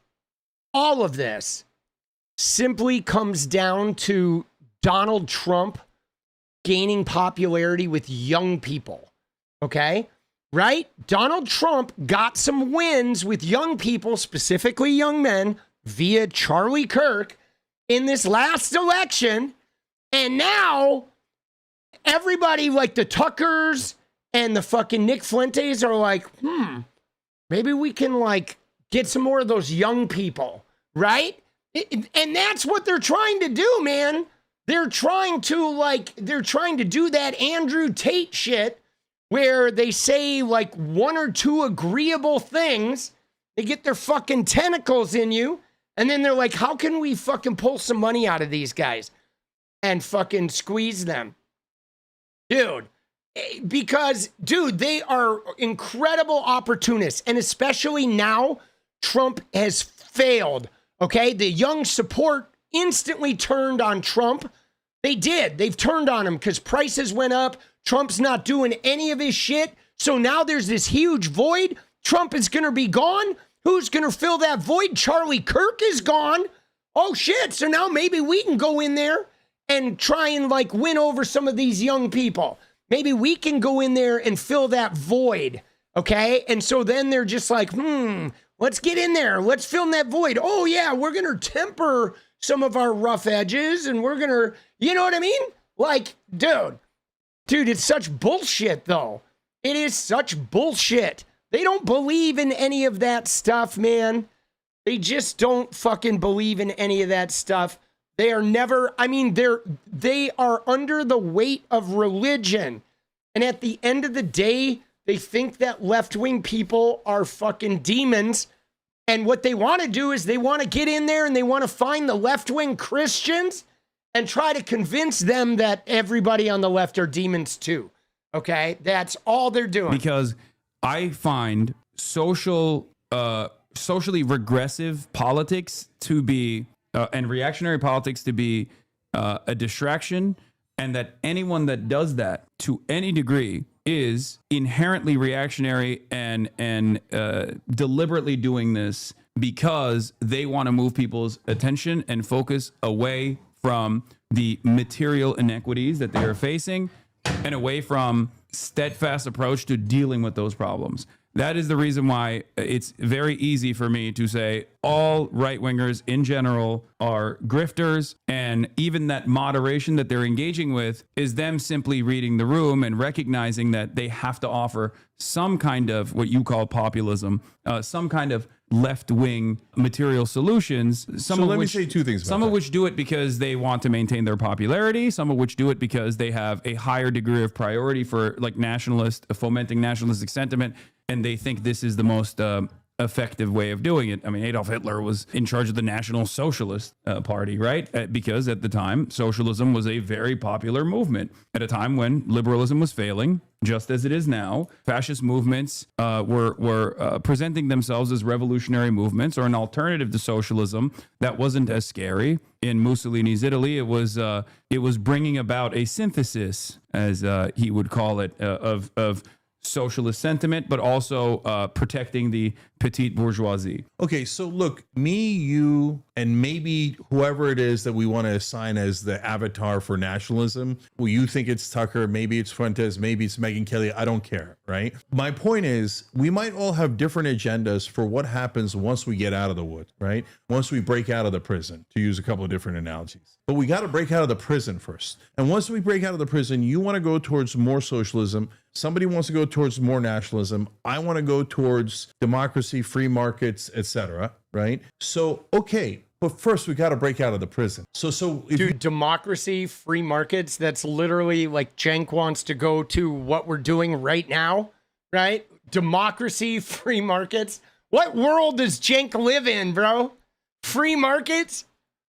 simply comes down to Donald Trump gaining popularity with young people. Okay? Right? Donald Trump got some wins with young people, specifically young men, via Charlie Kirk in this last election. And now everybody like the Tuckers and the fucking Nick Fuentes are like, maybe we can like get some more of those young people, right? And that's what they're trying to do, man. They're trying to do that Andrew Tate shit where they say like one or two agreeable things, they get their fucking tentacles in you, and then they're like, how can we fucking pull some money out of these guys and fucking squeeze them? Dude, because, dude, they are incredible opportunists, and especially now, Trump has failed, okay? The young support instantly turned on Trump. They did. They've turned on him because prices went up. Trump's not doing any of his shit. So now there's this huge void. Trump is going to be gone. Who's going to fill that void? Charlie Kirk is gone. Oh, shit. So now maybe we can go in there and try and like win over some of these young people. Maybe we can go in there and fill that void. Okay. And so then they're just like, let's get in there. Let's fill that void. Oh, yeah. We're going to temper some of our rough edges, and we're going to, you know what I mean? Like, dude, it's such bullshit, though. It is such bullshit. They don't believe in any of that stuff, man. They just don't fucking believe in any of that stuff. They are never, I mean, they are under the weight of religion. And at the end of the day, they think that left-wing people are fucking demons. And what they want to do is they want to get in there and they want to find the left-wing Christians and try to convince them that everybody on the left are demons too. Okay? That's all they're doing. Because I find socially regressive politics to be, and reactionary politics to be a distraction, and that anyone that does that to any degree is inherently reactionary and deliberately doing this because they want to move people's attention and focus away from the material inequities that they are facing and away from steadfast approach to dealing with those problems. That is the reason why it's very easy for me to say all right-wingers in general are grifters, and even that moderation that they're engaging with is them simply reading the room and recognizing that they have to offer some kind of what you call populism, some kind of left-wing material solutions. Let me say two things about some of which do it because they want to maintain their popularity, some of which do it because they have a higher degree of priority for like fomenting nationalistic sentiment, and they think this is the most effective way of doing it. I mean, Adolf Hitler was in charge of the National Socialist Party, right? Because at the time, socialism was a very popular movement. At a time when liberalism was failing, just as it is now, fascist movements were presenting themselves as revolutionary movements or an alternative to socialism that wasn't as scary. In Mussolini's Italy, it was bringing about a synthesis, as he would call it, of socialist sentiment, but also protecting the petite bourgeoisie. Okay, so look, me, you, and maybe whoever it is that we want to assign as the avatar for nationalism. Well, you think it's Tucker, maybe it's Fuentes, maybe it's Megyn Kelly. I don't care, right? My point is, we might all have different agendas for what happens once we get out of the woods, right? Once we break out of the prison, to use a couple of different analogies. But we got to break out of the prison first. And once we break out of the prison, you want to go towards more socialism. Somebody wants to go towards more nationalism. I want to go towards democracy, free markets, etc. Right? So, okay, but first we got to break out of the prison. So if democracy, free markets, that's literally like Cenk wants to go to what we're doing right now, right? Democracy, free markets. What world does Cenk live in, bro? Free markets,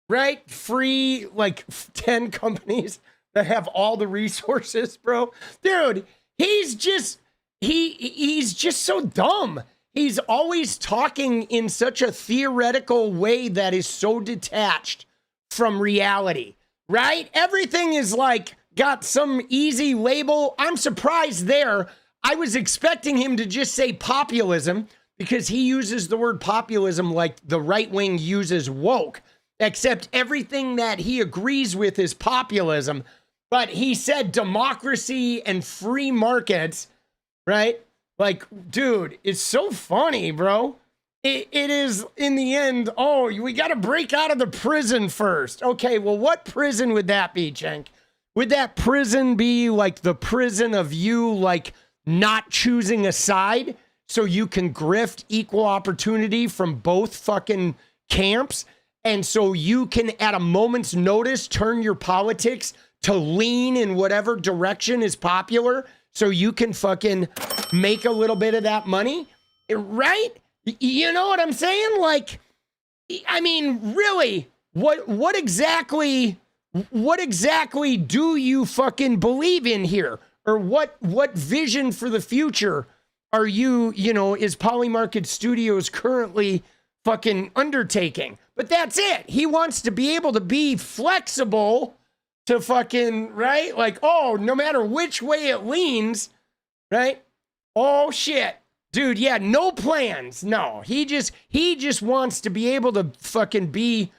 right? Free, like 10 companies that have all the resources, bro. Dude, he's just so dumb. He's always talking in such a theoretical way that is so detached from reality, right? Everything is like got some easy label. I'm surprised there. I was expecting him to just say populism because he uses the word populism like the right wing uses woke, except everything that he agrees with is populism. But he said democracy and free markets, right? Like, dude, it's so funny, bro. It is, in the end, oh, we got to break out of the prison first. Okay, well, what prison would that be, Cenk? Would that prison be like the prison of you, like, not choosing a side so you can grift equal opportunity from both fucking camps? And so you can, at a moment's notice, turn your politics to lean in whatever direction is popular so you can fucking make a little bit of that money, right? You know what I'm saying? Like, I mean, really, what exactly do you fucking believe in here? Or what vision for the future are you know, is Polymarket Studios currently fucking undertaking? But that's it. He wants to be able to be flexible to fucking, right? Like, oh, no matter which way it leans, right? Oh shit. Dude, yeah, no plans. No. He just wants to be able to fucking be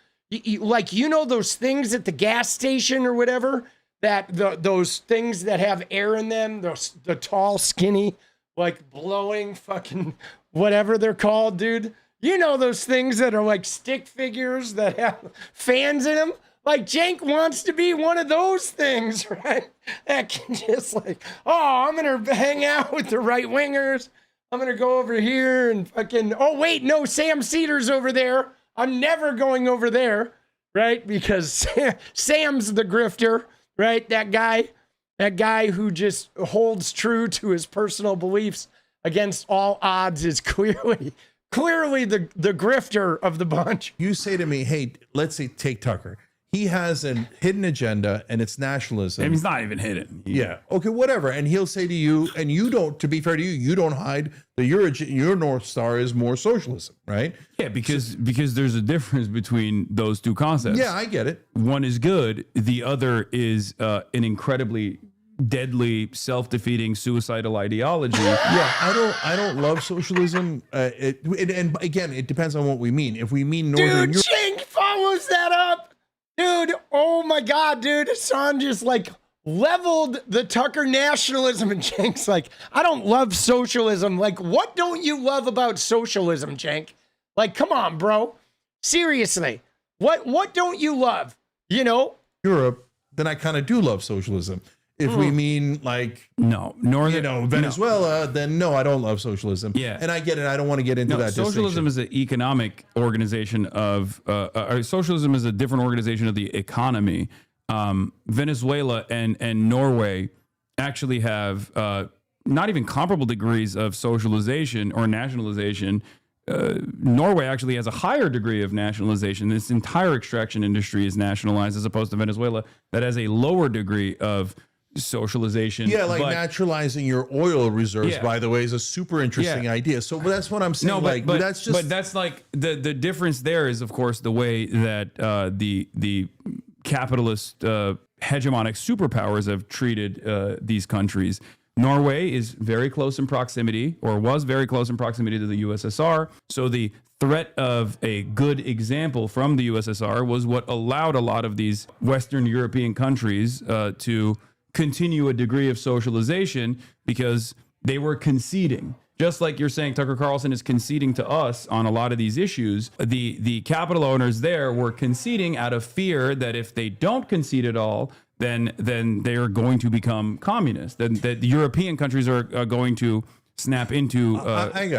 like, you know, those things at the gas station or whatever, that those things that have air in them, the tall, skinny, like blowing fucking whatever they're called, dude. You know, those things that are like stick figures that have fans in them. Like, Cenk wants to be one of those things, right? That can just like, oh, I'm going to hang out with the right wingers. I'm going to go over here and fucking, oh, wait, no, Sam Cedar's over there. I'm never going over there, right? Because Sam's the grifter, right? That guy who just holds true to his personal beliefs against all odds is clearly the grifter of the bunch. You say to me, hey, let's say take Tucker. He has a hidden agenda and it's nationalism. And he's not even hidden. Yeah. Okay, whatever. And he'll say to you, and you don't, to be fair to you, you don't hide that your North Star is more socialism, right? Yeah, because there's a difference between those two concepts. Yeah, I get it. One is good. The other is an incredibly deadly, self-defeating, suicidal ideology. Yeah, I don't love socialism. And again, it depends on what we mean. If we mean Northern Dude, Cenk follows that up. Dude, oh my God, dude. Hassan just like leveled the Tucker nationalism, and Cenk's like, I don't love socialism. Like, what don't you love about socialism, Cenk? Like, come on, bro. Seriously. What don't you love? You know? Europe, then I kind of do love socialism. If we mean like Venezuela, then no, I don't love socialism. Yeah, and I get it. I don't want to get into that. Socialism is an economic organization of socialism is a different organization of the economy. Venezuela and Norway actually have not even comparable degrees of socialization or nationalization. Norway actually has a higher degree of nationalization. This entire extraction industry is nationalized, as opposed to Venezuela that has a lower degree of socialization. Yeah, like naturalizing your oil reserves, by the way, is a super interesting idea. So that's what I'm saying. No, but that's like the difference there is, of course, the way that the capitalist hegemonic superpowers have treated these countries. Norway is very close in proximity, or was very close in proximity to the USSR. So the threat of a good example from the USSR was what allowed a lot of these Western European countries to continue a degree of socialization, because they were conceding. Just like you're saying, Tucker Carlson is conceding to us on a lot of these issues. The capital owners there were conceding out of fear that if they don't concede at all, then they are going to become communist. That the European countries are going to snap into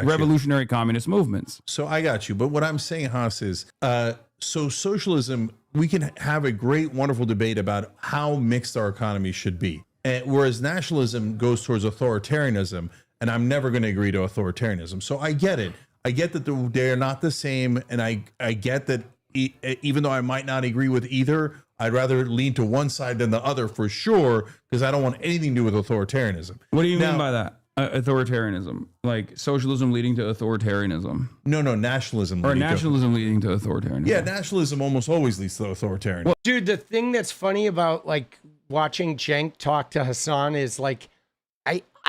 revolutionary communist movements. So I got you. But what I'm saying, Haas, is so socialism, we can have a great, wonderful debate about how mixed our economy should be. And whereas nationalism goes towards authoritarianism, and I'm never going to agree to authoritarianism. So I get it. I get that they're not the same. And I get that even though I might not agree with either, I'd rather lean to one side than the other for sure, because I don't want anything to do with authoritarianism. What do you mean by that? Authoritarianism, like socialism leading to authoritarianism? No, nationalism. Or nationalism leading to authoritarianism? Yeah, nationalism almost always leads to authoritarianism. Well, dude, the thing that's funny about like watching Cenk talk to Hassan is like,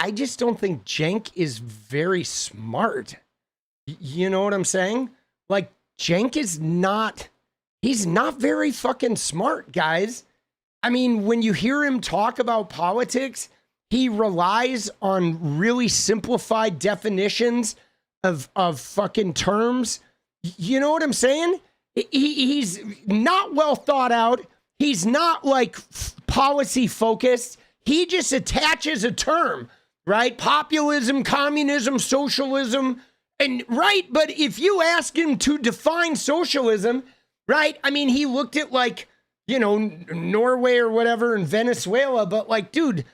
I just don't think Cenk is very smart. You know what I'm saying? Like, Cenk is not, he's not very fucking smart, guys. I mean, when you hear him talk about politics, he relies on really simplified definitions of fucking terms. You know what I'm saying? He's not well thought out. He's not like policy focused. He just attaches a term, right? Populism, communism, socialism. And right, but if you ask him to define socialism, right? I mean, he looked at like, you know, Norway or whatever and Venezuela, but like, dude,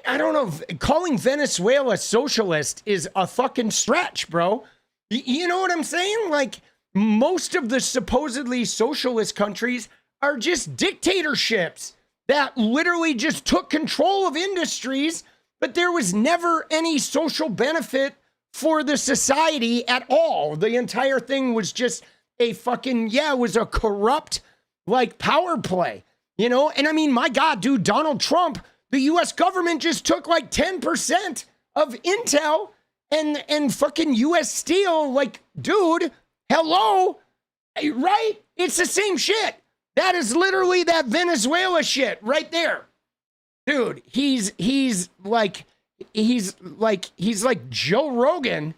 I don't know. Calling Venezuela socialist is a fucking stretch, bro. You know what I'm saying? Like, most of the supposedly socialist countries are just dictatorships that literally just took control of industries, but there was never any social benefit for the society at all. The entire thing was just a fucking, it was a corrupt, like, power play, you know? And I mean, my God, dude, Donald Trump, the US government just took like 10% of Intel and fucking US Steel. Like, dude, hello, right? It's the same shit. That is literally that Venezuela shit right there. Dude, he's like Joe Rogan,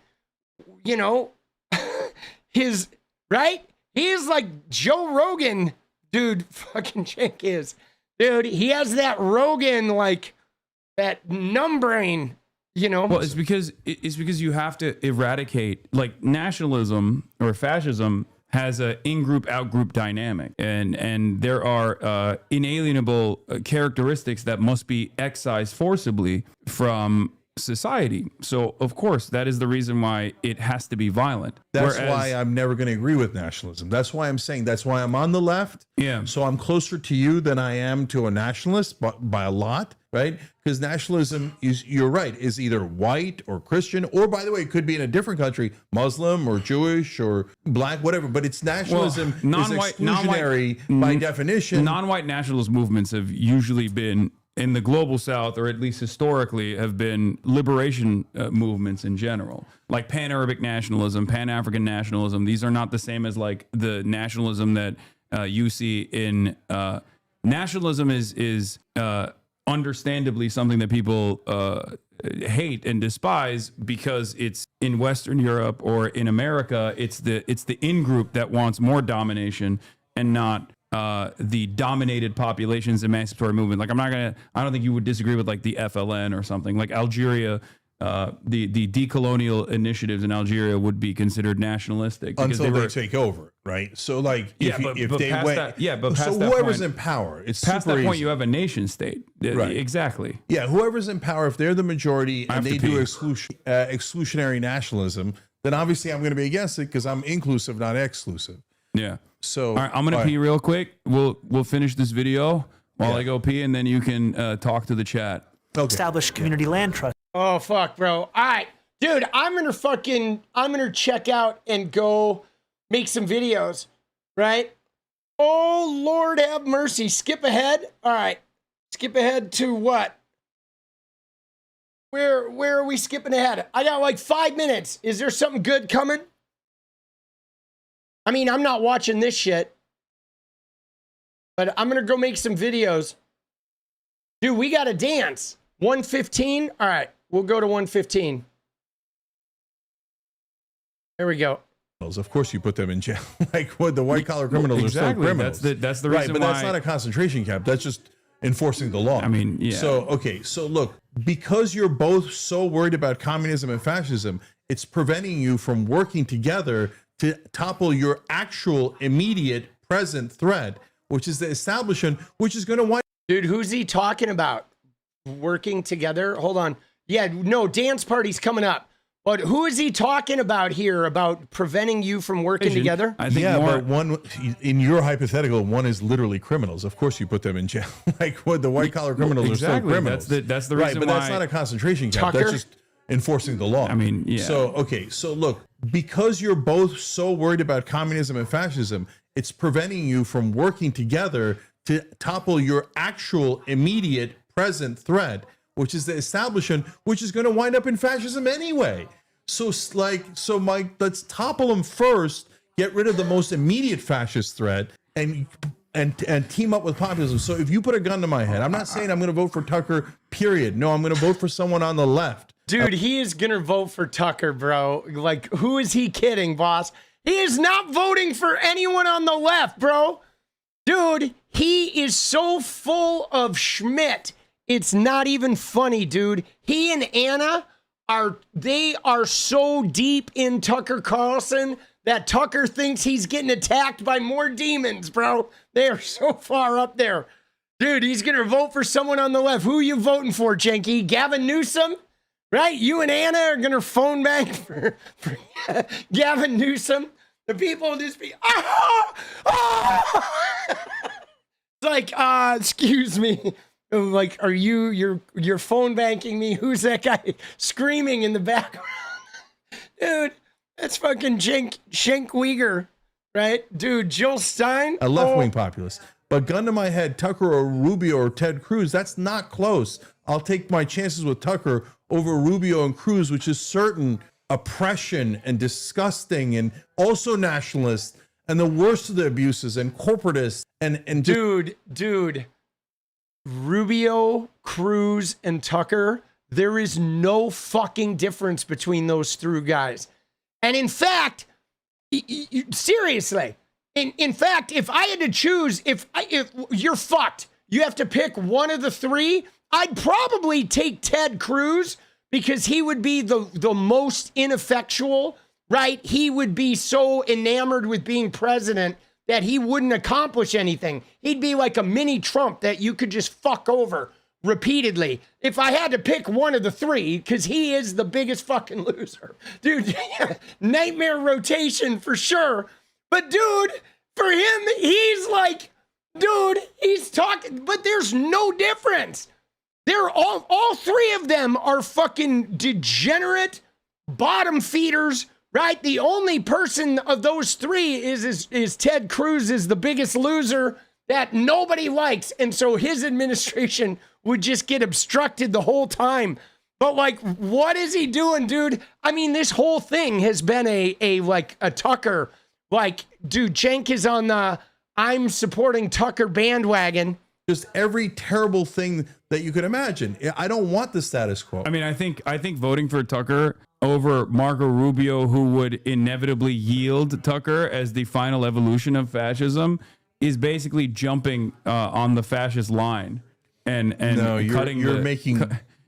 you know, right? He's like Joe Rogan, dude, fucking Cenk is. Dude, he has that Rogan, like, that numbering, you know. Well, it's because you have to eradicate, like, nationalism or fascism has a in-group, out-group dynamic, and there are inalienable characteristics that must be excised forcibly from society. So, of course, that is the reason why it has to be violent. That's why I'm never going to agree with nationalism. That's why I'm saying, that's why I'm on the left. Yeah. So I'm closer to you than I am to a nationalist by a lot, right? Because nationalism is, you're right, is either white or Christian, or, by the way, it could be in a different country, Muslim or Jewish or black, whatever. But it's nationalism is exclusionary by definition. Non-white nationalist movements have usually been, in the global South, or at least historically, have been liberation movements in general, like Pan-Arabic nationalism, Pan-African nationalism. These are not the same as like the nationalism that you see in nationalism is understandably something that people hate and despise because it's in Western Europe or in America. It's the in-group that wants more domination and not the dominated population's emancipatory movement. Like, I don't think you would disagree with like the FLN or something like Algeria. The decolonial initiatives in Algeria would be considered nationalistic until they take over, right? So, like, if they went, so whoever's in power, it's past super that point, easy. you have a nation state, right? Exactly. Yeah, whoever's in power, if they're the majority and they do exclusionary nationalism, then obviously I'm going to be against it because I'm inclusive, not exclusive. Yeah. So, all right, I'm gonna pee real quick. We'll finish this video while I go pee, and then you can talk to the chat. Okay. Establish community land trust. Oh, fuck, bro. All right, dude, I'm gonna check out and go make some videos, right? Oh, Lord have mercy. Skip ahead. All right. Skip ahead to what? Where are we skipping ahead? I got like 5 minutes. Is there something good coming? I mean, I'm not watching this shit, but I'm going to go make some videos. Dude, we got to dance. 115. All right. We'll go to 115. There we go. Of course, you put them in jail. Like, what, the white collar criminals are still criminals. That's the reason but that's not a concentration camp. That's just enforcing the law. I mean, yeah. So, okay. So look, because you're both so worried about communism and fascism, it's preventing you from working together to topple your actual immediate present threat, which is the establishment, which is going to wind. Dude, who's he talking about? Working together? Hold on. Yeah, no, dance party's coming up. But who is he talking about here about preventing you from working together? I think but one, in your hypothetical, one is literally criminals. Of course, you put them in jail. Like, what, the white collar criminals are still criminals. That's the reason but why. That's not a concentration camp. Tucker? That's just enforcing the law. I mean, yeah. So, okay. So look, because you're both so worried about communism and fascism, it's preventing you from working together to topple your actual immediate present threat, which is the establishment, which is going to wind up in fascism anyway. So, Mike, let's topple them first, get rid of the most immediate fascist threat, and team up with populism. So if you put a gun to my head, I'm not saying I'm going to vote for Tucker, period. No, I'm going to vote for someone on the left. Dude, he is going to vote for Tucker, bro. Like, who is he kidding, boss? He is not voting for anyone on the left, bro. Dude, he is so full of Schmidt. It's not even funny, dude. He and Anna are so deep in Tucker Carlson that Tucker thinks he's getting attacked by more demons, bro. They are so far up there. Dude, he's going to vote for someone on the left. Who are you voting for, Jenky? Gavin Newsom? Right? You and Anna are going to phone bank for Gavin Newsom. The people will just be, It's like, excuse me. Like, are you're phone banking me? Who's that guy screaming in the background? Dude, that's fucking Cenk Uyghur, right? Dude, Jill Stein. A left-wing populist. But gun to my head, Tucker or Rubio or Ted Cruz, that's not close. I'll take my chances with Tucker over Rubio and Cruz, which is certain oppression and disgusting and also nationalist and the worst of the abuses and corporatists and dude, Rubio, Cruz, and Tucker, there is no fucking difference between those three guys. And in fact, seriously, in fact, if I had to choose, if you're fucked, you have to pick one of the three, I'd probably take Ted Cruz because he would be the most ineffectual, right? He would be so enamored with being president that he wouldn't accomplish anything. He'd be like a mini Trump that you could just fuck over repeatedly. If I had to pick one of the three, because he is the biggest fucking loser. Dude, nightmare rotation for sure. But dude, for him, he's like, dude, he's talking, but there's no difference. They're all three of them are fucking degenerate bottom feeders, right? The only person of those three is Ted Cruz is the biggest loser that nobody likes. And so his administration would just get obstructed the whole time. But like, what is he doing, dude? I mean, this whole thing has been a Tucker, like, dude, Cenk is on the I'm supporting Tucker bandwagon. Just every terrible thing that you could imagine. I don't want the status quo. I mean, I think voting for Tucker over Marco Rubio, who would inevitably yield Tucker as the final evolution of fascism, is basically jumping on the fascist line and no, cutting. You're making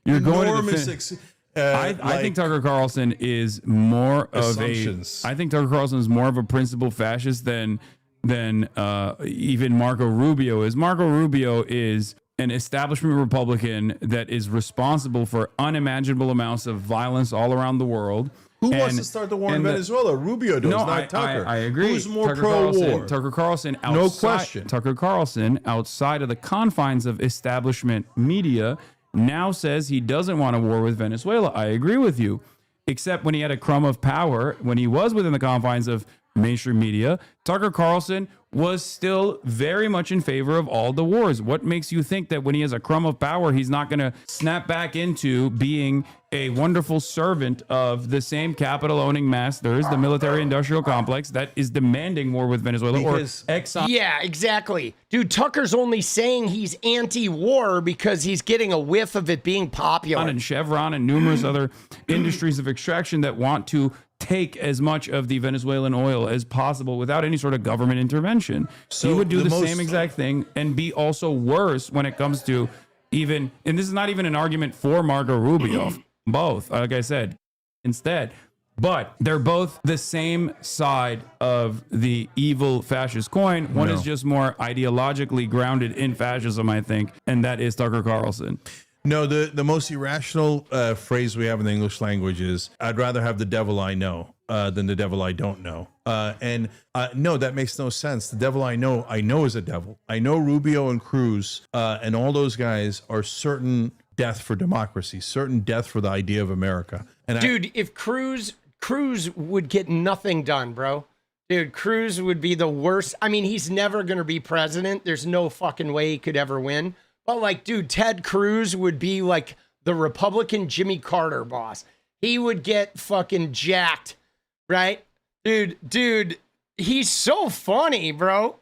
you're going enormous. I think Tucker Carlson is more of I think Tucker Carlson is more of a principled fascist than even Marco Rubio is. Marco Rubio is an establishment Republican that is responsible for unimaginable amounts of violence all around the world. Who wants to start the war in Venezuela? Rubio does, not Tucker. I agree. Who's more pro-war? Tucker Carlson, no question. Tucker Carlson, outside of the confines of establishment media, now says he doesn't want a war with Venezuela. I agree with you. Except when he had a crumb of power, when he was within the confines of mainstream media, Tucker Carlson was still very much in favor of all the wars. What makes you think that when he has a crumb of power, he's not going to snap back into being a wonderful servant of the same capital-owning masters, the military-industrial complex that is demanding war with Venezuela or Exxon? Yeah, exactly. Dude, Tucker's only saying he's anti-war because he's getting a whiff of it being popular. And Chevron and numerous other industries of extraction that want to take as much of the Venezuelan oil as possible without any sort of government intervention. So he would do the same exact thing and be also worse when it comes to even, and this is not even an argument for Marco Rubio, both, like I said, instead, but they're both the same side of the evil fascist coin. One is just more ideologically grounded in fascism, I think, and that is Tucker Carlson. No, the most irrational phrase we have in the English language is, I'd rather have the devil I know than the devil I don't know. No, that makes no sense. The devil I know is a devil. I know Rubio and Cruz and all those guys are certain death for democracy, certain death for the idea of America. And dude, if Cruz would get nothing done, bro. Dude, Cruz would be the worst. I mean, he's never going to be president. There's no fucking way he could ever win. But like, dude, Ted Cruz would be like the Republican Jimmy Carter boss. He would get fucking jacked, right? Dude, he's so funny, bro.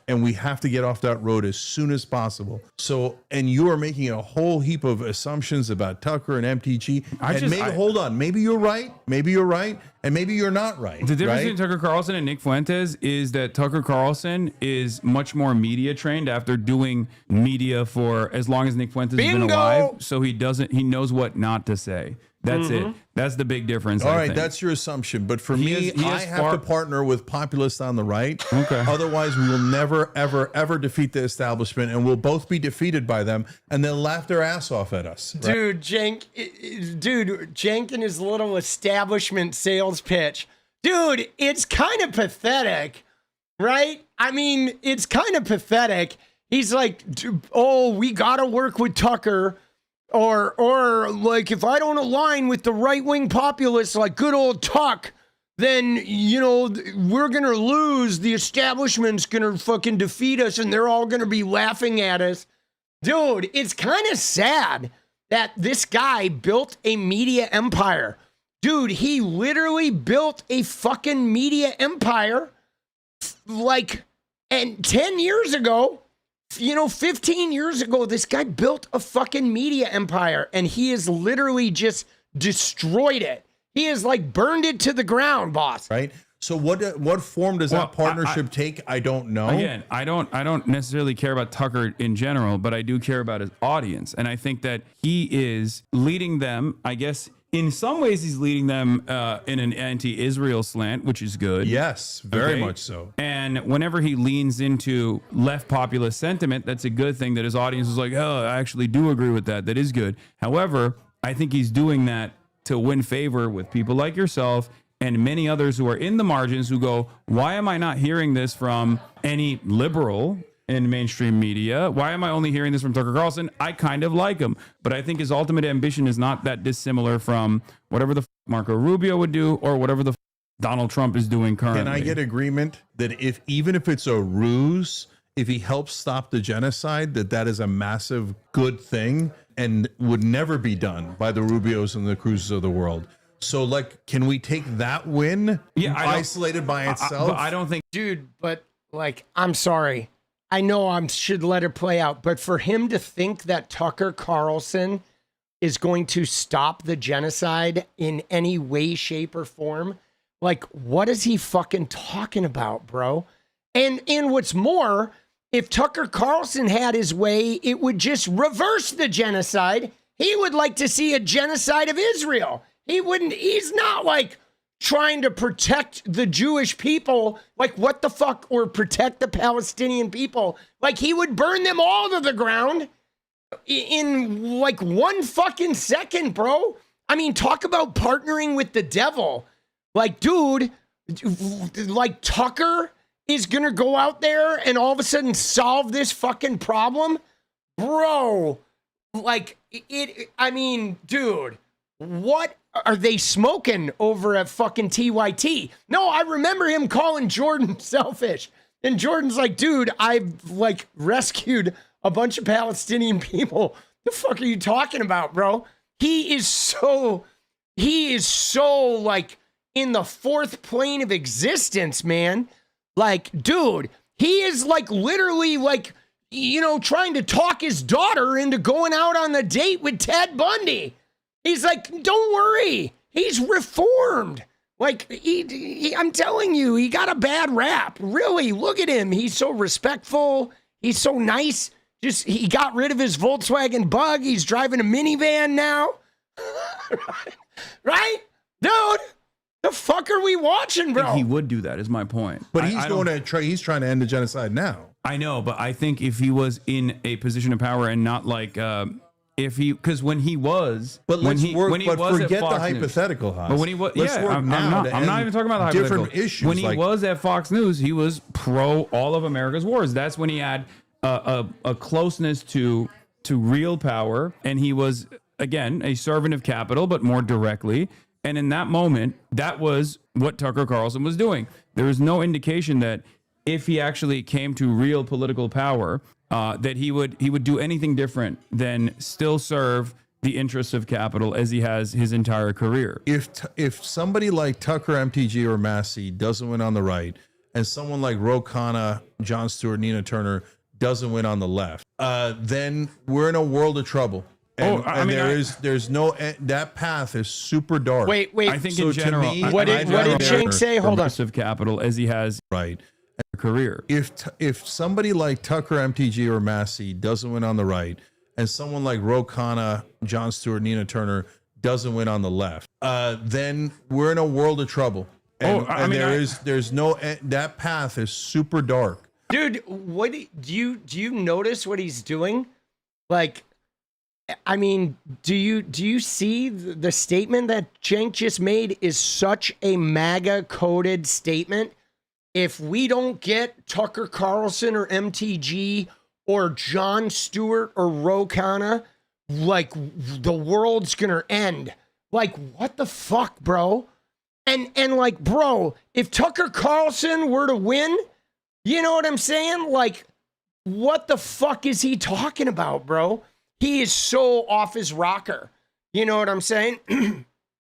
And we have to get off that road as soon as possible. So, and you are making a whole heap of assumptions about Tucker and MTG. Hold on, maybe you're right, and maybe you're not right. The difference between Tucker Carlson and Nick Fuentes is that Tucker Carlson is much more media trained after doing media for as long as Nick Fuentes has been alive. So he knows what not to say. That's it. That's the big difference. All I right, think. that's your assumption. But for me, he I is have to partner with populists on the right. Okay. Otherwise, we will never, ever, ever defeat the establishment, and we'll both be defeated by them, and they'll laugh their ass off at us. Right? Dude, Cenk and his little establishment sales pitch. Dude, it's kind of pathetic, right? I mean, it's kind of pathetic. He's like, oh, we got to work with Tucker. Or like, if I don't align with the right-wing populists like good old Tuck, then, you know, we're going to lose. The establishment's going to fucking defeat us, and they're all going to be laughing at us. Dude, it's kind of sad that this guy built a media empire. Dude, he literally built a fucking media empire, like, and 10 years ago, 15 years ago, this guy built a fucking media empire, and he has literally just destroyed it. He has like burned it to the ground, boss. Right. So what form does that partnership take? I don't know. Again, I don't necessarily care about Tucker in general, but I do care about his audience, and I think that he is leading them. I guess in some ways he's leading them in an anti-Israel slant, which is good. Yes, very much so. And whenever he leans into left populist sentiment, that's a good thing that his audience is like, oh, I actually do agree with that. That is good. However, I think he's doing that to win favor with people like yourself and many others who are in the margins who go, why am I not hearing this from any liberal in mainstream media? Why am I only hearing this from Tucker Carlson? I kind of like him, but I think his ultimate ambition is not that dissimilar from whatever the Marco Rubio would do or whatever the Donald Trump is doing currently. Can I get agreement that even if it's a ruse, if he helps stop the genocide, that is a massive good thing and would never be done by the Rubios and the Cruzes of the world? So, like, can we take that win isolated by itself? I don't think, dude, but like, I'm sorry. I know I should let it play out, but for him to think that Tucker Carlson is going to stop the genocide in any way, shape, or form, like, what is he fucking talking about, bro? And what's more, if Tucker Carlson had his way, it would just reverse the genocide. He would like to see a genocide of Israel. He's not like trying to protect the Jewish people, like what the fuck, or protect the Palestinian people. Like, he would burn them all to the ground in like 1 fucking second, bro. I mean, talk about partnering with the devil. Like, dude, like Tucker is gonna go out there and all of a sudden solve this fucking problem? Bro, like, I mean, dude, what are they smoking over at fucking TYT? No, I remember him calling Jordan selfish. And Jordan's like, dude, I've like rescued a bunch of Palestinian people. The fuck are you talking about, bro? He is so like in the 4th plane of existence, man. Like, dude, he is like literally like, trying to talk his daughter into going out on the date with Ted Bundy. He's like, don't worry. He's reformed. Like, I'm telling you, he got a bad rap. Really, look at him. He's so respectful. He's so nice. He got rid of his Volkswagen Bug. He's driving a minivan now. Right? Dude, the fuck are we watching, bro? he would do that, is my point. But he's trying to end the genocide now. I know, but I think if he was in a position of power and not like, because when he was, but when let's he work. when he But was forget at the Fox News, hypothetical, Haas. but when he was, I'm not even talking about the hypothetical. different issues. When he was at Fox News, he was pro all of America's wars. That's when he had a closeness to real power, and he was again a servant of capital, but more directly. And in that moment, that was what Tucker Carlson was doing. There was no indication that if he actually came to real political power, that he would do anything different than still serve the interests of capital as he has his entire career. If somebody like Tucker, MTG, or Massey doesn't win on the right, and someone like Ro Khanna, Jon Stewart, Nina Turner doesn't win on the left, then we're in a world of trouble. And, there's no, that path is super dark. Wait. I think in general, what did Cenk say? Hold on. Of capital as he has right career. If somebody like Tucker, MTG, or Massey doesn't win on the right, and someone like Ro Khanna, Jon Stewart, Nina Turner doesn't win on the left, then we're in a world of trouble. And, there's no, that path is super dark. Dude, what do you notice what he's doing? Like, I mean, do you see the statement that Cenk just made is such a MAGA coded statement? If we don't get Tucker Carlson or MTG or Jon Stewart or Ro Khanna, like, the world's gonna end. Like, what the fuck, bro? And like, bro, if Tucker Carlson were to win, you know what I'm saying? Like, what the fuck is he talking about, bro? He is so off his rocker. You know what I'm saying?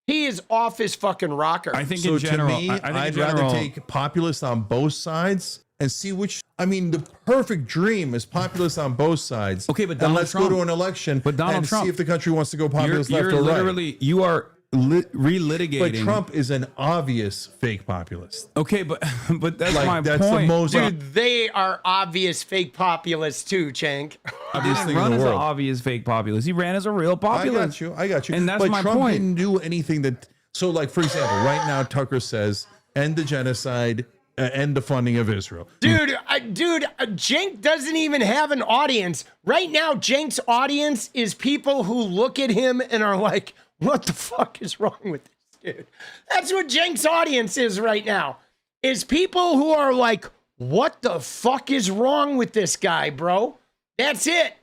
He is off his fucking rocker. I think So in general, to me, I think I'd in general, rather take populists on both sides and see which. I mean, the perfect dream is populists on both sides. Okay, but and Donald let's Trump- go to an election but Donald and Trump- see if the country wants to go you're, populist left you're or right. literally, you are relitigating. But Trump is an obvious fake populist. Okay, but that's Like, my that's the point. most- Dude, they are obvious fake populists too, Cenk. He Obvious didn't thing in run the as an world. obvious fake populist. He ran as a real populist. I got you. And that's but my Trump point. didn't do anything that. So, like, for example, right now, Tucker says, end the genocide, end the funding of Israel. Dude, Cenk doesn't even have an audience. Right now, Cenk's audience is people who look at him and are like, what the fuck is wrong with this dude? That's what Cenk's audience is right now. Is people who are like, what the fuck is wrong with this guy, bro? That's it.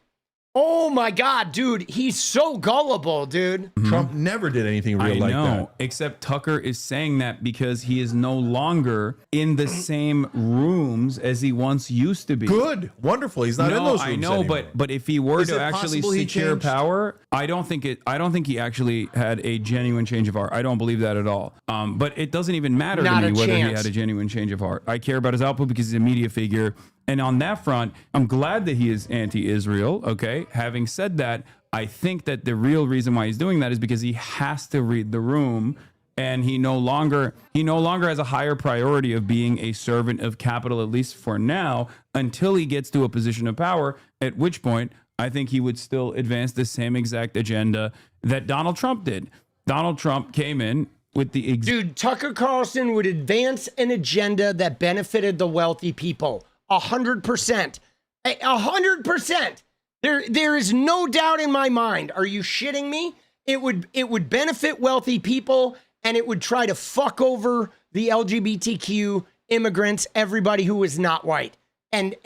Oh my God, dude. He's so gullible, dude. Trump never did anything real I like know, that. except Tucker is saying that because he is no longer in the same rooms as he once used to be. Good, wonderful. He's not in those rooms I know, anymore. but if he were Is to it actually possible he secure changed? power, I don't think he actually had a genuine change of heart. I don't believe that at all. But it doesn't even matter Not to a me whether he chance. had a genuine change of heart. I care about his output because he's a media figure. And on that front, I'm glad that he is anti-Israel. Okay. Having said that, I think that the real reason why he's doing that is because he has to read the room, and he no longer has a higher priority of being a servant of capital, at least for now, until he gets to a position of power, at which point I think he would still advance the same exact agenda that Donald Trump did. Donald Trump came in with the Dude, Tucker Carlson would advance an agenda that benefited the wealthy people. 100%. 100%. There is no doubt in my mind. Are you shitting me? It would benefit wealthy people, and it would try to fuck over the LGBTQ immigrants, everybody who is not white. And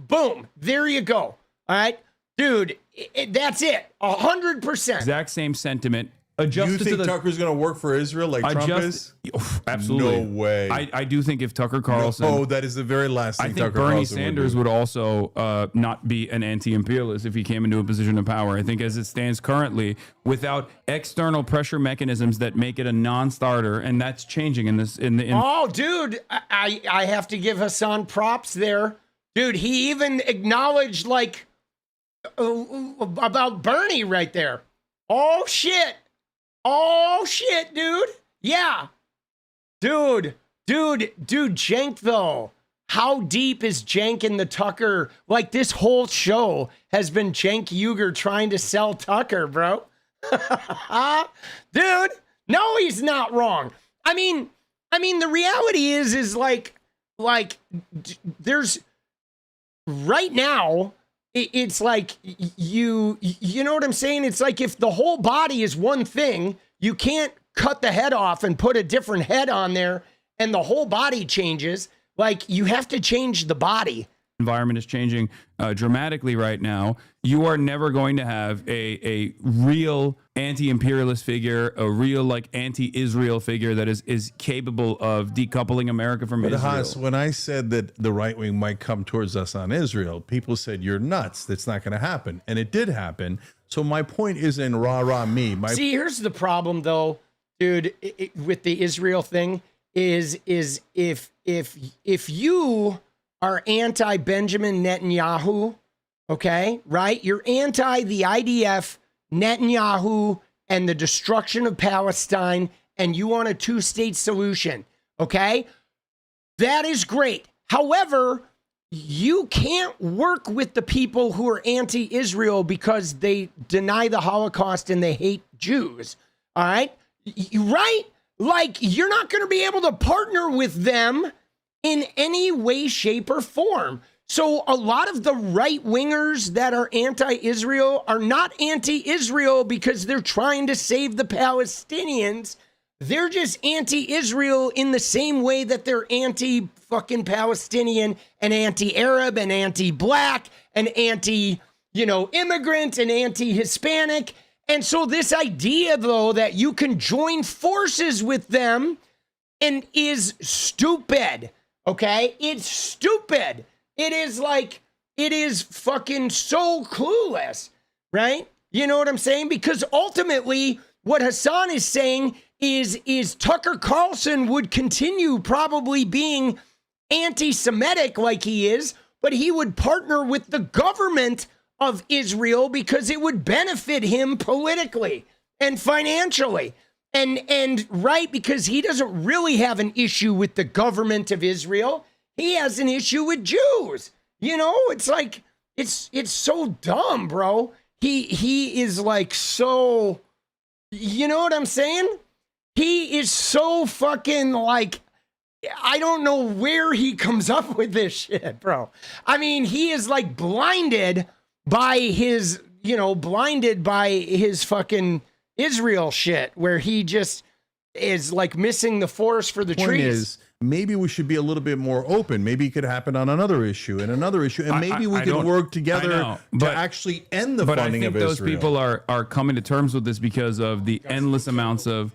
boom, there you go. All right, dude, that's it. 100%. exact same sentiment. you Adjusted to think the Tucker's going to work for Israel like Trump is? Absolutely. No way. I do think if Tucker Carlson. Oh, that is the very last thing I think Tucker Bernie Carlson Sanders would also not be an anti-imperialist if he came into a position of power. I think as it stands currently, without external pressure mechanisms that make it a non-starter, and that's changing in this. Oh, dude, I have to give Hassan props there. Dude, he even acknowledged, like, about Bernie right there. Oh, shit. Oh, shit, dude. Yeah. Dude, Cenk, though. How deep is Cenk in the Tucker? Like, this whole show has been Cenk Uygur trying to sell Tucker, bro. Dude, no, he's not wrong. I mean, the reality is like, there's right now, it's like you know what I'm saying? It's like if the whole body is one thing, you can't cut the head off and put a different head on there and the whole body changes. Like, you have to change the body. Environment is changing dramatically right now. You are never going to have a real anti-imperialist figure, a real like anti-Israel figure that is capable of decoupling America from But Israel. Haas, when I said that the right wing might come towards us on Israel, people said, you're nuts. That's not going to happen. And it did happen. So my point isn't rah me. See, here's the problem, though, dude, with the Israel thing is if you are anti-Benjamin Netanyahu, okay, right? You're anti the IDF, Netanyahu, and the destruction of Palestine, and you want a two-state solution, okay? That is great. However, you can't work with the people who are anti-Israel because they deny the Holocaust and they hate Jews. All right. Right? Like, you're not going to be able to partner with them in any way, shape, or form. So a lot of the right wingers that are anti-Israel are not anti-Israel because they're trying to save the Palestinians. They're just anti-Israel in the same way that they're anti-fucking Palestinian and anti-Arab and anti-black and anti-immigrant and anti-Hispanic. And so this idea, though, that you can join forces with them and is stupid, okay? It's stupid. It is fucking so clueless, right? You know what I'm saying? Because ultimately, what Hassan is saying is Tucker Carlson would continue probably being anti-Semitic like he is, but he would partner with the government of Israel because it would benefit him politically and financially. And right, because he doesn't really have an issue with the government of Israel. He has an issue with Jews. You know, it's like, it's so dumb, bro. He is like so, you know what I'm saying? He is so fucking like, I don't know where he comes up with this shit, bro. I mean, he is like blinded by his fucking Israel shit, where he just is like missing the forest for the Point trees. is, maybe we should be a little bit more open. Maybe it could happen on another issue and another issue, and maybe we can work together to actually end the funding of Israel. But I think those people are coming to terms with this because of the endless amounts of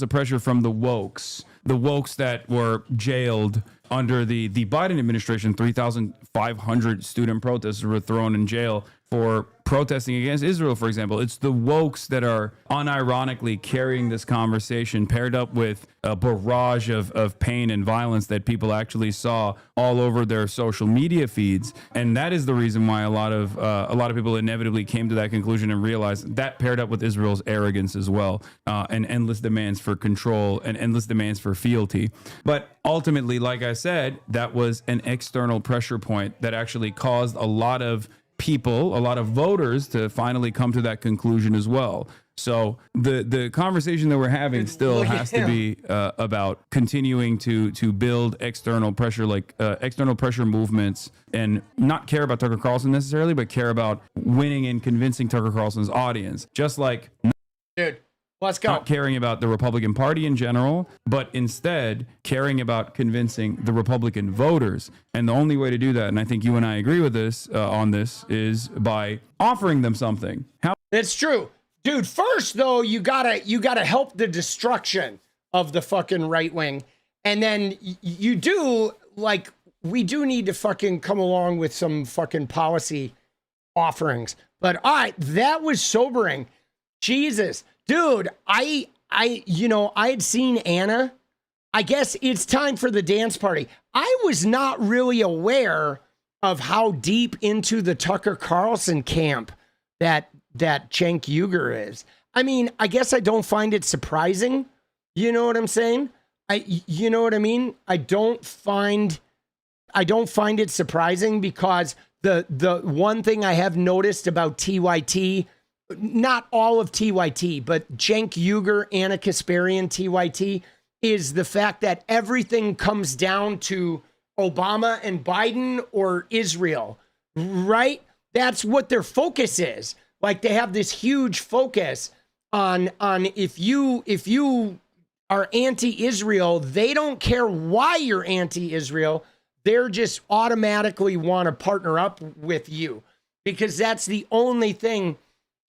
pressure from the wokes that were jailed under the Biden administration. 3,500 student protesters were thrown in jail for protesting against Israel, for example. It's the wokes that are unironically carrying this conversation, paired up with a barrage of pain and violence that people actually saw all over their social media feeds. And that is the reason why a lot of people inevitably came to that conclusion and realized that, paired up with Israel's arrogance as well, and endless demands for control and endless demands for fealty. But ultimately, like I said, that was an external pressure point that actually caused a lot of people, a lot of voters, to finally come to that conclusion as well. So the conversation that we're having still has to be about continuing to build external pressure, like external pressure movements, and not care about Tucker Carlson necessarily, but care about winning and convincing Tucker Carlson's audience. Just like, dude, let's go. Not caring about the Republican Party in general, but instead caring about convincing the Republican voters. And the only way to do that, and I think you and I agree with this on this, is by offering them something. It's true. Dude, first though, you gotta help the destruction of the fucking right wing. And then you do, like, we do need to fucking come along with some fucking policy offerings. But all right, that was sobering. Jesus. Dude, I had seen Anna. I guess it's time for the dance party. I was not really aware of how deep into the Tucker Carlson camp that Cenksgiving is. I mean, I guess I don't find it surprising. You know what I'm saying? You know what I mean? I don't find it surprising, because the one thing I have noticed about TYT, not all of TYT, but Cenksgiving, 𝗙𝗪cie TYT, is the fact that everything comes down to Obama and Biden or Israel, right? That's what their focus is. Like, they have this huge focus on if you are anti-Israel, they don't care why you're anti-Israel. They're just automatically want to partner up with you, because that's the only thing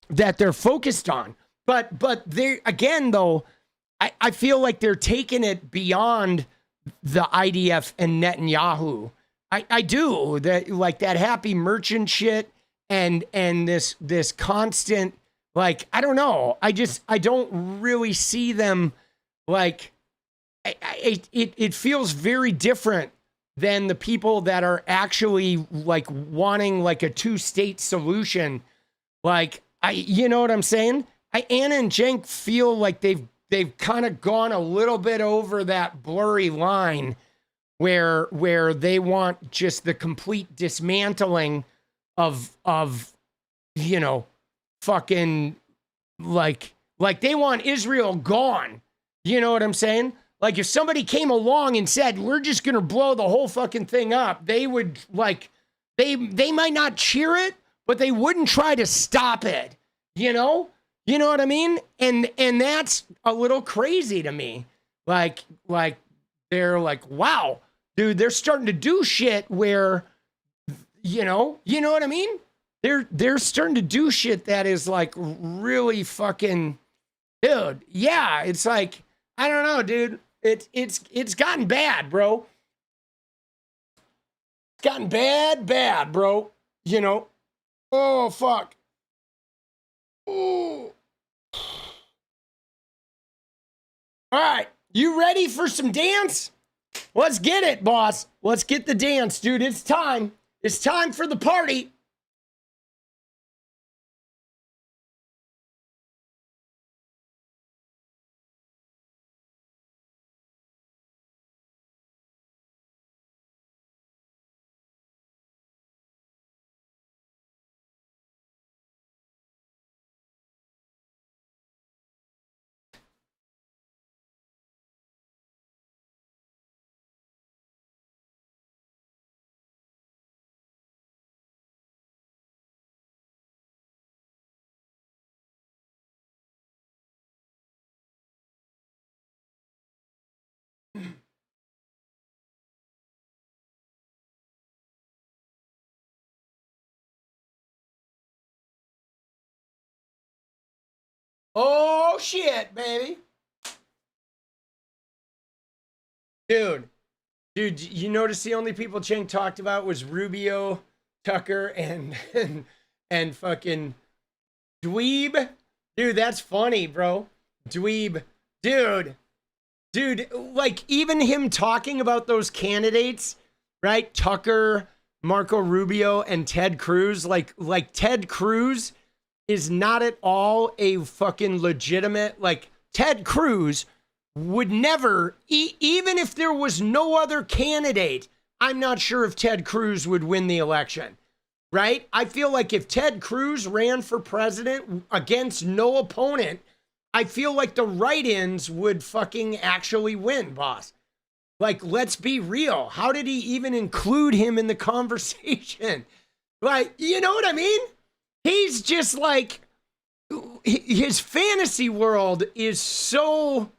that they're focused on. But they, again, though, I feel like they're taking it beyond the IDF and Netanyahu. I do. That, like, that happy merchant shit and this constant, like, I don't know. I don't really see them, like, it feels very different than the people that are actually, like, wanting, like, a two-state solution. Like, you know what I'm saying? Anna and Cenk feel like they've kind of gone a little bit over that blurry line where they want just the complete dismantling of fucking, like, Like they want Israel gone. You know what I'm saying? Like if somebody came along and said, we're just going to blow the whole fucking thing up, they would like, they might not cheer it, but they wouldn't try to stop it. You know what I mean? And that's a little crazy to me. Like they're like, wow, dude, they're starting to do shit where, you know what I mean? They're starting to do shit that is like really fucking, dude. Yeah, it's like, I don't know, dude. It's gotten bad, bro. It's gotten bad, bro. You know. Oh fuck. Ooh. All right, you ready for some dance? Let's get it, boss. Let's get the dance, dude. It's time. It's time for the party. Oh shit, baby. Dude, you notice the only people Cenk talked about was Rubio, Tucker, and fucking Dweeb. Dude, that's funny, bro. Dweeb. Dude, like even him talking about those candidates, right? Tucker, Marco Rubio, and Ted Cruz, like Ted Cruz is not at all a fucking legitimate, like Ted Cruz would never, even if there was no other candidate, I'm not sure if Ted Cruz would win the election, right? I feel like if Ted Cruz ran for president against no opponent, I feel like the write-ins would fucking actually win, boss. Like, let's be real. How did he even include him in the conversation? Like, you know what I mean? He's just like, his fantasy world is so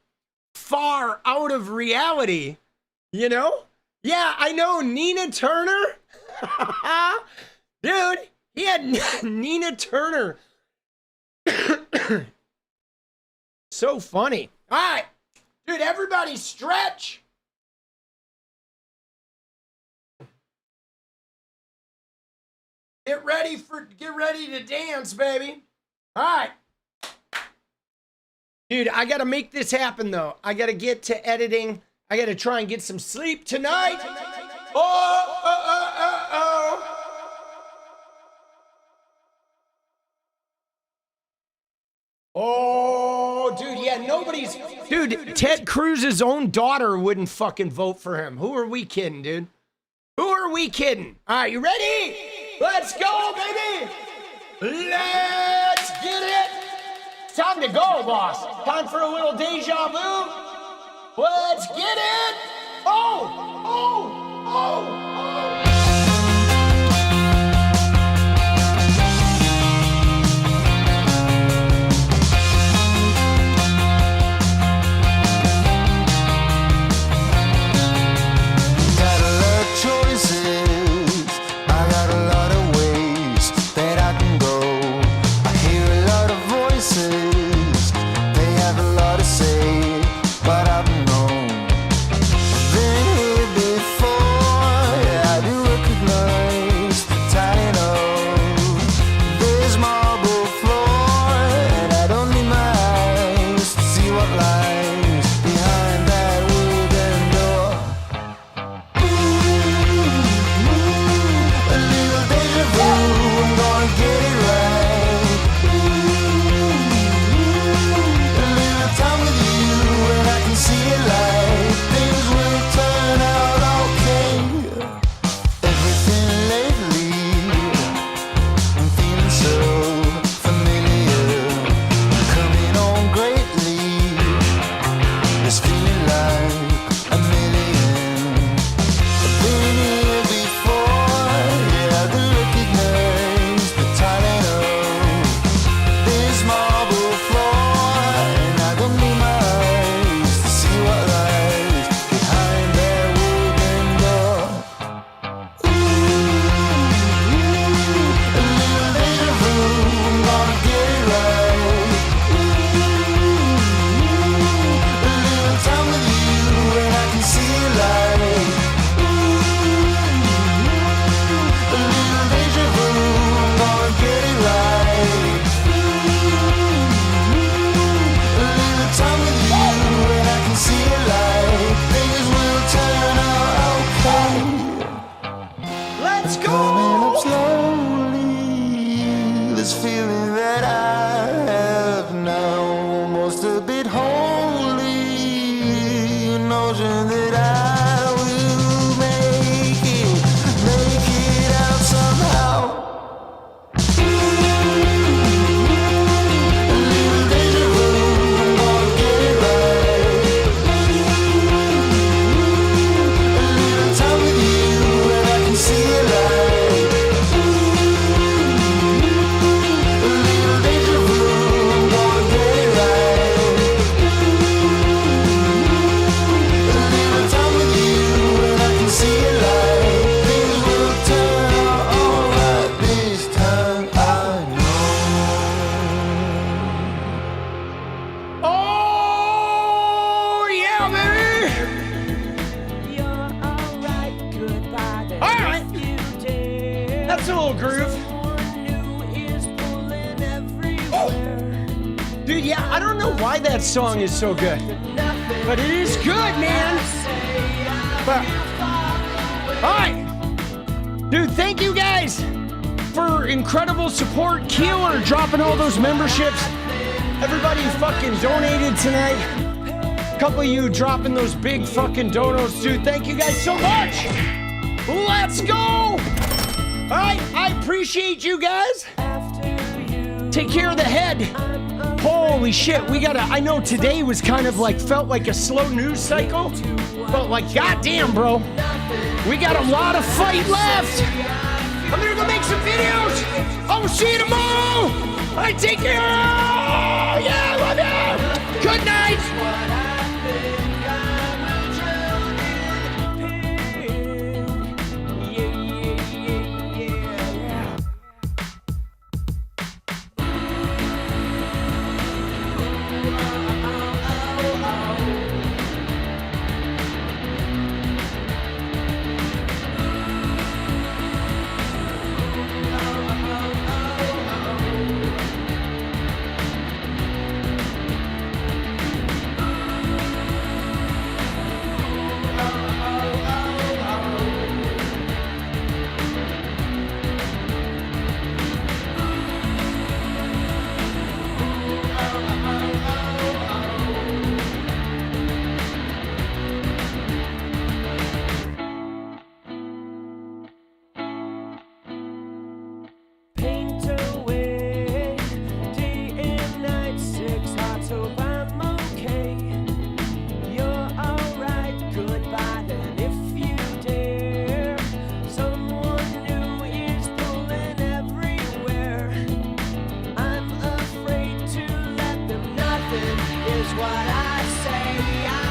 far out of reality, you know? Yeah, I know, Nina Turner. Dude, he had Nina Turner. So funny. All right, dude, everybody stretch. Get ready to dance, baby. All right. Dude, I got to make this happen, though. I got to get to editing. I got to try and get some sleep tonight. Oh, dude, yeah, nobody's... Dude, Ted Cruz's own daughter wouldn't fucking vote for him. Who are we kidding, dude? Who are we kidding? All right, you ready? Let's go, baby! Let's get it! Time to go, boss. Time for a little deja vu. Let's get it! Oh! Been here before, yeah. just a bit holy, notion that I will make it out somehow. Why that song is so good, but it is good, man. But, all right, dude, thank you guys for incredible support. Keeler dropping all those memberships. Everybody fucking donated tonight. A couple of you dropping those big fucking donos, dude. Thank you guys so much. Let's go. All right, I appreciate you guys. Take care of the head. Holy shit, we gotta, I know today was kind of like, felt like a slow news cycle, but like, goddamn, bro, we got a lot of fight left. I'm gonna go make some videos. I will see you tomorrow. All right, take care. Yeah, love you. Good night. Is what I say.